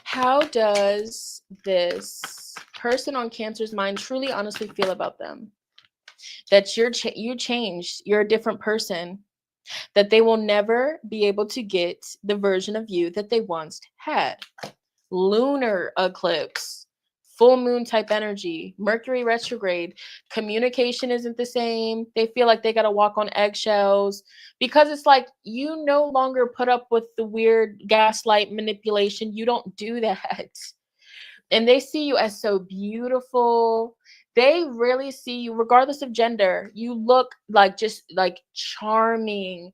How does this person on Cancer's mind truly, honestly feel about them? That you changed, you're a different person, that they will never be able to get the version of you that they once had. Lunar eclipse, full moon type energy, Mercury retrograde, communication isn't the same. They feel like they got to walk on eggshells because it's like you no longer put up with the weird gaslight manipulation. You don't do that. And they see you as so beautiful. They really see you, regardless of gender. You look like just like charming,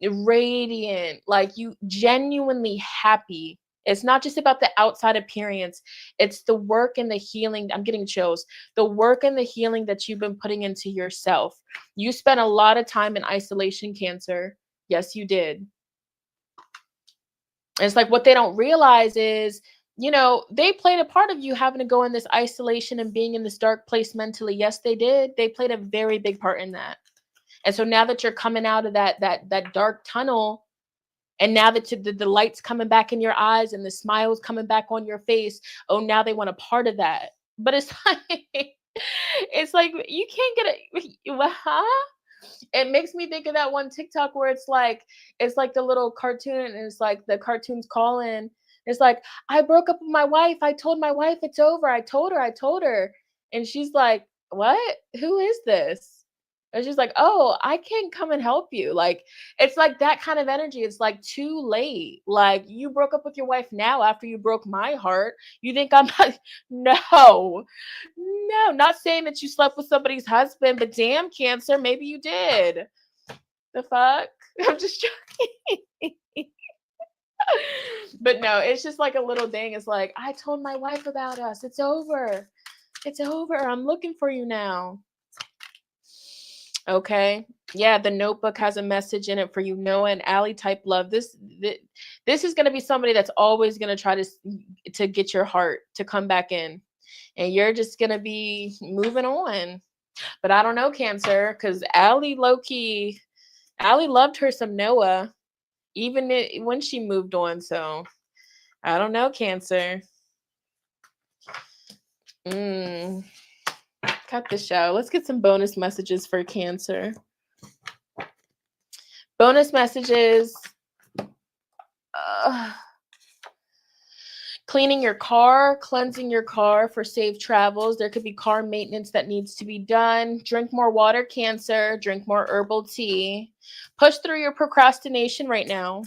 radiant, like you genuinely happy. It's not just about the outside appearance. It's the work and the healing. I'm getting chills. The work and the healing that you've been putting into yourself. You spent a lot of time in isolation, Cancer. Yes, you did. And it's like what they don't realize is, you know, they played a part of you having to go in this isolation and being in this dark place mentally. Yes, they did. They played a very big part in that. And so now that you're coming out of that dark tunnel, and now that the light's coming back in your eyes and the smile's coming back on your face, oh, now they want a part of that. But it's like, it's like you can't get it. Huh? It makes me think of that one TikTok where it's like the little cartoon and it's like the cartoon's calling. It's like, I broke up with my wife. I told my wife it's over. I told her. And she's like, what? Who is this? And she's like, oh, I can't come and help you. Like, it's like that kind of energy. It's like too late. Like, you broke up with your wife now after you broke my heart. You think I'm not? No, not saying that you slept with somebody's husband, but damn, Cancer, maybe you did. The fuck? I'm just joking. But no, it's just like a little thing. It's like, I told my wife about us. It's over. It's over. I'm looking for you now. Okay. Yeah, the notebook has a message in it for you, Noah and Allie type love. This is going to be somebody that's always going to try to get your heart to come back in. And you're just going to be moving on. But I don't know, Cancer, because Allie loved her some Noah, even when she moved on. So I don't know, Cancer. Cut the show. Let's get some bonus messages for Cancer. Bonus messages. Cleaning your car, cleansing your car for safe travels. There could be car maintenance that needs to be done. Drink more water, Cancer. Drink more herbal tea. Push through your procrastination right now.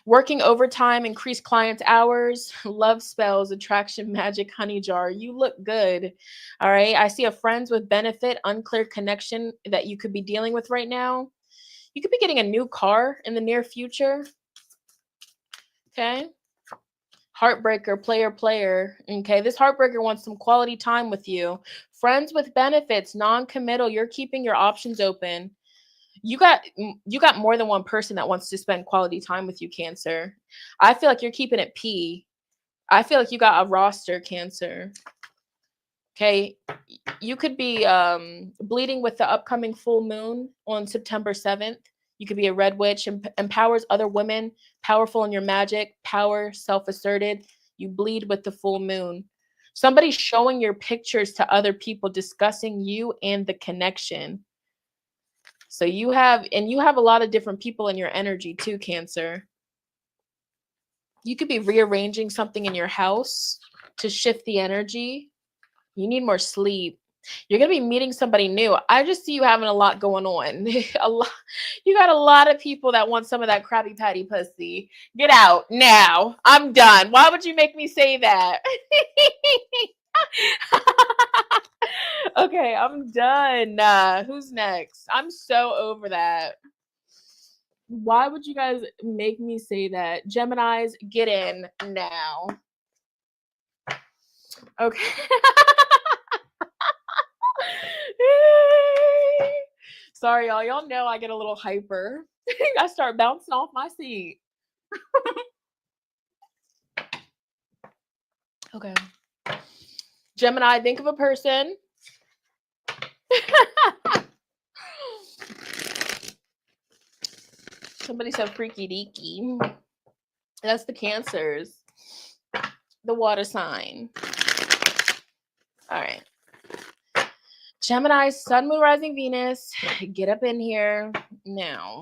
Working overtime, increase clients' hours. Love spells, attraction, magic, honey jar. You look good. All right. I see a friends with benefit, unclear connection that you could be dealing with right now. You could be getting a new car in the near future. Okay. Heartbreaker, player. Okay. This heartbreaker wants some quality time with you. Friends with benefits, non-committal. You're keeping your options open. You got more than one person that wants to spend quality time with you, Cancer. I feel like you're keeping it P. I feel like you got a roster, Cancer. Okay. You could be bleeding with the upcoming full moon on September 7th. You could be a red witch, empowers other women, powerful in your magic, power, self-asserted. You bleed with the full moon. Somebody's showing your pictures to other people, discussing you and the connection. So you have a lot of different people in your energy too, Cancer. You could be rearranging something in your house to shift the energy. You need more sleep. You're going to be meeting somebody new. I just see you having a lot going on. You got a lot of people that want some of that Krabby Patty pussy. Get out now. I'm done. Why would you make me say that? Okay, I'm done. Who's next? I'm so over that. Why would you guys make me say that? Geminis, get in now. Okay. Sorry, y'all. Y'all know I get a little hyper. I start bouncing off my seat. Okay. Gemini, think of a person. Somebody said freaky deaky. That's the Cancers. The water sign. All right. Gemini, Sun, Moon, Rising, Venus. Get up in here now.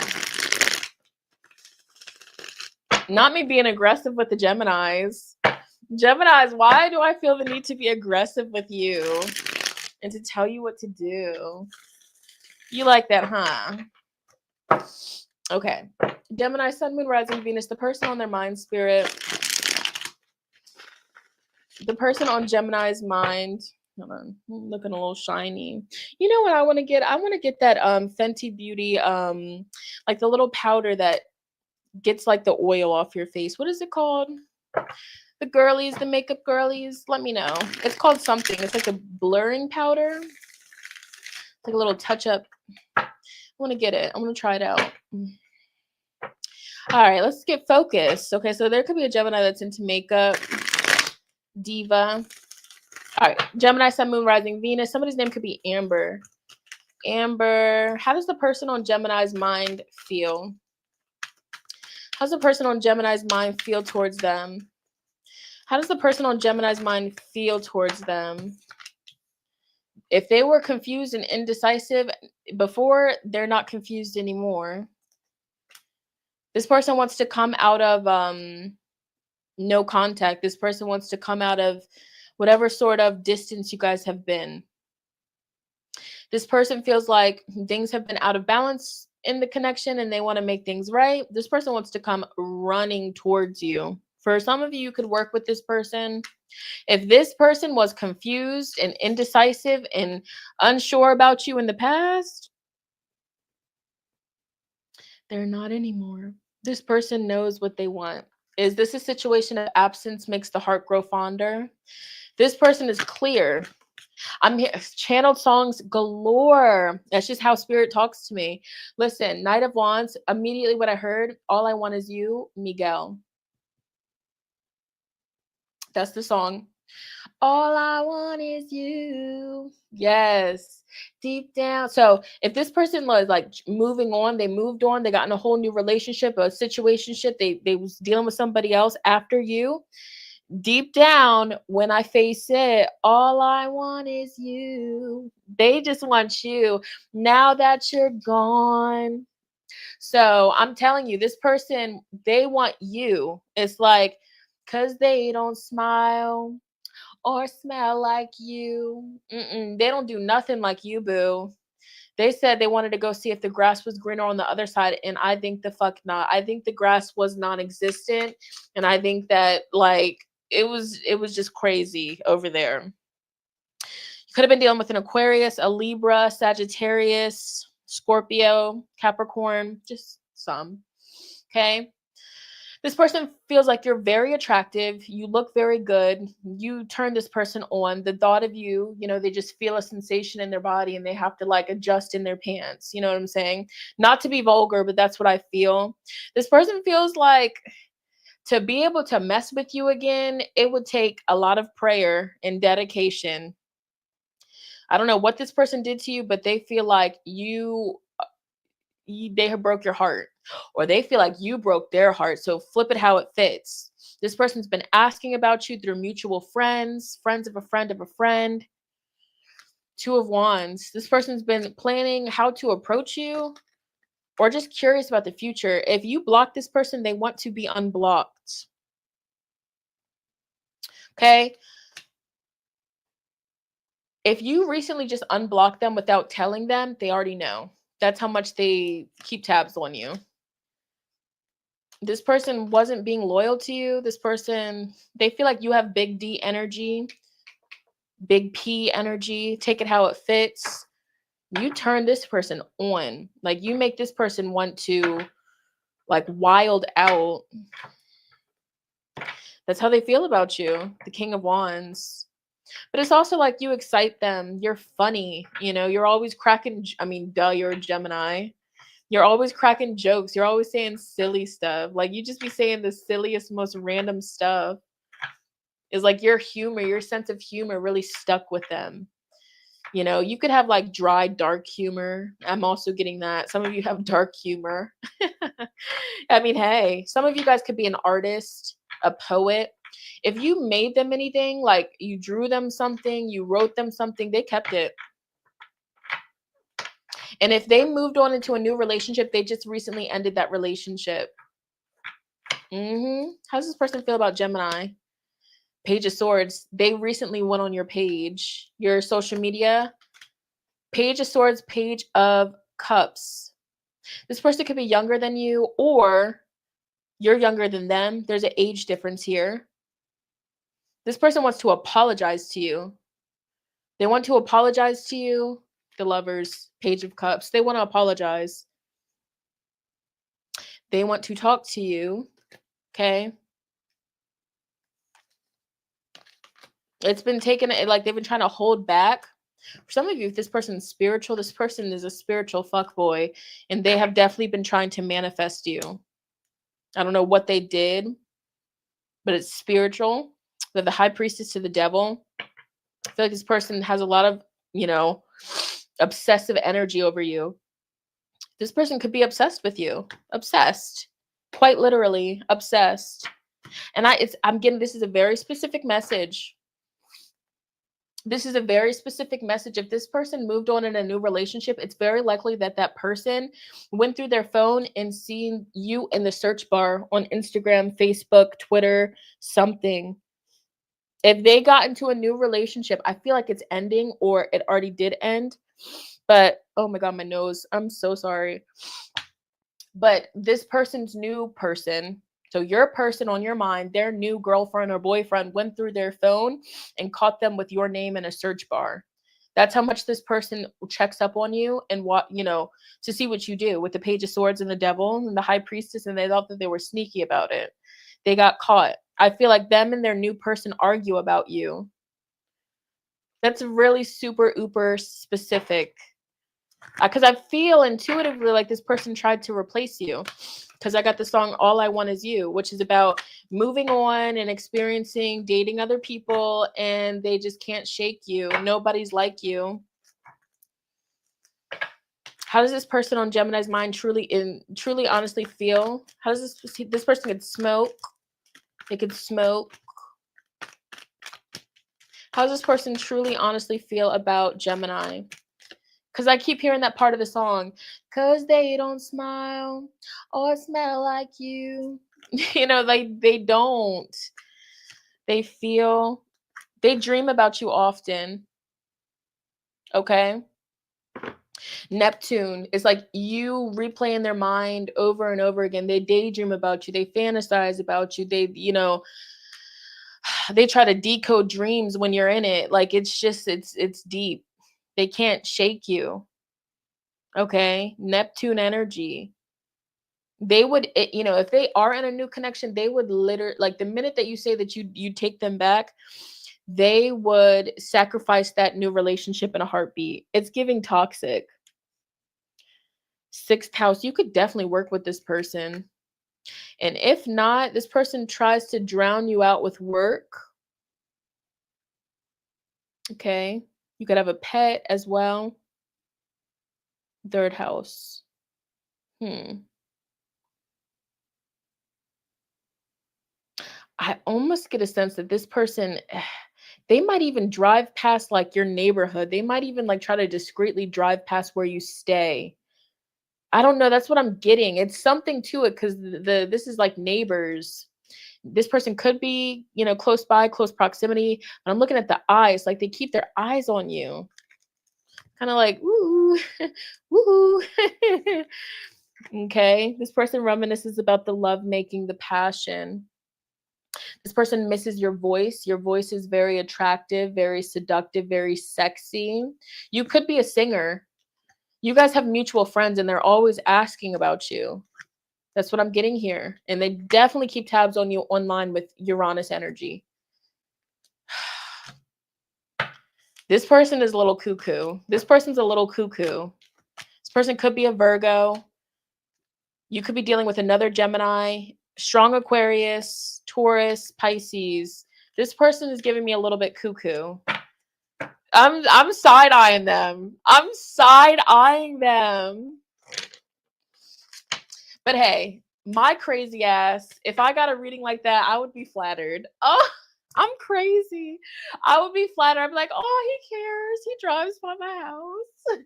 Not me being aggressive with the Geminis. Geminis, why do I feel the need to be aggressive with you and to tell you what to do? You like that, huh? Okay. Gemini, Sun, Moon, Rising, Venus. The person on their mind, Spirit. The person on Gemini's mind. Hold on, I'm looking a little shiny. You know what I want to get? I want to get that Fenty Beauty, like the little powder that gets like the oil off your face. What is it called? The girlies, the makeup girlies. Let me know. It's called something. It's like a blurring powder. It's like a little touch up. I want to get it. I'm gonna try it out. All right, let's get focused. Okay, so there could be a Gemini that's into makeup. Diva. All right, Gemini, Sun, Moon, Rising, Venus. Somebody's name could be Amber. Amber. How does the person on Gemini's mind feel? How's the person on Gemini's mind feel towards them? How does the person on Gemini's mind feel towards them? If they were confused and indecisive before, they're not confused anymore. This person wants to come out of no contact. This person wants to come out of whatever sort of distance you guys have been. This person feels like things have been out of balance in the connection and they want to make things right. This person wants to come running towards you. For some of you, you could work with this person. If this person was confused and indecisive and unsure about you in the past, they're not anymore. This person knows what they want. Is this a situation of absence makes the heart grow fonder? This person is clear. I'm here. Channeled songs galore. That's just how spirit talks to me. Listen, Knight of Wands, immediately what I heard, all I want is you, Miguel. That's the song. All I want is you. Yes. Deep down. So if this person was like moving on, they moved on, they got in a whole new relationship, a situationship, they was dealing with somebody else after you. Deep down, when I face it, all I want is you. They just want you now that you're gone. So I'm telling you, this person, they want you. It's like 'cause they don't smile or smell like you. They don't do nothing like you, boo. They said they wanted to go see if the grass was greener on the other side, and I think the fuck not. I think the grass was non-existent, and I think that like it was just crazy over there. You could have been dealing with an Aquarius, a Libra, Sagittarius, Scorpio, Capricorn, just some. Okay? This person feels like you're very attractive. You look very good. You turn this person on. The thought of you, they just feel a sensation in their body and they have to like adjust in their pants. You know what I'm saying? Not to be vulgar, but that's what I feel. This person feels like to be able to mess with you again, it would take a lot of prayer and dedication. I don't know what this person did to you, but they feel like they have broke your heart, or they feel like you broke their heart. So flip it how it fits. This person's been asking about you through mutual friends, friends of a friend of a friend. Two of Wands. This person's been planning how to approach you, or just curious about the future. If you block this person, they want to be unblocked. Okay? If you recently just unblocked them without telling them, they already know. That's how much they keep tabs on you. This person wasn't being loyal to you. This person, they feel like you have big D energy, big P energy. Take it how it fits. You turn this person on. Like, you make this person want to like wild out. That's how they feel about you. The King of Wands. But it's also like you excite them. You're funny. You're always cracking. I mean, duh, you're a Gemini. You're always cracking jokes. You're always saying silly stuff. Like, you just be saying the silliest, most random stuff. It's like your humor, your sense of humor really stuck with them. You could have like dry, dark humor. I'm also getting that. Some of you have dark humor. I mean, hey, some of you guys could be an artist, a poet. If you made them anything, like you drew them something, you wrote them something, they kept it. And if they moved on into a new relationship, they just recently ended that relationship. How does this person feel about Gemini? Page of Swords. They recently went on your page, your social media. Page of Swords, Page of Cups. This person could be younger than you, or you're younger than them. There's an age difference here. This person wants to apologize to you. They want to apologize to you. The Lovers, Page of Cups. They want to apologize. They want to talk to you. Okay. It's been taken, like they've been trying to hold back. For some of you, if this person's spiritual, this person is a spiritual fuckboy, and they have definitely been trying to manifest you. I don't know what they did, but it's spiritual. They're the High Priestess to the Devil. I feel like this person has a lot of, obsessive energy over you. This person could be obsessed with you. Obsessed. Quite literally obsessed. And I'm getting, this is a very specific message. This is a very specific message. If this person moved on in a new relationship, it's very likely that that person went through their phone and seen you in the search bar on Instagram, Facebook, Twitter, something. If they got into a new relationship, I feel like it's ending, or it already did end. But, oh my God, my nose. I'm so sorry. But this person's new person, so your person on your mind, their new girlfriend or boyfriend went through their phone and caught them with your name in a search bar. That's how much this person checks up on you and what, to see what you do with the Page of Swords and the Devil and the High Priestess. And they thought that they were sneaky about it. They got caught. I feel like them and their new person argue about you. That's really super uber specific. Because I feel intuitively like this person tried to replace you. Because I got the song All I Want Is You, which is about moving on and experiencing dating other people, and they just can't shake you. Nobody's like you. How does this person on Gemini's mind truly honestly feel? How does this person could smoke? They could smoke. How does this person truly honestly feel about Gemini? Because I keep hearing that part of the song. Because they don't smile or smell like you. Like they don't. They dream about you often. Okay. Neptune is like you replay in their mind over and over again. They daydream about you. They fantasize about you. They, they try to decode dreams when you're in it. Like it's just, it's deep. They can't shake you. Okay. Neptune energy. They would, if they are in a new connection, they would literally, like the minute that you say that you take them back, they would sacrifice that new relationship in a heartbeat. It's giving toxic. 6th house, you could definitely work with this person. And if not, this person tries to drown you out with work. Okay. You could have a pet as well. 3rd house. I almost get a sense that this person, they might even drive past like your neighborhood. They might even like try to discreetly drive past where you stay. I don't know. That's what I'm getting. It's something to it because this is like neighbors. This person could be, close by, close proximity. And I'm looking at the eyes, like they keep their eyes on you. Kind of like, woo, woo. Okay. This person reminisces about the love making, the passion. This person misses your voice. Your voice is very attractive, very seductive, very sexy. You could be a singer. You guys have mutual friends and they're always asking about you. That's what I'm getting here. And they definitely keep tabs on you online with Uranus energy. This person is a little cuckoo. This person's a little cuckoo. This person could be a Virgo. You could be dealing with another Gemini, strong Aquarius, Taurus, Pisces. This person is giving me a little bit cuckoo. I'm side-eyeing them. I'm side-eyeing them. But hey, my crazy ass, if I got a reading like that, I would be flattered. Oh, I'm crazy. I would be flattered. I'd be like, oh, he cares. He drives by my house.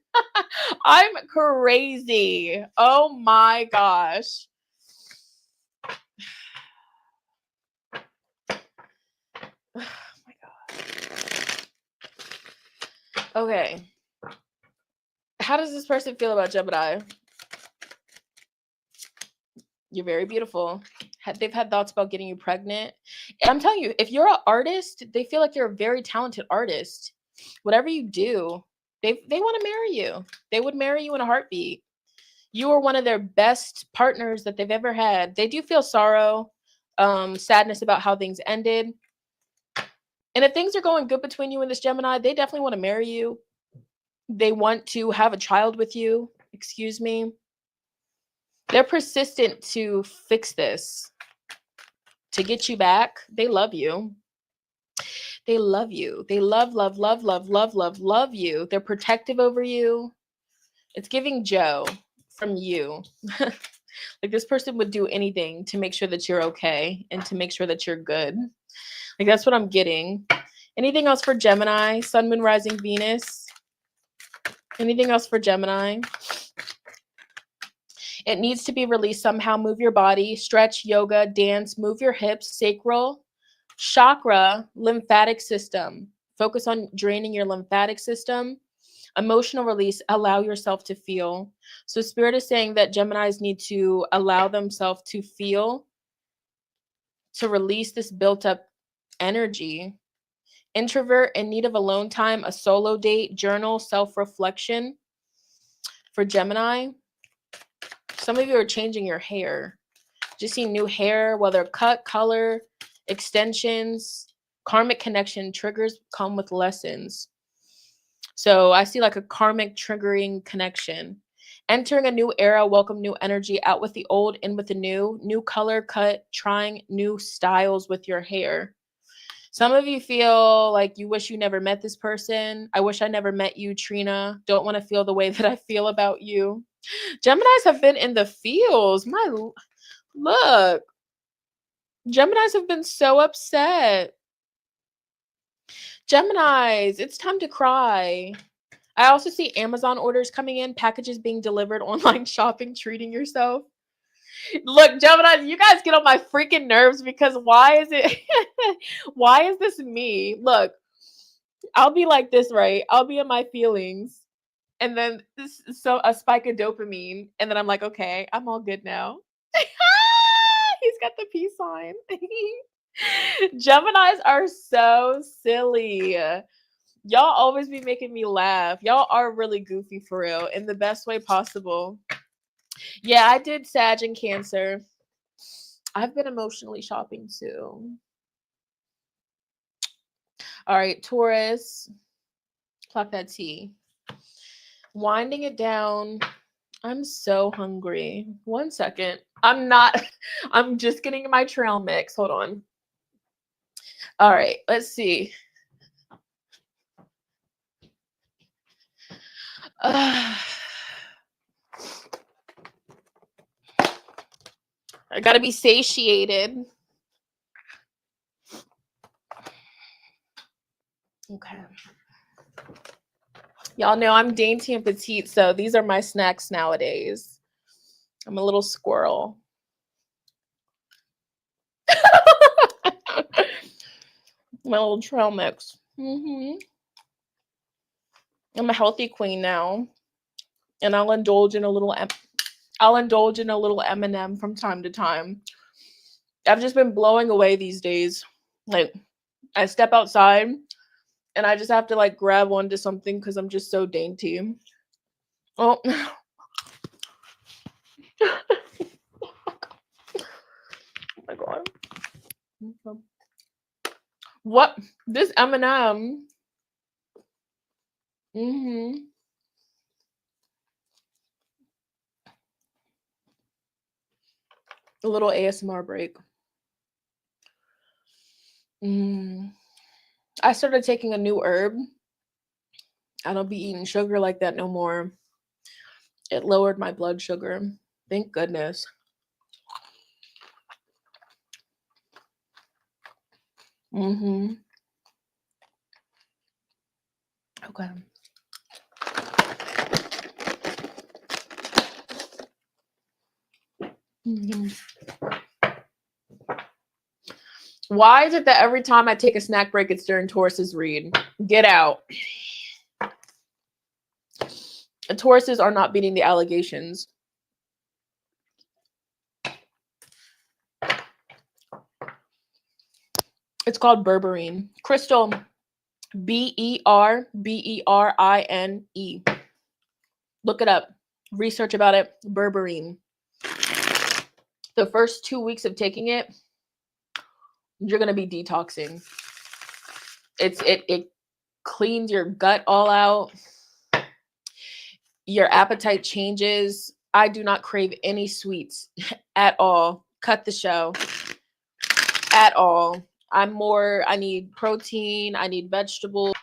I'm crazy. Oh my gosh. Oh my God. Okay. How does this person feel about Gemini? You're very beautiful. They've had thoughts about getting you pregnant. And I'm telling you, if you're an artist, they feel like you're a very talented artist. Whatever you do, they want to marry you. They would marry you in a heartbeat. You are one of their best partners that they've ever had. They do feel sorrow, sadness about how things ended. And if things are going good between you and this Gemini, they definitely want to marry you. They want to have a child with you. Excuse me. They're persistent to fix this, to get you back. They love you. They love you. They love you. They're protective over you. It's giving Joe from you. Like this person would do anything to make sure that you're okay and to make sure that you're good. Like that's what I'm getting. Anything else for Gemini? Sun, Moon, Rising, Venus. Anything else for Gemini? It needs to be released somehow. Move your body, stretch, yoga, dance, move your hips, sacral, chakra, lymphatic system. Focus on draining your lymphatic system. Emotional release, allow yourself to feel. So Spirit is saying that Geminis need to allow themselves to feel, to release this built up energy. Introvert in need of alone time, a solo date, journal, self-reflection. For Gemini, some of you are changing your hair. Just see new hair, whether cut, color, extensions. Karmic connection triggers come with lessons. So I see like a karmic triggering connection. Entering a new era, welcome new energy, out with the old, in with the new color cut, trying new styles with your hair. Some of you feel like you wish you never met this person. I wish I never met you, Trina. Don't want to feel the way that I feel about you. Geminis have been in the feels. Look. Geminis have been so upset. Geminis, it's time to cry. I also see Amazon orders coming in, packages being delivered, online shopping, treating yourself. Look, Gemini, you guys get on my freaking nerves because why is it why is this me? Look, I'll be like this, right? I'll be in my feelings and then a spike of dopamine and then I'm like, okay, I'm all good now. He's got the peace sign. Geminis are so silly. Y'all always be making me laugh. Y'all are really goofy for real in the best way possible. Yeah, I did Sag and Cancer. I've been emotionally shopping too. All right, Taurus. Clock that T. Winding it down. I'm so hungry. 1 second. I'm just getting my trail mix. Hold on. All right, let's see. I gotta be satiated. Okay. Y'all know I'm dainty and petite, so these are my snacks nowadays. I'm a little squirrel. My little trail mix. I'm a healthy queen now, and I'll indulge in a little M&M from time to time. I've just been blowing away these days. Like, I step outside, and I just have to like grab onto something because I'm just so dainty. Oh. Oh my god. What? This M&M. A little ASMR break. I started taking a new herb. I don't be eating sugar like that no more. It lowered my blood sugar. Thank goodness. Okay. Why is it that every time I take a snack break, it's during Taurus's read? Get out. The Tauruses are not beating the allegations. It's called berberine. Crystal, Berberine. Look it up. Research about it. Berberine. The first 2 weeks of taking it, you're gonna be detoxing. It cleans your gut all out. Your appetite changes. I do not crave any sweets at all. Cut the show. At all. I need protein. I need vegetables.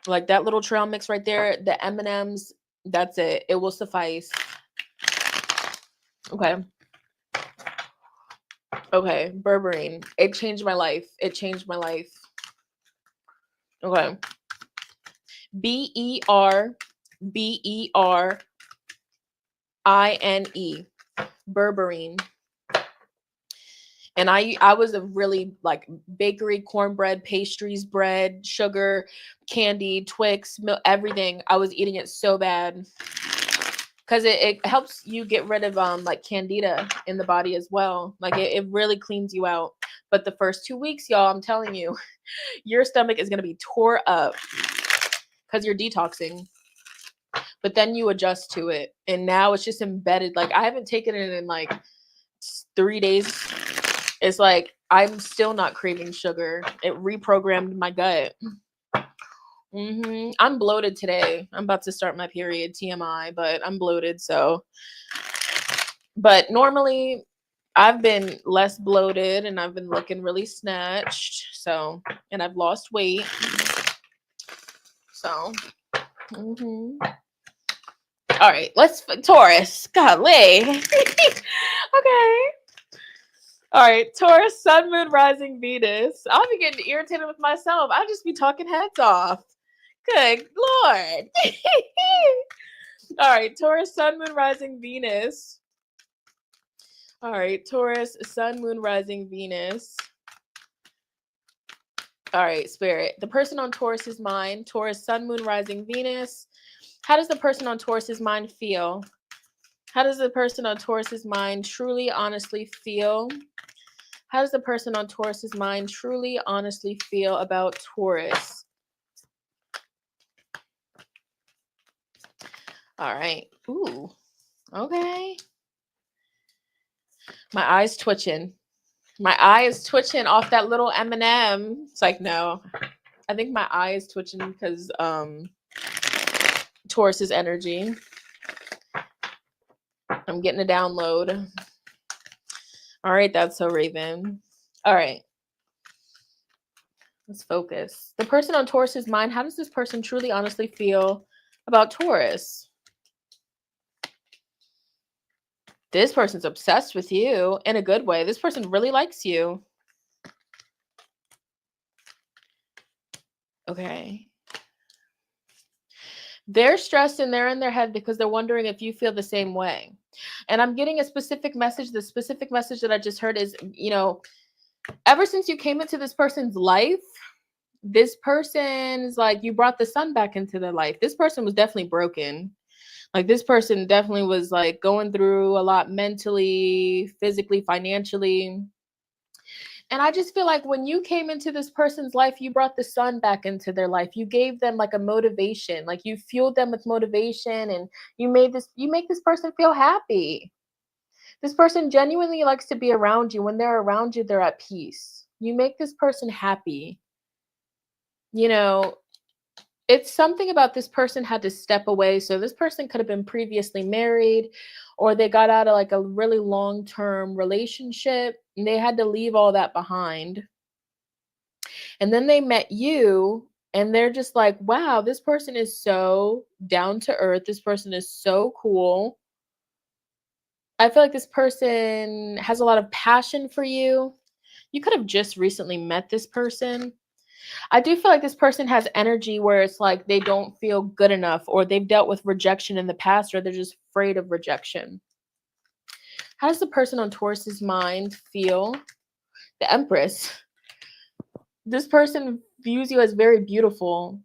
Like that little trail mix right there. The M&Ms, that's it. It will suffice. Okay. Okay. Berberine. It changed my life. It changed my life. Okay. Berberine. Berberine. And I was a really like bakery, cornbread, pastries, bread, sugar, candy, Twix, milk, everything. I was eating it so bad because it helps you get rid of like candida in the body as well. Like it really cleans you out. But the first 2 weeks, y'all, I'm telling you, your stomach is going to be tore up because you're detoxing. But then you adjust to it. And now it's just embedded. Like I haven't taken it in like 3 days. It's like I'm still not craving sugar. It reprogrammed my gut. I'm bloated today. I'm about to start my period, TMI, but I'm bloated. So, but normally I've been less bloated and I've been looking really snatched. So, and I've lost weight. So, all right, let's Taurus. Golly. Okay. All right, Taurus, Sun, Moon, Rising, Venus. I'll be getting irritated with myself. I'll just be talking heads off. Good Lord. All right, Taurus, Sun, Moon, Rising, Venus. All right, Taurus, Sun, Moon, Rising, Venus. All right, Spirit. The person on Taurus's mind, Taurus, Sun, Moon, Rising, Venus. How does the person on Taurus's mind feel? How does the person on Taurus's mind truly, honestly feel? How does the person on Taurus's mind truly, honestly feel about Taurus? All right. Ooh, okay. My eye's twitching. My eye is twitching off that little M&M. It's like, no. I think my eye is twitching because Taurus's energy. I'm getting a download. All right, that's so Raven. All right. Let's focus. The person on Taurus's mind, how does this person truly, honestly feel about Taurus? This person's obsessed with you in a good way. This person really likes you. Okay. They're stressed and they're in their head because they're wondering if you feel the same way. And I'm getting a specific message. The specific message that I just heard is, ever since you came into this person's life, this person's like, you brought the sun back into their life. This person was definitely broken. Like this person definitely was like going through a lot mentally, physically, financially. And I just feel like when you came into this person's life, you brought the sun back into their life. You gave them like a motivation, like you fueled them with motivation, and you make this person feel happy. This person genuinely likes to be around you. When they're around you, they're at peace. You make this person happy. It's something about this person had to step away. So this person could have been previously married, or they got out of like a really long-term relationship and they had to leave all that behind. And then they met you and they're just like, wow, this person is so down to earth. This person is so cool. I feel like this person has a lot of passion for you. You could have just recently met this person. I do feel like this person has energy where it's like they don't feel good enough, or they've dealt with rejection in the past, or they're just afraid of rejection. How does the person on Taurus's mind feel? The Empress. This person views you as very beautiful,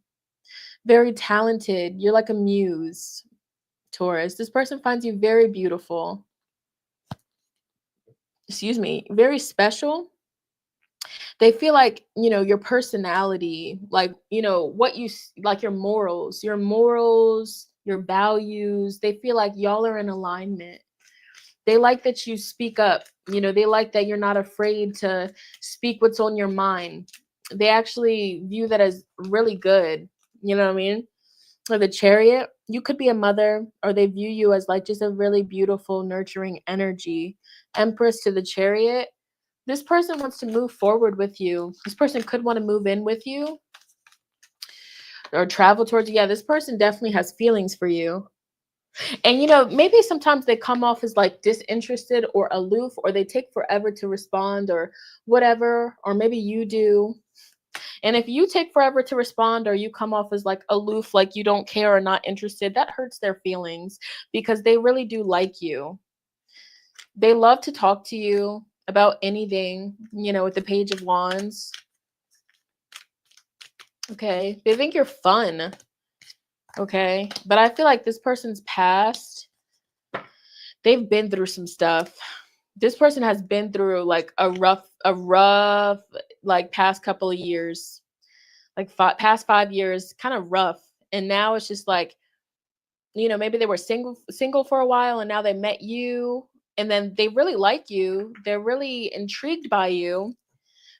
very talented. You're like a muse, Taurus. This person finds you very beautiful. Excuse me, very special. They feel like, your personality, like, what you like, your morals, your values. They feel like y'all are in alignment. They like that you speak up. They like that you're not afraid to speak what's on your mind. They actually view that as really good. You know what I mean? Or the Chariot, you could be a mother, or they view you as like just a really beautiful, nurturing energy. Empress to the Chariot. This person wants to move forward with you. This person could want to move in with you or travel towards you. Yeah, this person definitely has feelings for you. And, maybe sometimes they come off as like disinterested or aloof, or they take forever to respond or whatever, or maybe you do. And if you take forever to respond, or you come off as like aloof, like you don't care or not interested, that hurts their feelings because they really do like you. They love to talk to you about anything, with the Page of Wands. Okay. They think you're fun. Okay. But I feel like this person's past, they've been through some stuff. This person has been through like a rough, like past couple of years, like past 5 years, kind of rough. And now it's just like, maybe they were single for a while, and now they met you, and then they really like you. They're really intrigued by you,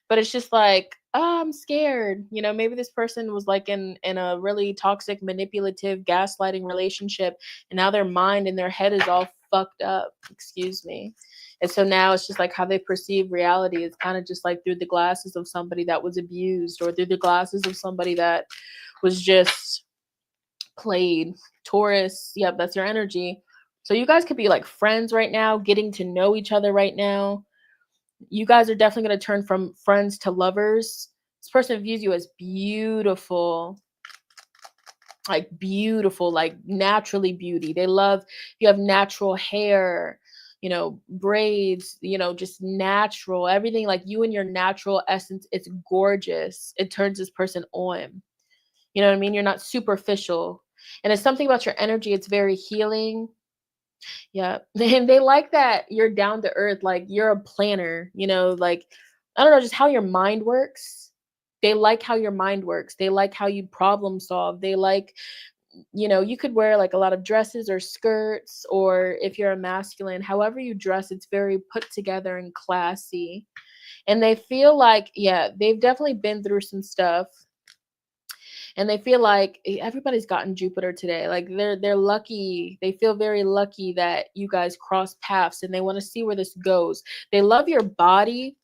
but it's just like, oh, I'm scared. Maybe this person was like in a really toxic, manipulative, gaslighting relationship, and now their mind and their head is all fucked up. Excuse me. And so now it's just like how they perceive reality is kind of just like through the glasses of somebody that was abused, or through the glasses of somebody that was just played. Taurus, yep, that's your energy. So you guys could be like friends right now, getting to know each other right now. You guys are definitely going to turn from friends to lovers. This person views you as beautiful, like naturally beauty. They love, you have natural hair. braids, just natural, everything like you and your natural essence. It's gorgeous. It turns this person on. You know what I mean? You're not superficial. And it's something about your energy. It's very healing. Yeah. And they like that you're down to earth, like you're a planner, like I don't know, just how your mind works. They like how your mind works. They like how you problem solve. They like, you could wear like a lot of dresses or skirts, or if you're a masculine, however you dress, it's very put together and classy. And they feel like, yeah, they've definitely been through some stuff. And they feel like everybody's gotten Jupiter today. Like they're lucky. They feel very lucky that you guys cross paths, and they want to see where this goes. They love your body.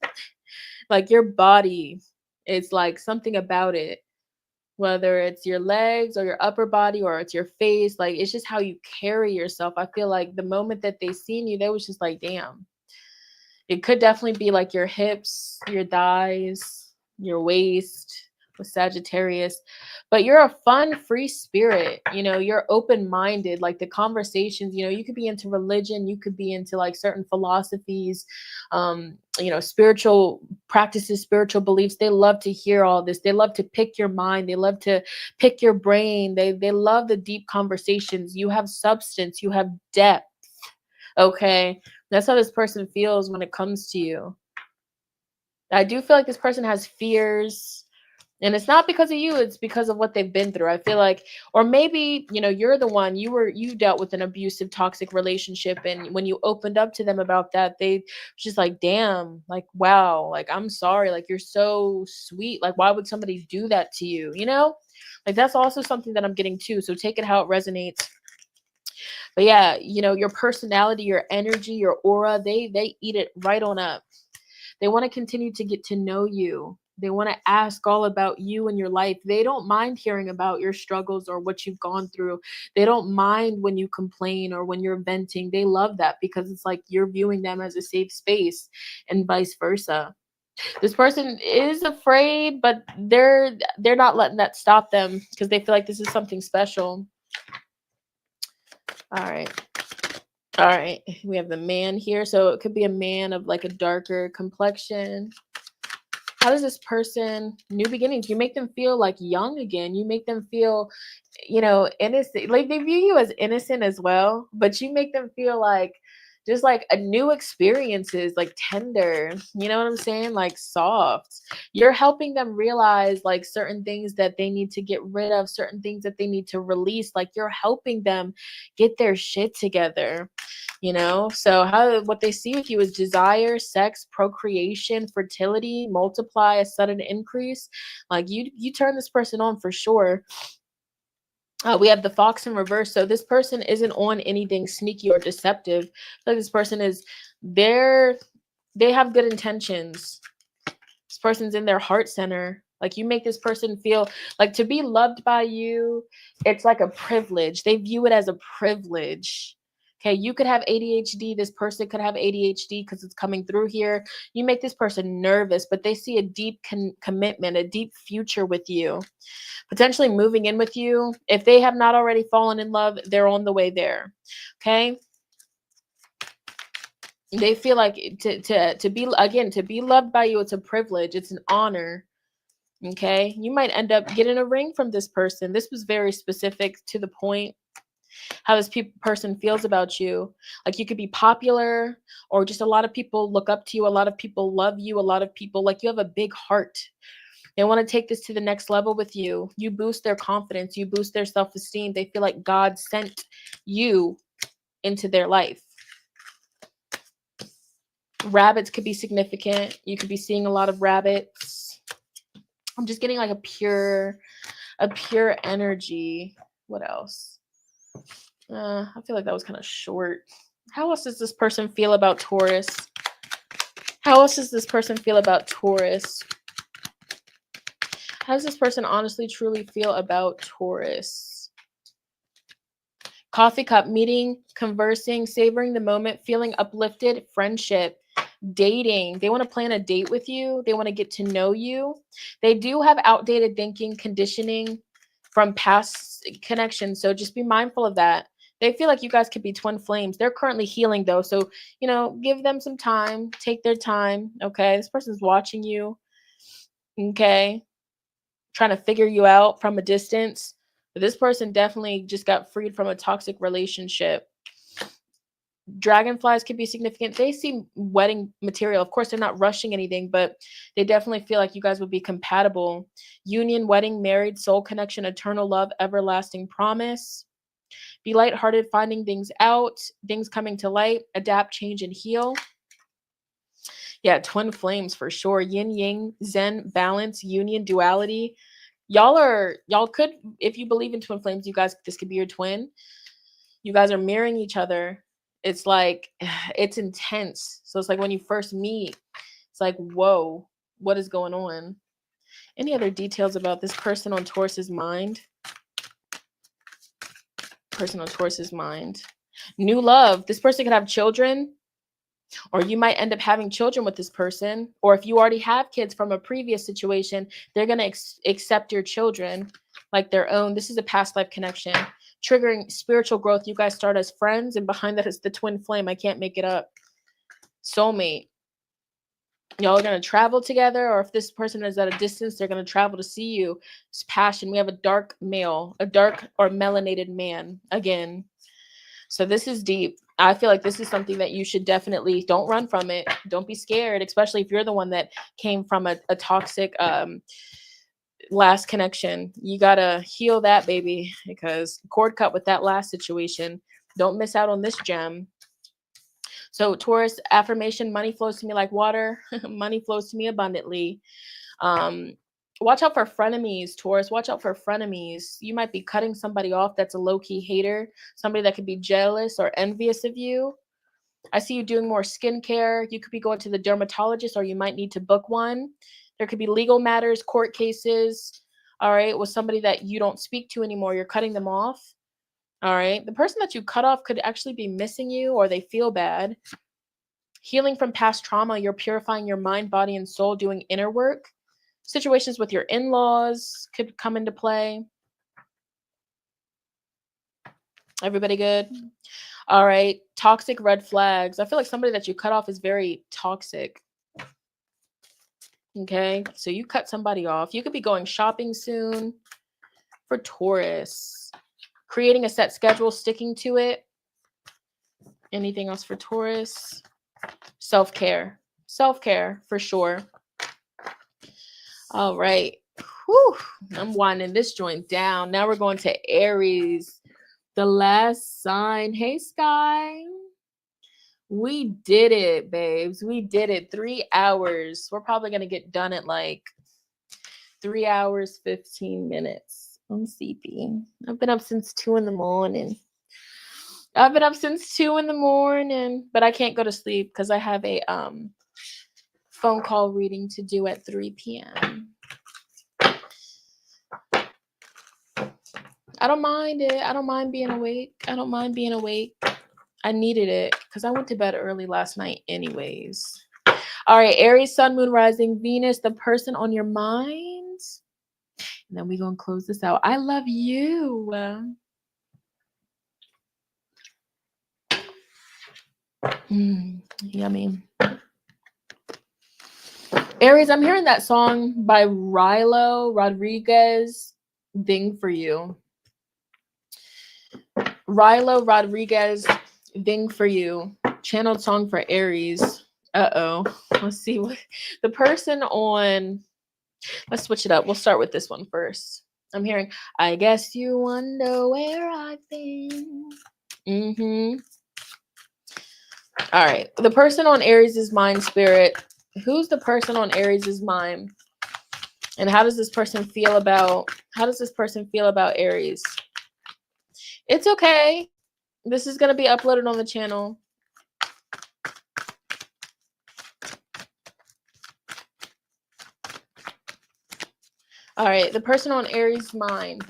Like your body, it's like something about it, whether it's your legs or your upper body or it's your face. Like it's just how you carry yourself. I feel like the moment that they seen you, they was just like, damn. It could definitely be like your hips, your thighs, your waist with Sagittarius. But you're a fun, free spirit. You're open-minded. Like the conversations, you could be into religion, you could be into like certain philosophies, spiritual practices, spiritual beliefs. They love to hear all this. They love to pick your mind. They love to pick your brain. They love the deep conversations. You have substance, you have depth. Okay. That's how this person feels when it comes to you. I do feel like this person has fears, and it's not because of you, it's because of what they've been through. I feel like, or maybe, you're the one, you dealt with an abusive, toxic relationship. And when you opened up to them about that, they just like, damn, like, wow, like, I'm sorry. Like, you're so sweet. Like, why would somebody do that to you? Like, that's also something that I'm getting too. So take it how it resonates. But yeah, your personality, your energy, your aura, they eat it right on up. They want to continue to get to know you. They want to ask all about you and your life. They don't mind hearing about your struggles or what you've gone through. They don't mind when you complain or when you're venting. They love that because it's like you're viewing them as a safe space, and vice versa. This person is afraid, but they're not letting that stop them because they feel like this is something special. All right. All right. We have the man here. So it could be a man of like a darker complexion. How does this person, new beginnings, you make them feel like young again. You make them feel, innocent. Like they view you as innocent as well, but you make them feel like just like a new experiences, like tender, you know what I'm saying? Like soft. You're helping them realize like certain things that they need to get rid of, certain things that they need to release. Like you're helping them get their shit together. So what they see with you is desire, sex, procreation, fertility, multiply, a sudden increase. Like you turn this person on for sure. We have the fox in reverse. So this person isn't on anything sneaky or deceptive. Like this person is they have good intentions. This person's in their heart center. Like you make this person feel like to be loved by you, it's like a privilege. They view it as a privilege. Okay, you could have ADHD. This person could have ADHD because it's coming through here. You make this person nervous, but they see a deep commitment, a deep future with you, potentially moving in with you. If they have not already fallen in love, they're on the way there. Okay. They feel like to be loved by you, it's a privilege, it's an honor. Okay, you might end up getting a ring from this person. This was very specific to the point. How this person feels about you. Like you could be popular, or just a lot of people look up to you, a lot of people love you, a lot of people, like, you have a big heart. They want to take this to the next level with you. You boost their confidence, you boost their self-esteem. They feel like God sent you into their life. Rabbits could be significant. You could be seeing a lot of rabbits. I'm just getting like a pure energy. What else? I feel like that was kind of short. How else does this person feel about Taurus? How else does this person feel about Taurus? How does this person honestly, truly feel about Taurus? Coffee cup, meeting, conversing, savoring the moment, feeling uplifted, friendship, dating. They want to plan a date with you. They want to get to know you. They do have outdated thinking, conditioning from past connections. So just be mindful of that. They feel like you guys could be twin flames. They're currently healing though. So, you know, give them some time, take their time. Okay. This person's watching you. Okay. Trying to figure you out from a distance. But this person definitely just got freed from a toxic relationship. Dragonflies could be significant. They see wedding material. Of course, they're not rushing anything, but they definitely feel like you guys would be compatible. Union, wedding, married, soul connection, eternal love, everlasting promise. Be lighthearted, finding things out, things coming to light, adapt, change, and heal. Yeah, twin flames for sure. Yin, yang, zen, balance, union, duality. Y'all could, if you believe in twin flames, you guys, this could be your twin. You guys are mirroring each other. It's like, it's intense. So it's like when you first meet, it's like, whoa, what is going on? Any other details about this person on Taurus's mind? Person on Taurus's mind. New love. This person could have children, or you might end up having children with this person. Or if you already have kids from a previous situation, they're going to accept your children like their own. This is a past life connection. Triggering spiritual growth. You guys start as friends, and behind that is the twin flame. I can't make it up. Soulmate. Y'all are going to travel together, or if this person is at a distance, they're going to travel to see you. It's passion. We have a dark male, a dark or melanated man again. So this is deep. I feel like this is something that you should definitely, don't run from it. Don't be scared, especially if you're the one that came from a toxic last connection. You got to heal that, baby, because cord cut with that last situation. Don't miss out on this gem. So Taurus affirmation, money flows to me like water. Money flows to me abundantly. Watch out for frenemies, Taurus. Watch out for frenemies. You might be cutting somebody off that's a low-key hater, somebody that could be jealous or envious of you. I see you doing more skincare. You could be going to the dermatologist, or you might need to book one. There could be legal matters, court cases, all right, with somebody that you don't speak to anymore. You're cutting them off. All right. The person that you cut off could actually be missing you, or they feel bad. Healing from past trauma. You're purifying your mind, body, and soul, doing inner work. Situations with your in-laws could come into play. Everybody good? All right. Toxic red flags. I feel like somebody that you cut off is very toxic. Okay. So you cut somebody off. You could be going shopping soon. For Taurus. Creating a set schedule, sticking to it. Anything else for Taurus? Self-care. Self-care for sure. All right. Whew. I'm winding this joint down. Now we're going to Aries, the last sign. Hey, Sky. We did it, babes. We did it. 3 hours. We're probably going to get done at like 3 hours, 15 minutes. I'm sleepy. I've been up since 2 in the morning. But I can't go to sleep because I have a phone call reading to do at 3 p.m. I don't mind it. I don't mind being awake. I needed it because I went to bed early last night anyways. All right, Aries, Sun, Moon, Rising, Venus, the person on your mind. And then we're going to close this out. I love you. Yummy. Aries, I'm hearing that song by Rilo Rodriguez, Ding for You. Rilo Rodriguez, Ding for You. Channeled song for Aries. Uh-oh. Let's see what the person on. Let's switch it up. We'll start with this one first. I'm hearing, I guess you wonder where I've been. All right. The person on Aries' mind, Spirit. Who's the person on Aries' mind? And how does this person feel about Aries? It's okay. This is going to be uploaded on the channel. All right, the person on Aries' mind.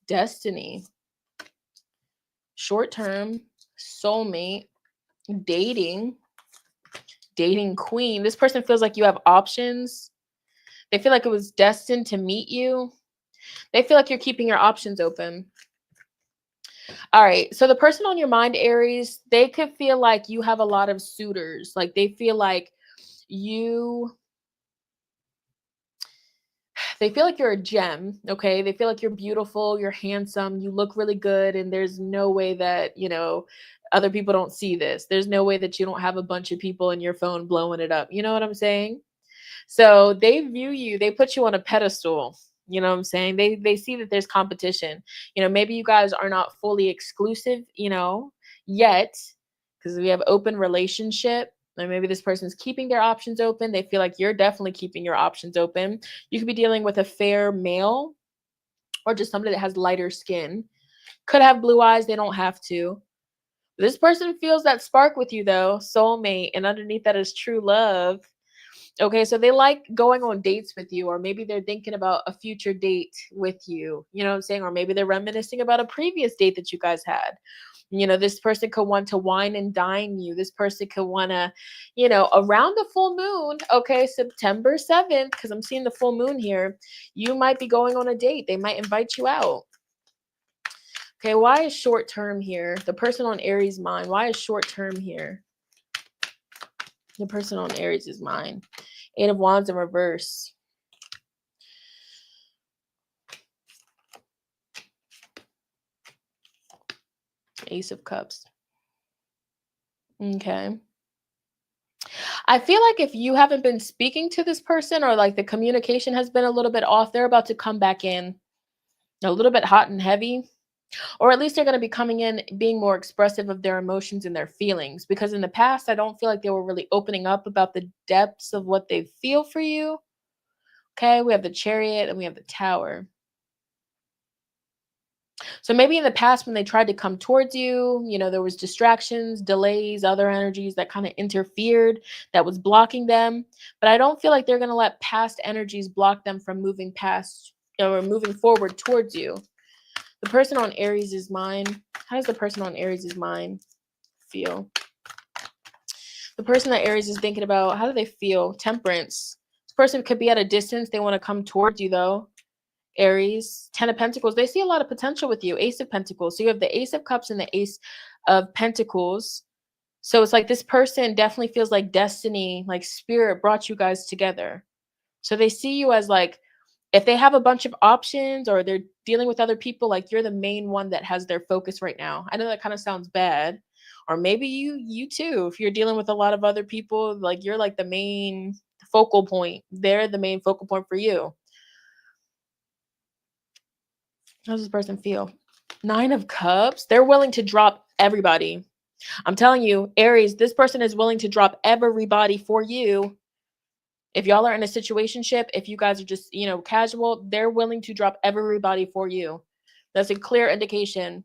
Destiny. Short term, soulmate, dating queen. This person feels like you have options. They feel like it was destined to meet you. They feel like you're keeping your options open. All right. So the person on your mind, Aries, they could feel like you have a lot of suitors. Like they feel like you they feel like you're a gem, okay? They feel like you're beautiful, you're handsome, you look really good, and there's no way that, other people don't see this. There's no way that you don't have a bunch of people in your phone blowing it up. You know what I'm saying? So they view you, they put you on a pedestal. You know what I'm saying? They see that there's competition. Maybe you guys are not fully exclusive, yet, because we have open relationship. Or maybe this person's keeping their options open. They feel like you're definitely keeping your options open. You could be dealing with a fair male or just somebody that has lighter skin. Could have blue eyes, they don't have to. This person feels that spark with you though, soulmate, and underneath that is true love. Okay, so they like going on dates with you, or maybe they're thinking about a future date with you. You know what I'm saying? Or maybe they're reminiscing about a previous date that you guys had. This person could want to wine and dine you. This person could want to, around the full moon, okay, September 7th, because I'm seeing the full moon here, you might be going on a date. They might invite you out. Okay, why is short term here? The person on Aries' mind, why is short term here? The person on Aries' mind. Eight of Wands in reverse. Ace of Cups. Okay. I feel like if you haven't been speaking to this person, or like the communication has been a little bit off, they're about to come back in a little bit hot and heavy. Or at least they're going to be coming in being more expressive of their emotions and their feelings. Because in the past, I don't feel like they were really opening up about the depths of what they feel for you. Okay, we have the Chariot and we have the Tower. So maybe in the past when they tried to come towards you, there was distractions, delays, other energies that kind of interfered, that was blocking them. But I don't feel like they're going to let past energies block them from moving past or moving forward towards you. The person on Aries' mind, how does the person on Aries' mind feel? The person that Aries is thinking about, how do they feel? Temperance. This person could be at a distance. They want to come towards you though. Aries, 10 of Pentacles. They see a lot of potential with you. Ace of Pentacles. So you have the Ace of Cups and the Ace of Pentacles. So it's like this person definitely feels like destiny, like spirit brought you guys together. So they see you as like, if they have a bunch of options or they're dealing with other people, like you're the main one that has their focus right now. I know that kind of sounds bad. Or maybe you too, if you're dealing with a lot of other people, like you're like the main focal point. They're the main focal point for you. How does this person feel? 9 of Cups. They're willing to drop everybody. I'm telling you, Aries, this person is willing to drop everybody for you. If y'all are in a situationship, if you guys are just, casual, they're willing to drop everybody for you. That's a clear indication.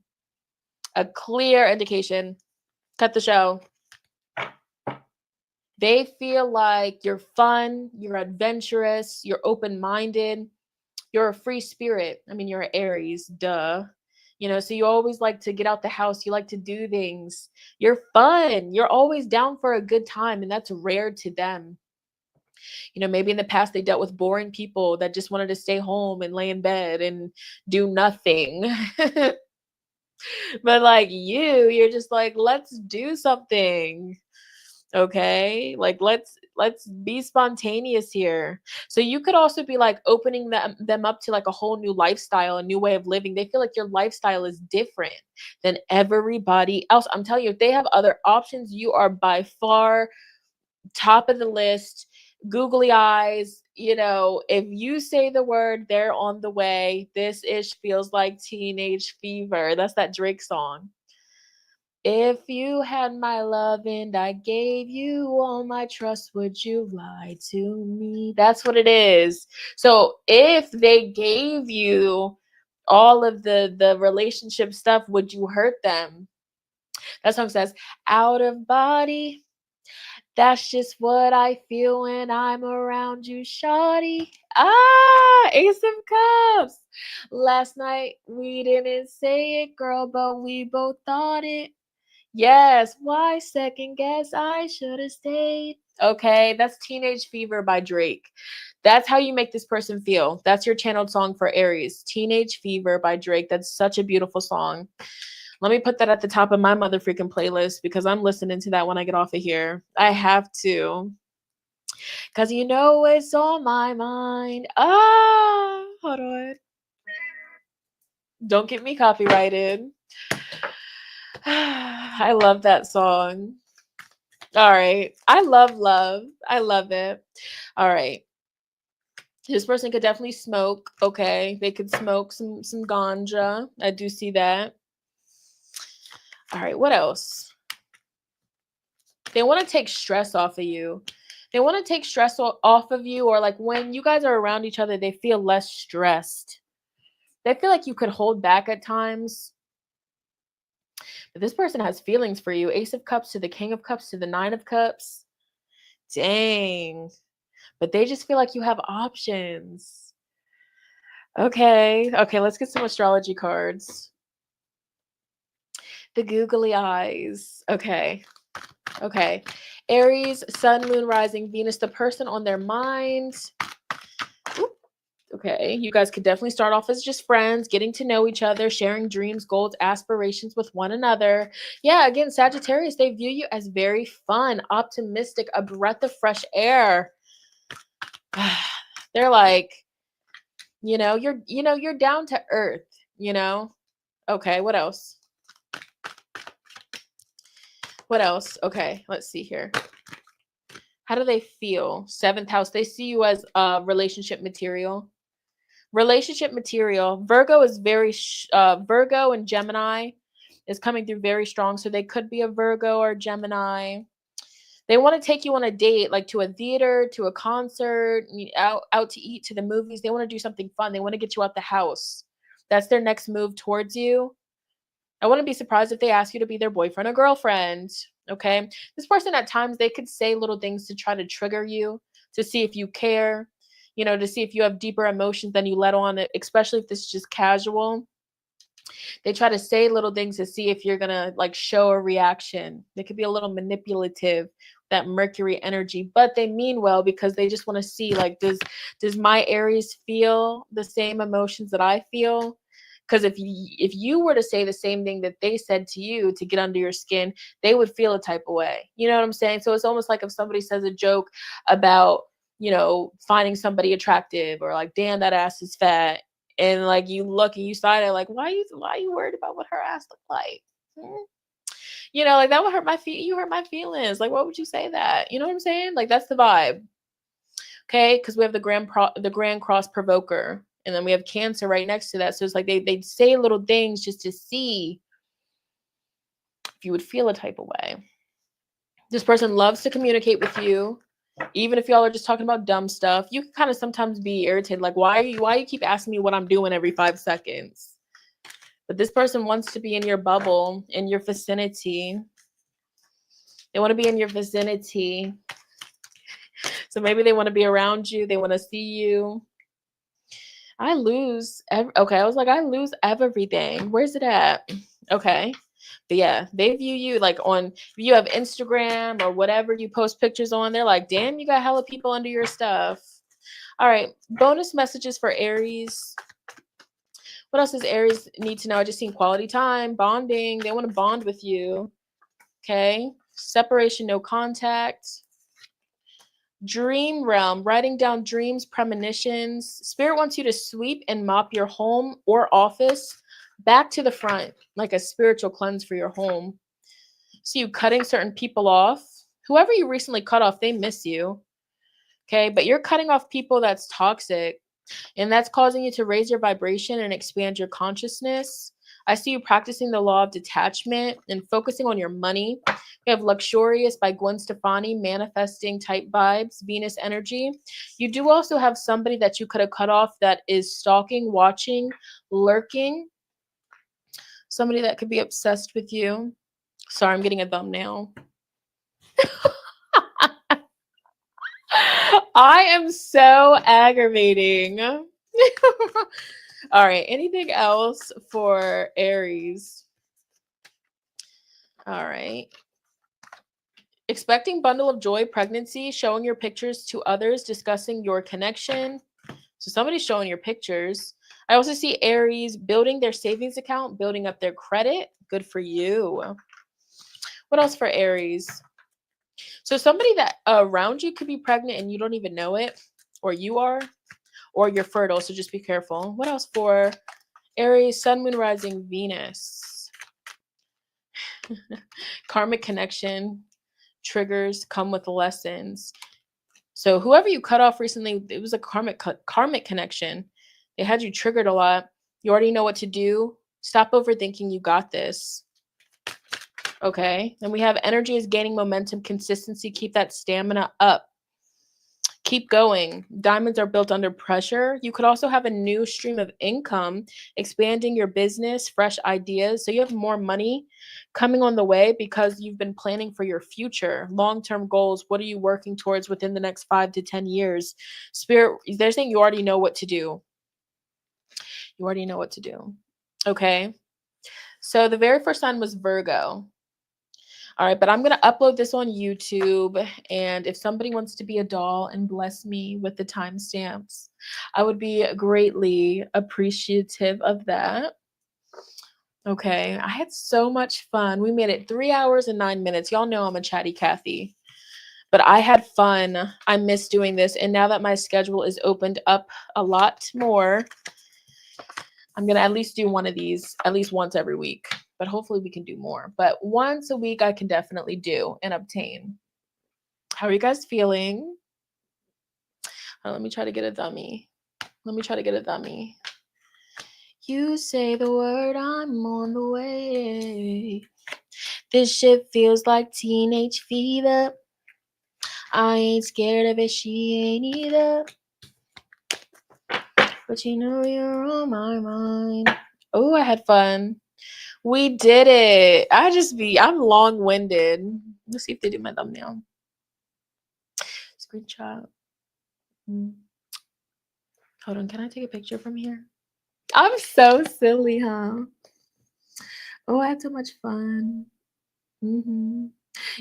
A clear indication. Cut the show. They feel like you're fun, you're adventurous, you're open-minded, you're a free spirit. I mean, you're an Aries, duh. So you always like to get out the house. You like to do things. You're fun. You're always down for a good time. And that's rare to them. Maybe in the past they dealt with boring people that just wanted to stay home and lay in bed and do nothing. But like you're just like, let's do something. Okay, like let's be spontaneous here. So you could also be like opening them up to like a whole new lifestyle, a new way of living. They feel like your lifestyle is different than everybody else. I'm telling you, if they have other options, you are by far top of the list. Googly eyes, if you say the word, they're on the way. This ish feels like teenage fever. That's that Drake song. If you had my love and I gave you all my trust, would you lie to me? That's what it is. So if they gave you all of the relationship stuff, would you hurt them? That song says, out of body. That's just what I feel when I'm around you, shawty. Ace of Cups. Last night we didn't say it, girl, but we both thought it. Yes, why second guess? I should have stayed. Okay, that's Teenage Fever by Drake. That's how you make this person feel. That's your channeled song for Aries. Teenage Fever by Drake. That's such a beautiful song. Let me put that at the top of my mother freaking playlist because I'm listening to that when I get off of here. I have to. Because you know it's on my mind. Ah, hold on. Don't get me copyrighted. I love that song. All right. I love love. I love it. All right. This person could definitely smoke. Okay. They could smoke some ganja. I do see that. All right. What else? They want to take stress off of you. They want to take stress off of you, or like when you guys are around each other, they feel less stressed. They feel like you could hold back at times. But this person has feelings for you. Ace of Cups to the King of Cups to the Nine of Cups. Dang. But they just feel like you have options. Okay. Okay, let's get some astrology cards. The googly eyes. Okay. Okay. Aries, Sun, Moon, Rising, Venus, the person on their mind. Oop. Okay. You guys could definitely start off as just friends, getting to know each other, sharing dreams, goals, aspirations with one another. Yeah, again, Sagittarius, they view you as very fun, optimistic, a breath of fresh air. They're like, you're down to earth, Okay, what else? What else? Okay, let's see here. How do they feel? Seventh house, they see you as relationship material. Relationship material. Virgo is Virgo and Gemini is coming through very strong. So they could be a Virgo or Gemini. They want to take you on a date, like to a theater, to a concert, out to eat, to the movies. They want to do something fun. They want to get you out the house. That's their next move towards you. I wouldn't be surprised if they ask you to be their boyfriend or girlfriend. Okay. This person, at times, they could say little things to try to trigger you, to see if you care, to see if you have deeper emotions than you let on, especially if this is just casual. They try to say little things to see if you're going to like show a reaction. They could be a little manipulative, that Mercury energy, but they mean well because they just want to see, like, does my Aries feel the same emotions that I feel? Because if you were to say the same thing that they said to you to get under your skin, they would feel a type of way. You know what I'm saying? So it's almost like if somebody says a joke about, finding somebody attractive, or like, damn, that ass is fat. And like you look and you side it like, why are you worried about what her ass look like? Like that would hurt you hurt my feelings. Like, what would you say that? You know what I'm saying? Like, that's the vibe. Okay, because we have the Grand Cross Provoker, and then we have Cancer right next to that. So it's like they say little things just to see if you would feel a type of way. This person loves to communicate with you, even if y'all are just talking about dumb stuff. You can kind of sometimes be irritated, like, why you keep asking me what I'm doing every 5 seconds? But this person wants to be in your bubble, in your vicinity. They want to be in your vicinity. So maybe they want to be around you. They want to see you. I lose everything. Where's it at? Okay. But yeah, they view you like if you have Instagram or whatever you post pictures on, they're like, damn, you got hella people under your stuff. All right. Bonus messages for Aries. What else does Aries need to know? I just seen quality time, bonding. They want to bond with you. Okay. Separation, no contact. Dream realm, writing down dreams, premonitions. Spirit wants you to sweep and mop your home or office back to the front, like a spiritual cleanse for your home. So you cutting certain people off. Whoever you recently cut off, they miss you. Okay. But you're cutting off people that's toxic, and that's causing you to raise your vibration and expand your consciousness. I see you practicing the law of detachment and focusing on your money. We have Luxurious by Gwen Stefani, manifesting type vibes, Venus energy. You do also have somebody that you could have cut off that is stalking, watching, lurking. Somebody that could be obsessed with you. Sorry, I'm getting a thumbnail. I am so aggravating. All right. Anything else for Aries? All right. Expecting bundle of joy, pregnancy, showing your pictures to others, discussing your connection. So somebody's showing your pictures. I also see Aries building their savings account, building up their credit. Good for you. What else for Aries? So somebody that around you could be pregnant and you don't even know it, or you are, or you're fertile. So just be careful. What else for Aries? Sun, Moon, Rising, Venus. Karmic connection. Triggers come with lessons. So whoever you cut off recently, it was a karmic connection. They had you triggered a lot. You already know what to do. Stop overthinking. You got this. Okay. And we have energy is gaining momentum, consistency. Keep that stamina up. Keep going. Diamonds are built under pressure. You could also have a new stream of income, expanding your business, fresh ideas. So you have more money coming on the way because you've been planning for your future, long-term goals. What are you working towards within the next 5 to 10 years? Spirit, they're saying you already know what to do. You already know what to do. Okay. So the very first sign was Virgo. All right, but I'm going to upload this on YouTube. And if somebody wants to be a doll and bless me with the timestamps, I would be greatly appreciative of that. Okay, I had so much fun. We made it 3 hours and 9 minutes. Y'all know I'm a chatty Cathy, but I had fun. I miss doing this. And now that my schedule is opened up a lot more, I'm going to at least do one of these at least once every week. But hopefully we can do more. But once a week I can definitely do and obtain. How are you guys feeling? Let me try to get a dummy. You say the word, I'm on the way. This shit feels like teenage fever. I ain't scared of it, she ain't either. But you know you're on my mind. Oh, I had fun. We did it. I'm long-winded. Let's see if they do my thumbnail. Screenshot. Hold on, can I take a picture from here? I'm so silly, huh? Oh, I had so much fun.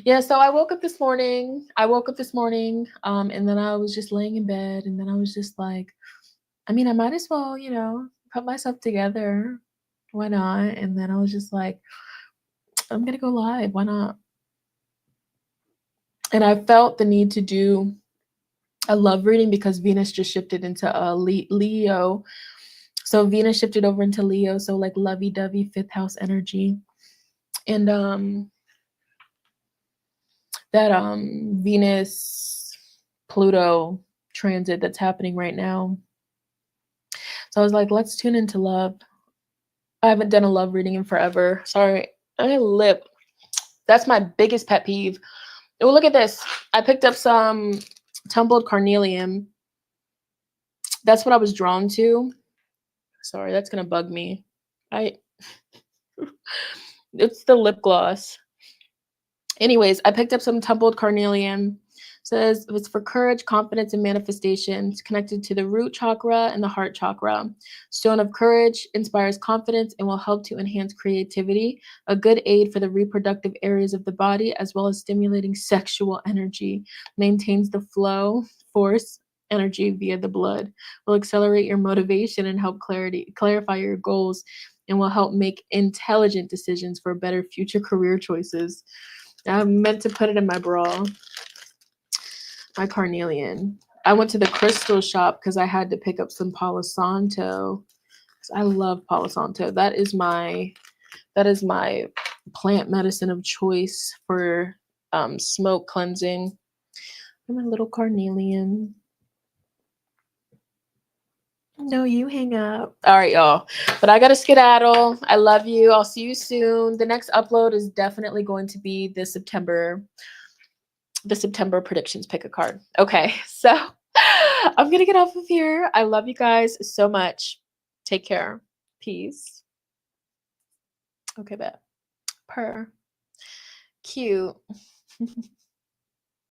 Yeah, so I woke up this morning, and then I was just laying in bed, and then I was just like, I mean, I might as well, put myself together. Why not? And then I was just like, I'm gonna go live. Why not? And I felt the need to do a love reading because Venus just shifted into Leo. So Venus shifted over into Leo, so like lovey-dovey 5th house energy. And that Venus Pluto transit that's happening right now. So I was like, let's tune into love. I haven't done a love reading in forever. Sorry, my lip. That's my biggest pet peeve. Oh, look at this. I picked up some tumbled carnelian. That's what I was drawn to. Sorry, that's gonna bug me. It's the lip gloss. Anyways, I picked up some tumbled carnelian. Says it's for courage, confidence, and manifestation. It's connected to the root chakra and the heart chakra. Stone of courage inspires confidence and will help to enhance creativity. A good aid for the reproductive areas of the body, as well as stimulating sexual energy. Maintains the flow, force, energy via the blood. Will accelerate your motivation and help clarify your goals, and will help make intelligent decisions for better future career choices. I meant to put it in my bra. My carnelian. I went to the crystal shop because I had to pick up some Palo Santo. I love Palo Santo. That is my plant medicine of choice for smoke cleansing. And my little carnelian. No, you hang up. All right, y'all. But I gotta skedaddle. I love you. I'll see you soon. The next upload is definitely going to be the September predictions. Pick a card. Okay, so I'm gonna get off of here. I love you guys so much. Take care. Peace. Okay, bet. Purr. Cute.